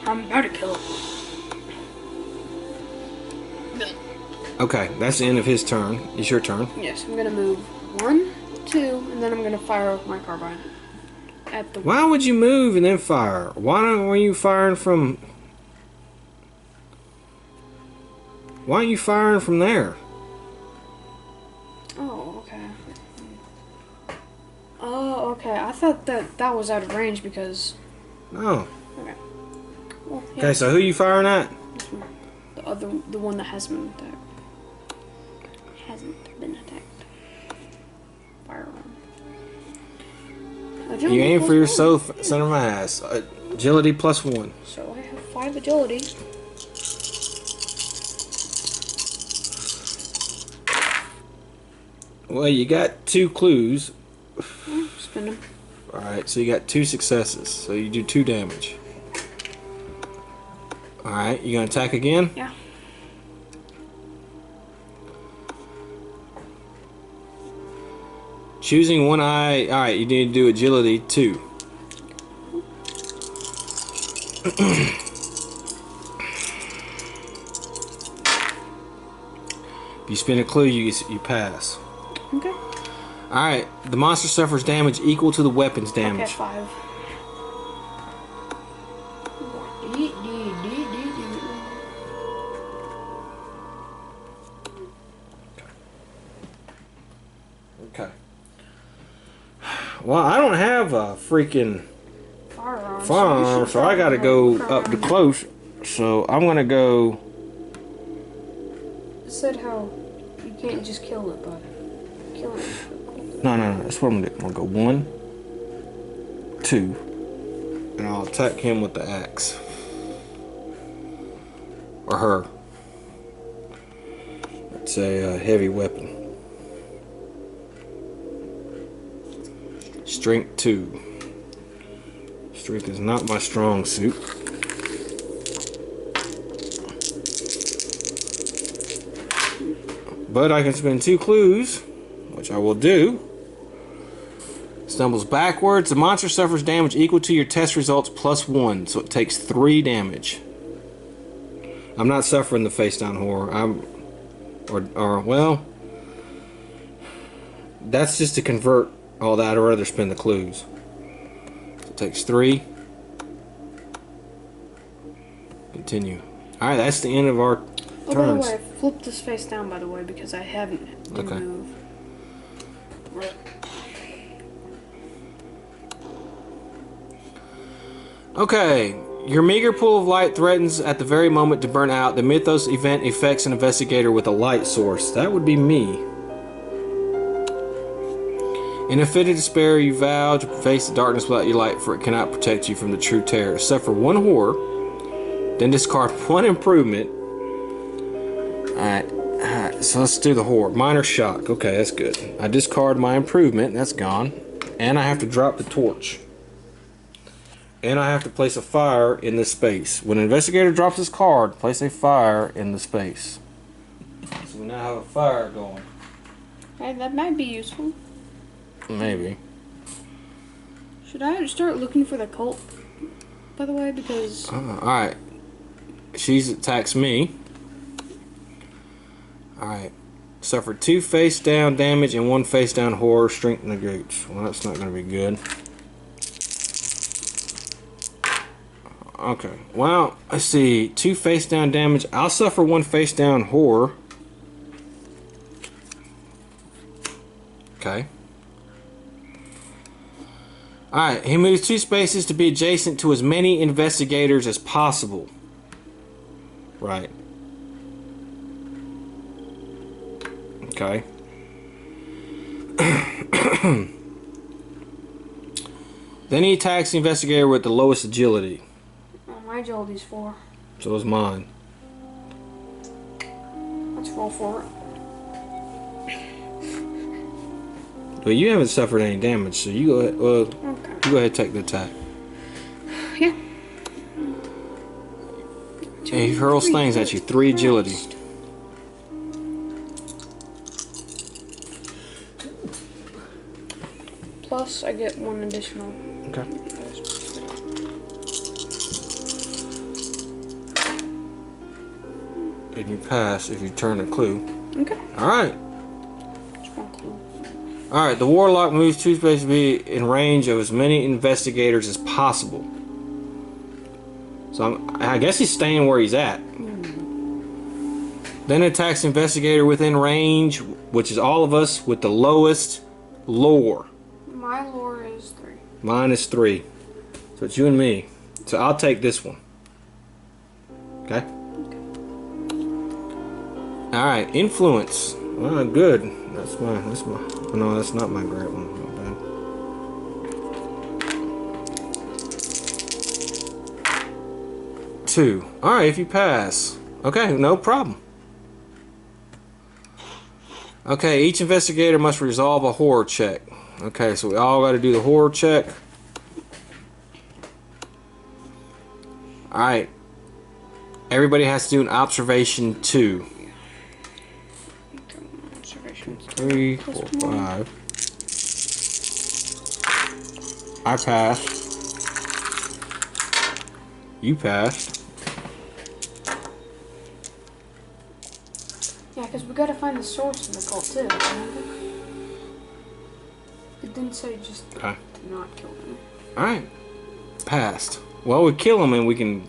I'm about to kill it. Okay, that's the end of his turn. It's your turn. Yes, I'm gonna move 1, 2, and then I'm gonna fire with my carbine at the. Why would you move and then fire? Were you firing from? Why aren't you firing from there? Oh, okay. Oh, okay. I thought that was out of range because. No. Okay. Well, yeah. Okay, so who you firing at? This one. The one that hasn't been attacked. Hasn't been attacked. Firearm. Agility You aim plus for your 1. center mass. Agility plus 1. So I have 5 agility. Well, you got 2 clues. Spin them. Alright, so you got 2 successes. So you do 2 damage. Alright, you gonna attack again? Yeah. Choosing one eye. Alright, you need to do agility 2. If you spin a clue, you pass. Okay. Alright, the monster suffers damage equal to the weapon's damage. Okay, 5. Okay. Well, I don't have a freaking firearm, so I gotta go up to close. So I'm gonna go. It said how you can't just kill it, but kill it. No. That's what I'm gonna do. I'm gonna go 1, 2, and I'll attack him with the axe. Or her. It's a heavy weapon. Strength 2. Strength is not my strong suit. But I can spend 2 clues, which I will do. Stumbles backwards. The monster suffers damage equal to your test results plus 1, so it takes 3 damage. I'm not suffering the face down horror. Well, that's just to convert all that. I'd rather spend the clues. So it takes 3. Continue. Alright, that's the end of our Oh, by the turns. way, flip this face down, by the way, because I haven't Okay. moved. Okay, your meager pool of light threatens at the very moment to burn out. The Mythos event affects an investigator with a light source. That would be me. In a fit of despair, you vow to face the darkness without your light, for it cannot protect you from the true terror. Suffer 1 horror, then discard 1 improvement. Alright, so let's do the horror. Minor shock. Okay, that's good. I discard my improvement. That's gone. And I have to drop the torch. And I have to place a fire in this space. When an investigator drops his card, place a fire in the space. So we now have a fire going. Hey, that might be useful. Maybe. Should I start looking for the cult, by the way, because... Alright. She attacks me. Alright. Suffer 2 face down damage and 1 face down horror. Strength negates. Well, that's not going to be good. Okay. Well, let's see. 2 face down damage. I'll suffer 1 face down horror. Okay. Alright. He moves 2 spaces to be adjacent to as many investigators as possible. Right. Okay. Then he attacks the investigator with the lowest agility. Oh, my agility's 4. So is mine. Let's roll for it. But you haven't suffered any damage, so you go ahead, Okay. you go ahead and take the attack. Yeah. And he hurls things at you. 3 agility. Plus, I get 1 additional. Okay. And you pass if you turn a clue. Okay. Alright. Just 1 clue. Alright, the warlock moves 2 spaces to be in range of as many investigators as possible. So I guess he's staying where he's at. Then attacks the investigator within range, which is all of us, with the lowest lore. My lore is 3. Mine is 3. So it's you and me. So I'll take this one. Okay? Alright, influence. Well, good. That's my, oh, no, that's not my great one. My bad. 2. Alright, if you pass. Okay, no problem. Okay, each investigator must resolve a horror check. Okay, so we all got to do the horror check. Alright. Everybody has to do an observation 2. 3, 4, 5. I passed. You passed. Yeah, because we gotta find the source of the cult too. Remember? It didn't say just Okay. to not kill them. Alright. Passed. Well, we kill them and we can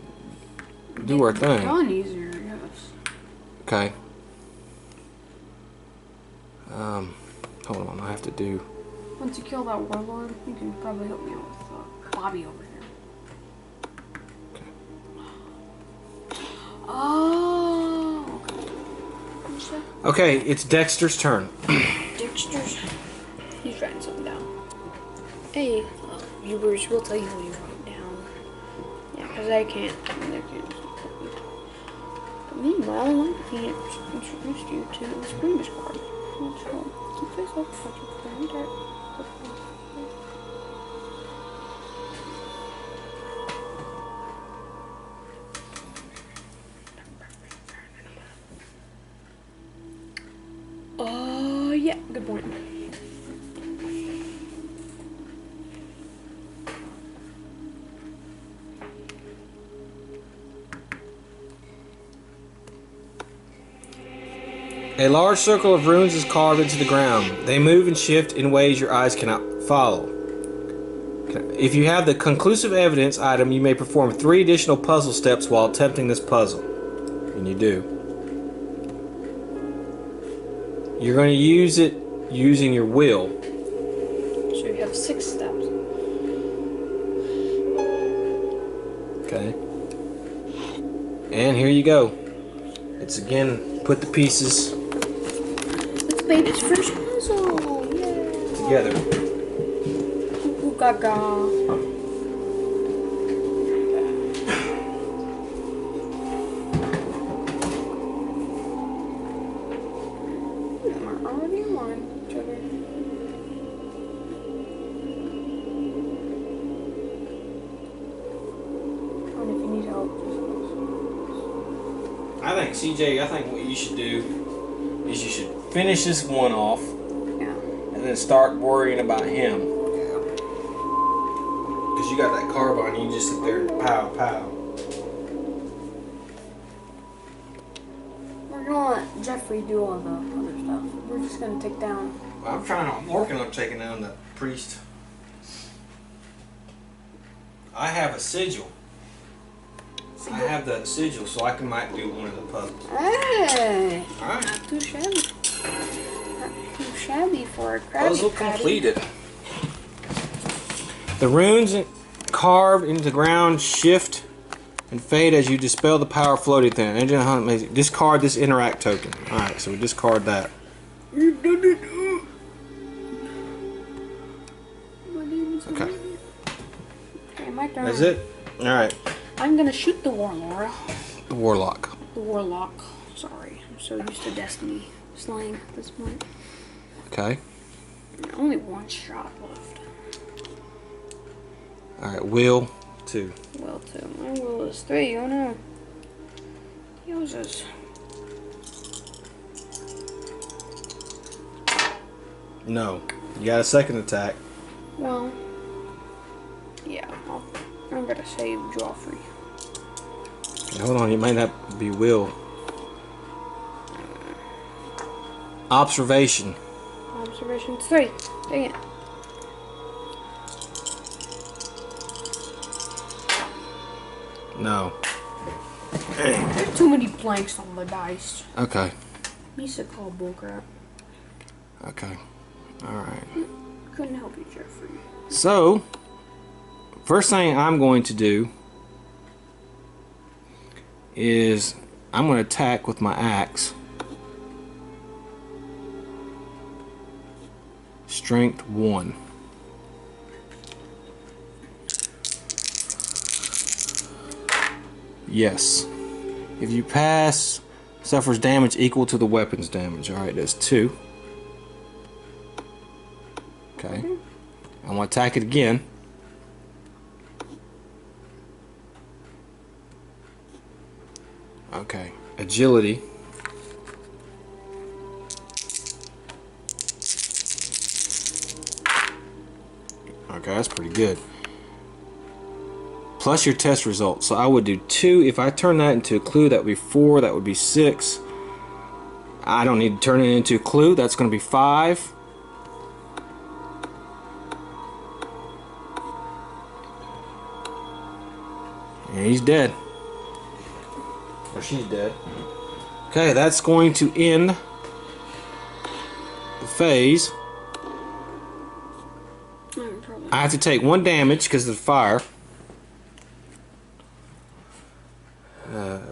do our thing. Done easier, yes. Okay. Hold on, I have to do... Once you kill that warlord, you can probably help me out with Bobby over here. Okay. Oh, okay. What's that? Okay, it's Dexter's turn. Dexter's. He's writing something down. Hey, viewers, we'll tell you what you write down. Yeah, because I can't. They can't. But meanwhile, I can't introduce you to the screen card. What's called? Keep this up. Oh, yeah, good point. A large circle of runes is carved into the ground. They move and shift in ways your eyes cannot follow. If you have the conclusive evidence item, you may perform 3 additional puzzle steps while attempting this puzzle. And you do. You're going to use it using your will. So you have 6 steps. Okay. And here you go. It's again, put the pieces It's baby's first puzzle. Yeah. together. Ooh, gaga. We're already on each other. And if you need help, I think, CJ, I think what you should do is you should finish this one off yeah. and then start worrying about him. Because you got that carb on you, just sit there and pow, pow. We're gonna let Jeffrey do all the other stuff. We're just gonna take down. I'm working on taking down the priest. I have a sigil. I have the sigil, so I might do one of the puzzles. Hey! Alright. Not too shabby. Not too shabby for a Krabby Puzzle Patty. completed. The runes carved into the ground shift and fade as you dispel the power floating within. Engine hunt. Discard this interact token. Alright, so we discard that. You done it! Okay. Okay, my turn. That's it? Alright. I'm gonna shoot the Warlord. The warlock. The Warlock. Sorry, I'm so used to Destiny slang at this point. Okay. Only one shot left. Alright, will 2. Will 2. My will is 3. Oh no. Yowzers. No. You got a second attack. Well, yeah, I'm gonna save Joffrey. Hold on, it might not be will. Observation. Observation 3. Dang it. No. There's too many blanks on the dice. Okay. He's a call bullcrap. Okay. Alright. Couldn't help you, Jeffrey. So, first thing I'm going to do is I'm going to attack with my axe. Strength 1. Yes. If you pass, suffers damage equal to the weapon's damage. Alright, that's 2. Okay. I'm going to attack it again. Okay. Agility. Okay, that's pretty good. Plus your test result. So I would do 2. If I turn that into a clue, that would be 4. That would be 6. I don't need to turn it into a clue. That's going to be 5. And he's dead. Or she's dead. Okay, that's going to end the phase. I have to take 1 damage because of the fire.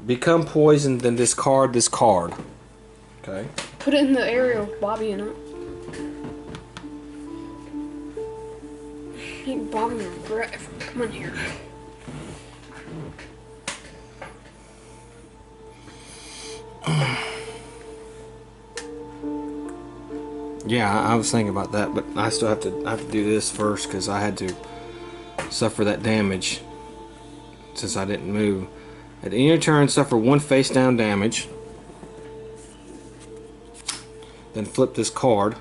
Become poisoned, then discard this card. Okay. Put it in the area with Bobby in it. I think Bobby will regret if we come in here. Yeah, I was thinking about that, but I still have to do this first because I had to suffer that damage since I didn't move. At the end of your turn, suffer 1 face down damage. Then flip this card.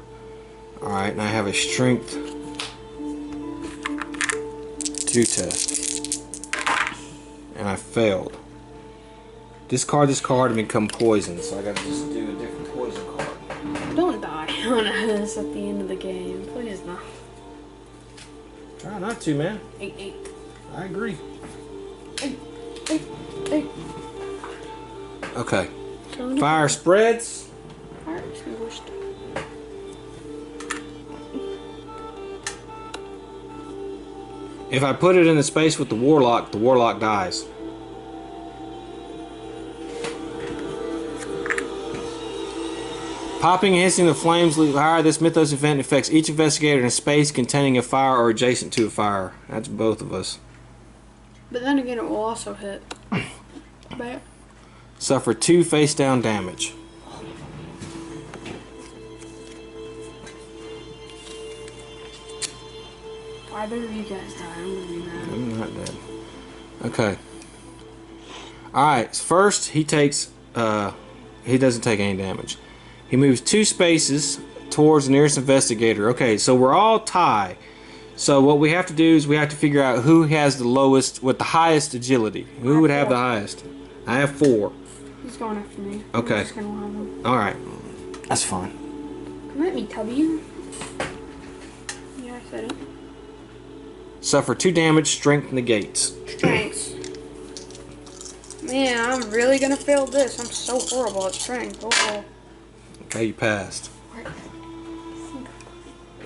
Alright, and I have a strength 2 test. And I failed. Discard this card and become poisoned, so I gotta just do a different poison card. Don't die on us at the end of the game. Please no. Try not to, man. 8. I agree. 8. Okay. So Fire spreads. Fire extinguished. If I put it in the space with the warlock dies. Popping and hissing the flames leap higher. This Mythos event affects each investigator in a space containing a fire or adjacent to a fire. That's both of us. But then again, it will also hit. But Suffer 2 face down damage. either of you guys die, I'm gonna be mad. I'm not dead. Okay. Alright, first he takes, he doesn't take any damage. He moves 2 spaces towards the nearest investigator. Okay, so we're all tie. So what we have to do is we have to figure out who has the lowest, with the highest agility. Who would have the highest? I have 4. He's going after me. Okay. I'm just gonna have him. Alright. That's fine. Come at me, Tubby. Yeah, I said it. Suffer 2 damage, strength negates. Strengths. Man, I'm really gonna fail this. I'm so horrible at strength. Oh. Okay, you passed.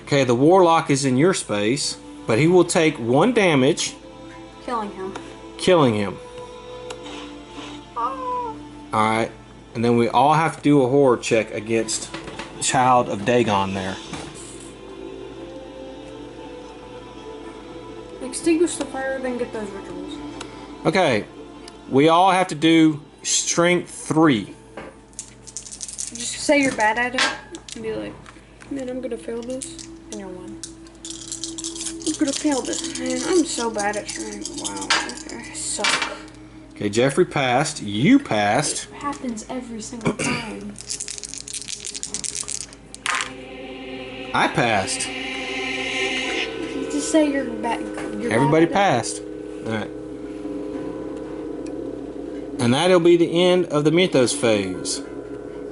Okay, the warlock is in your space, but he will take 1 damage, Killing him. killing him. Oh. Alright, and then we all have to do a horror check against Child of Dagon there. Extinguish the fire, then get those rituals. Okay, we all have to do strength 3. Just say you're bad at it and be like, man, I'm gonna fail this. And you're 1. I'm gonna fail this. Man, I'm so bad at strength. Wow. I suck. Okay, Jeffrey passed. You passed. It happens every single time. I passed. Just say you're bad. Everybody passed. Alright. And that'll be the end of the Mythos phase.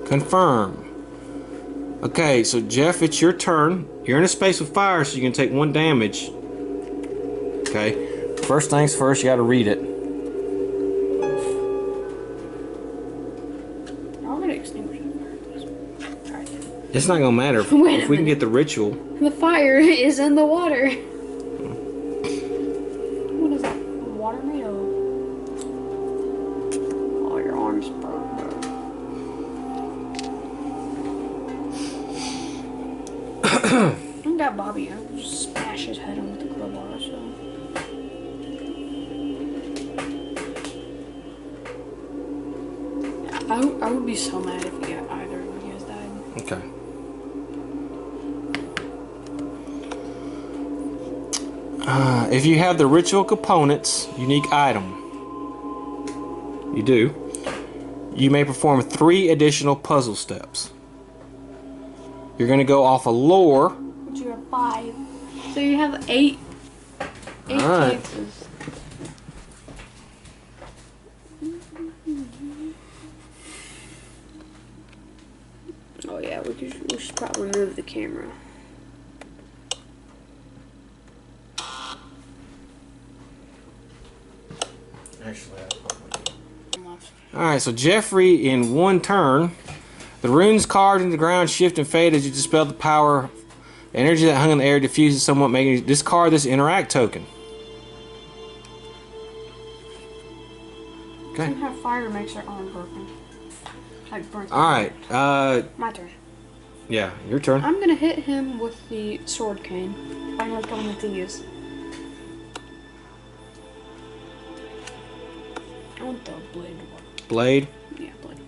Confirm. Okay, so Jeff, it's your turn. You're in a space with fire, so you can take 1 damage. Okay. First things first, you gotta read it. I'm gonna extinguish the fire. Alright. It's not gonna matter if, Wait a if we can minute. get the ritual. The fire is in the water. What is that? Water made of? Oh, your arms broke, bro. I got Bobby. I will just smash his head on with the crowbar. So. I would be so mad if you got either of you guys died. Okay. If you have the ritual components, unique item, you do, you may perform 3 additional puzzle steps. You're going to go off a lore. But you have 5. So you have 8 Alright. chances. Oh yeah, we should probably move the camera. Alright, so Jeffrey, in 1 turn, the runes carved into the ground shift and fade as you dispel the power. The energy that hung in the air diffuses somewhat, making you discard this interact token. Okay. Somehow fire makes her arm broken. Like burnt. Alright, My turn. yeah, your turn. I'm gonna hit him with the sword cane. I'm like one with these. I want the blade to work. Blade, Yeah, blade.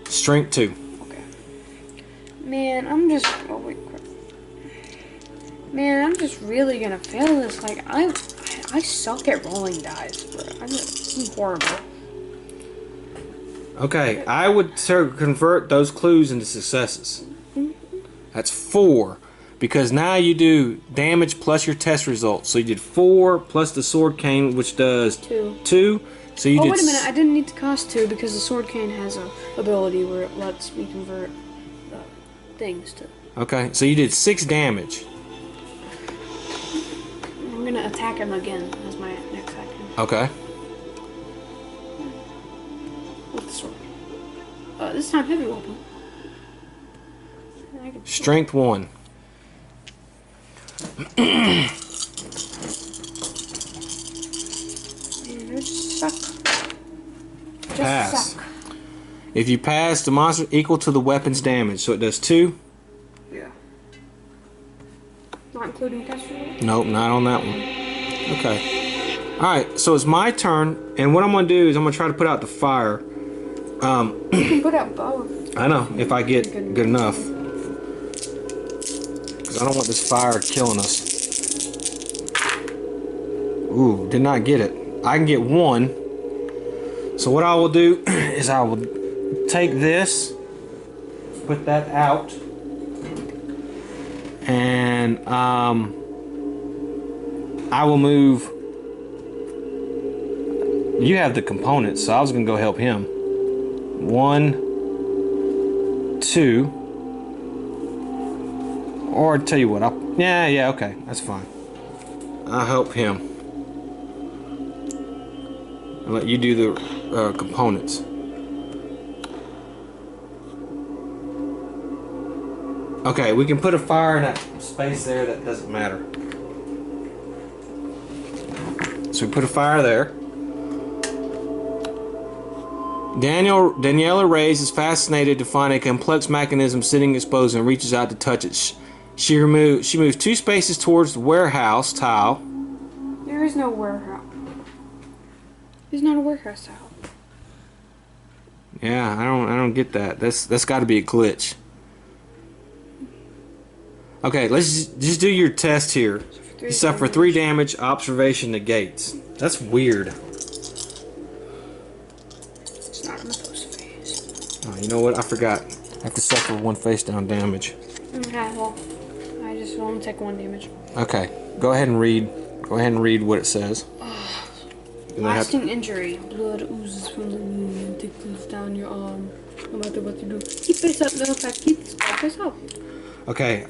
strength 2. Okay. Man, I'm just. Oh wait, crap. Man, I'm just really gonna fail this. Like I suck at rolling dice, bro. I'm horrible. Okay, I would convert those clues into successes. That's 4. Because now you do damage plus your test results. So you did 4 plus the sword cane, which does 2. So you Oh, did. wait a minute. I didn't need to cost 2 because the sword cane has a ability where it lets me convert things to. Okay, so you did 6 damage. gonna attack him again as my next action. Okay. With the sword. This time heavy weapon. Strength 1. Just suck. Just Pass. suck. If you pass, the monster equal to the weapon's damage, so it does 2. Yeah. Not including test roll? Nope, not on that one. Okay. Alright, so it's my turn, and what I'm going to do is I'm going to try to put out the fire. You can put out both. I know, if I get good enough. Because I don't want this fire killing us. Ooh, did not get it. I can get 1. So what I will do is I will take this, put that out, and I will move. You have the components, so I was gonna go help him. 1, 2, or tell you what, yeah, okay, that's fine. I'll help him. I'll let you do the components. Okay, we can put a fire in that space there. That doesn't matter. So we put a fire there. Daniela Reyes is fascinated to find a complex mechanism sitting exposed and reaches out to touch it. She moves 2 spaces towards the warehouse tile. There is no warehouse. There's not a warehouse tile. Yeah, I don't get that. That's got to be a glitch. Okay, let's just do your test here. You suffer 3 damage. Observation negates. That's weird. It's not in the post phase. Oh, you know what? I forgot. I have to suffer 1 face down damage. Okay, well, I just want to take 1 damage. Okay, go ahead and read. Go ahead and read what it says. And I have to- Lasting injury. Blood oozes from the wound and tickles down your arm. No matter what you do. Keep this up, no effect. Keep this up. Okay,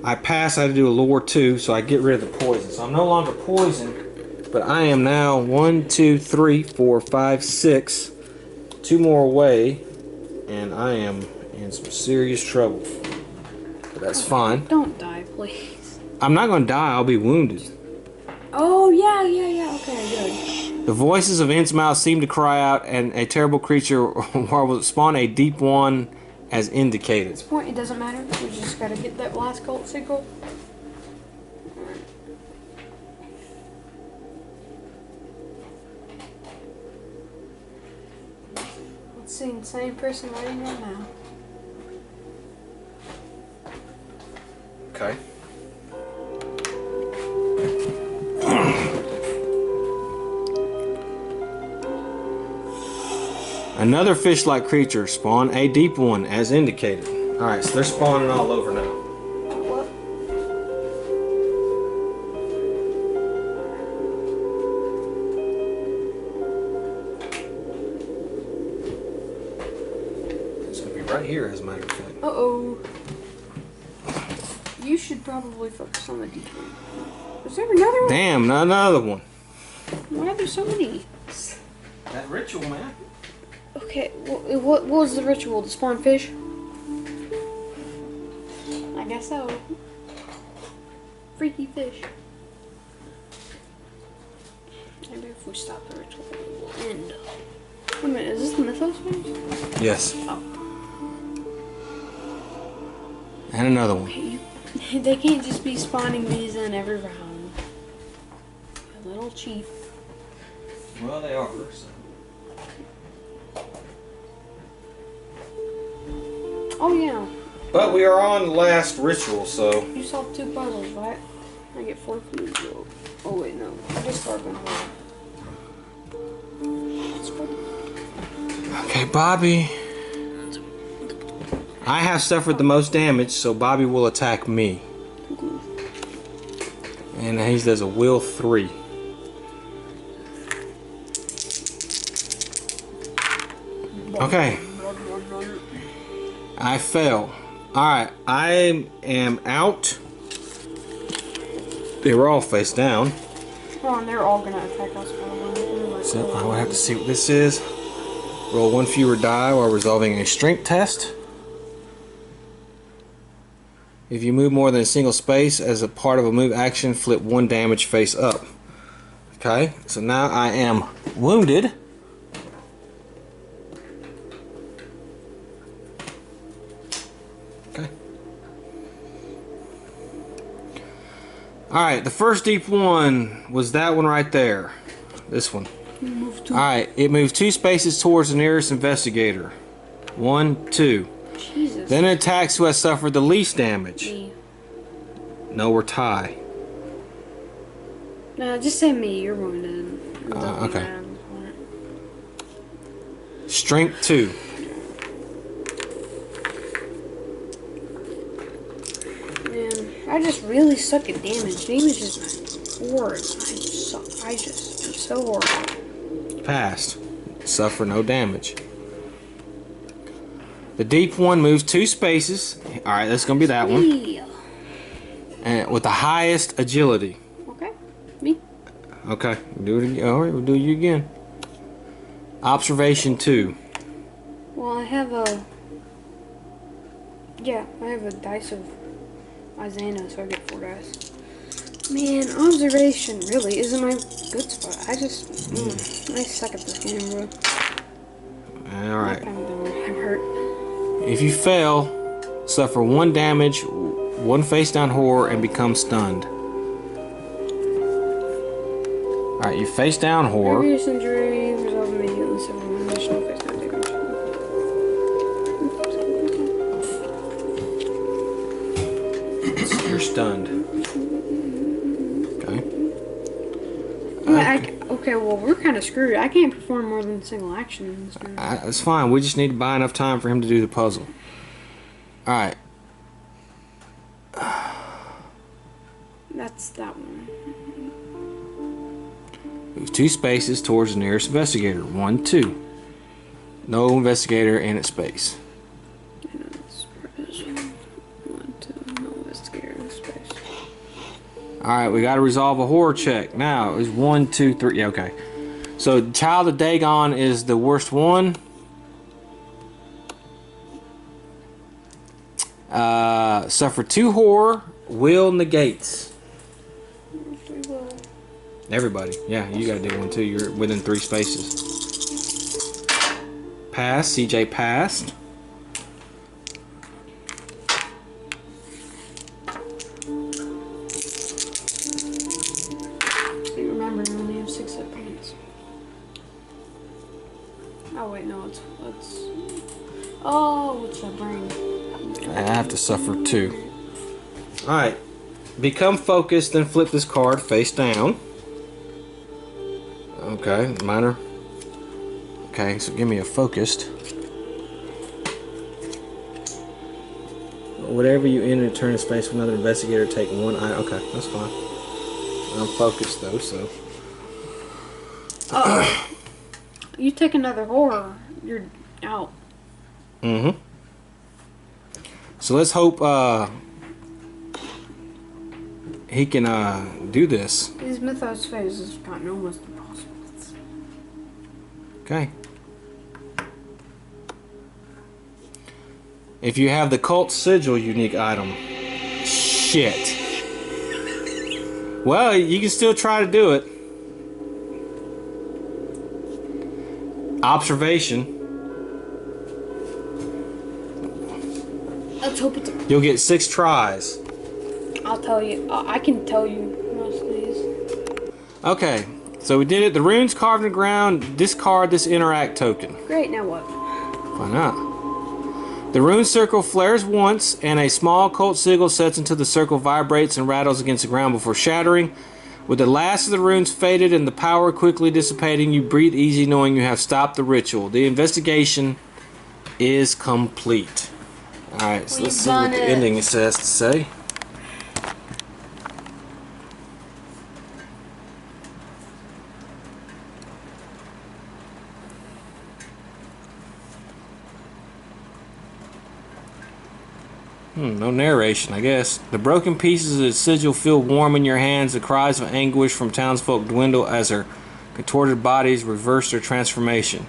I pass. I had to do a lore 2, so I get rid of the poison. So I'm no longer poisoned, but I am now 1, 2, 3, 4, 5, 6. 2 more away, and I am in some serious trouble. But that's fine. Don't die, please. I'm not going to die. I'll be wounded. Oh, yeah. Okay, good. The voices of Innsmouth seem to cry out, and a terrible creature will spawn a deep one as indicated. At this point, it doesn't matter. We just gotta get that last cult signal. Let's see, insane person waiting right now. Okay. Another fish-like creature spawn a deep one as indicated. Alright, so they're spawning all over now. What? It's gonna be right here, as a matter of fact. Uh-oh. You should probably focus on the deep one. Is there another one? Damn, not another one. Why are there so many? That ritual, man. Okay, what was the ritual? To spawn fish? I guess so. Freaky fish. Maybe if we stop the ritual, it will end. Wait a minute, is this the mythos phase? Yes. Oh. And another one. Okay, they can't just be spawning these in every round. A little cheap. Well, they are. So. Oh yeah. But we are on the last ritual, so. You solved 2 puzzles, right? I get 4 food. Oh wait, no. I just started one hole. Okay, Bobby. I have suffered the most damage, so Bobby will attack me. And he does a will 3. Okay. I fail. Alright, I am out. They were all face down. Come on, they're all gonna attack us probably. So I will have to see what this is. Roll one fewer die while resolving a strength test. If you move more than a single space as a part of a move action, flip 1 damage face up. Okay, so now I am wounded. Okay. Alright, the first deep one was that one right there. This one. Alright, it moves 2 spaces towards the nearest investigator. 1, 2. Jesus. Then it attacks who has suffered the least damage. Me. No, we're tie. No, just say me. You're wounded. It doesn't Okay. matter at this point. Strength 2. Man, I just really suck at damage. Damage is my horrid. I just am so horrible. Passed. Suffer no damage. The deep one moves 2 spaces. Alright, that's going to be that one. Me. And with the highest agility. Okay. Me. Okay, do it again. Alright, we'll do you again. Observation 2. Well, I have a... Yeah, I have a dice of Isana, so I get 4 dice. Man, observation really isn't my good spot. I just... I suck at this game, bro. Alright. I'm hurt. If you fail, suffer 1 damage, 1 face down horror, and become stunned. Alright, you face down horror. Previous injury, resolve immediately, suffer 1 additional face down damage. You're stunned. Okay. Yeah, okay, well, we're kind of screwed. I can't perform more than a single action in this game. That's fine. We just need to buy enough time for him to do the puzzle. Alright. That's that one. Move 2 spaces towards the nearest investigator. 1, 2. No investigator in its space. I know this part is 1, 2, no investigator in space. Alright, we got to resolve a horror check. Now, it's 1, 2, 3. Yeah, okay. So, Child of Dagon is the worst one. Suffer 2 horror. Will negates. Everybody. Yeah, you got to do one too. You're within 3 spaces. Pass. CJ passed. Remember, you only have 6 hit points. Oh wait, no, it's oh, what's that brain? I have to suffer 2. Alright. Become focused, then flip this card face down. Okay, minor. Okay, so give me a focused. Whatever you enter, turn a space with another investigator, take 1 eye. Okay, that's fine. I'm focused though, so. You take another horror, you're out. Mm-hmm. So let's hope he can do this. These mythos phases have gotten almost impossible. Okay. If you have the cult sigil unique item. Shit. Well, you can still try to do it. Observation. Let's hope it's You'll get 6 tries. I'll tell you. I can tell you most of these. Okay. So we did it. The runes carved in the ground. Discard this interact token. Great, now what? Why not? The rune circle flares once, and a small cult sigil sets until the circle vibrates and rattles against the ground before shattering. With the last of the runes faded and the power quickly dissipating, you breathe easy knowing you have stopped the ritual. The investigation is complete. Alright, so let's see what the ending has to say. No narration, I guess. The broken pieces of the sigil feel warm in your hands. The cries of anguish from townsfolk dwindle as their contorted bodies reverse their transformation.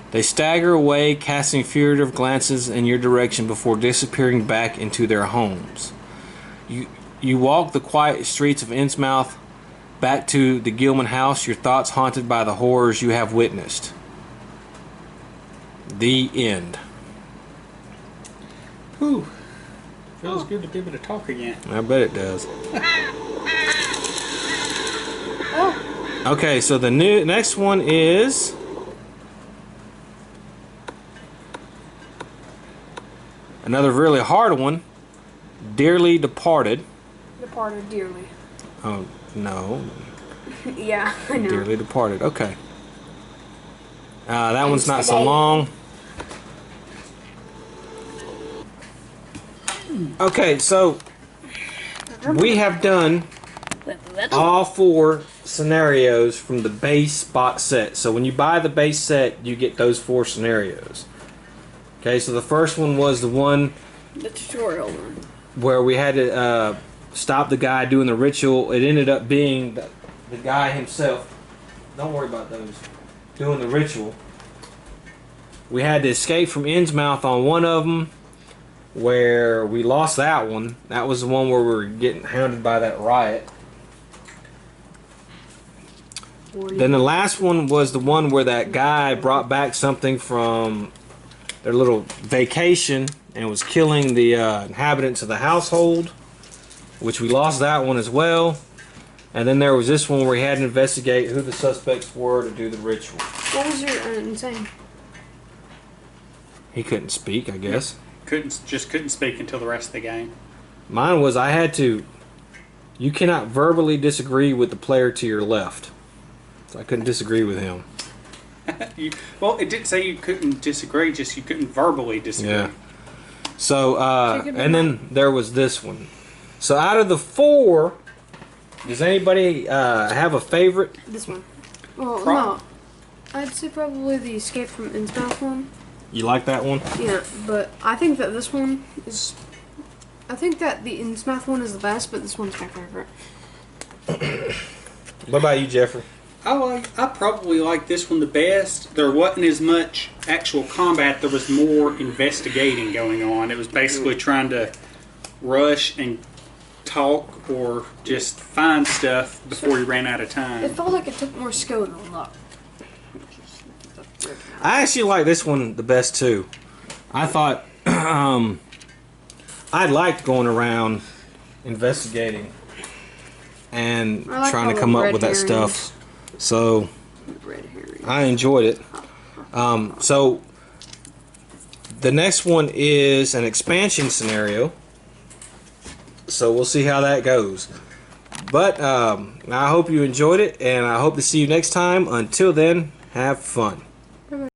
They stagger away, casting furtive glances in your direction before disappearing back into their homes. You walk the quiet streets of Innsmouth back to the Gilman house, your thoughts haunted by the horrors you have witnessed. The end. Whew. Feels good to be able to talk again. I bet it does. Oh, Okay, so the next one is another really hard one. Dearly Departed. departed dearly. Oh no, Yeah, I know. Dearly Departed. Okay. That one's not so today. long. Okay, so we have done all 4 scenarios from the base box set. So when you buy the base set, you get those 4 scenarios. Okay, so the first one was the one The tutorial one. where we had to stop the guy doing the ritual. It ended up being the guy himself. Don't worry about those. Doing the ritual. We had to escape from Innsmouth on one of them, where we lost that one. That was the one where we were getting hounded by that riot. Then the last one was the one where that guy brought back something from their little vacation and was killing the inhabitants of the household, which we lost that one as well. And then there was this one where we had to investigate who the suspects were to do the ritual. What was your insane? He couldn't speak, I guess. Couldn't speak until the rest of the game. Mine was I had to. You cannot verbally disagree with the player to your left. So I couldn't disagree with him. Well, it didn't say you couldn't disagree, just you couldn't verbally disagree. Yeah. So, and then there was this one. So out of the 4, does anybody have a favorite? This one. Well, Pro- no. I'd say probably the Escape from Innsmouth one. You like that one? Yeah, but I think that this one is... I think that the Innsmouth one is the best, but this one's my favorite. What about you, Jeffrey? I probably like this one the best. There wasn't as much actual combat. There was more investigating going on. It was basically trying to rush and talk or just find stuff before you ran out of It time. felt like it took more skill than luck. I actually like this one the best too. I thought I liked going around investigating and I like trying all to the come up red with that herrings. stuff. So Red herring. I enjoyed it. So the next one is an expansion scenario. So we'll see how that goes. But I hope you enjoyed it, and I hope to see you next time. Until then, have fun.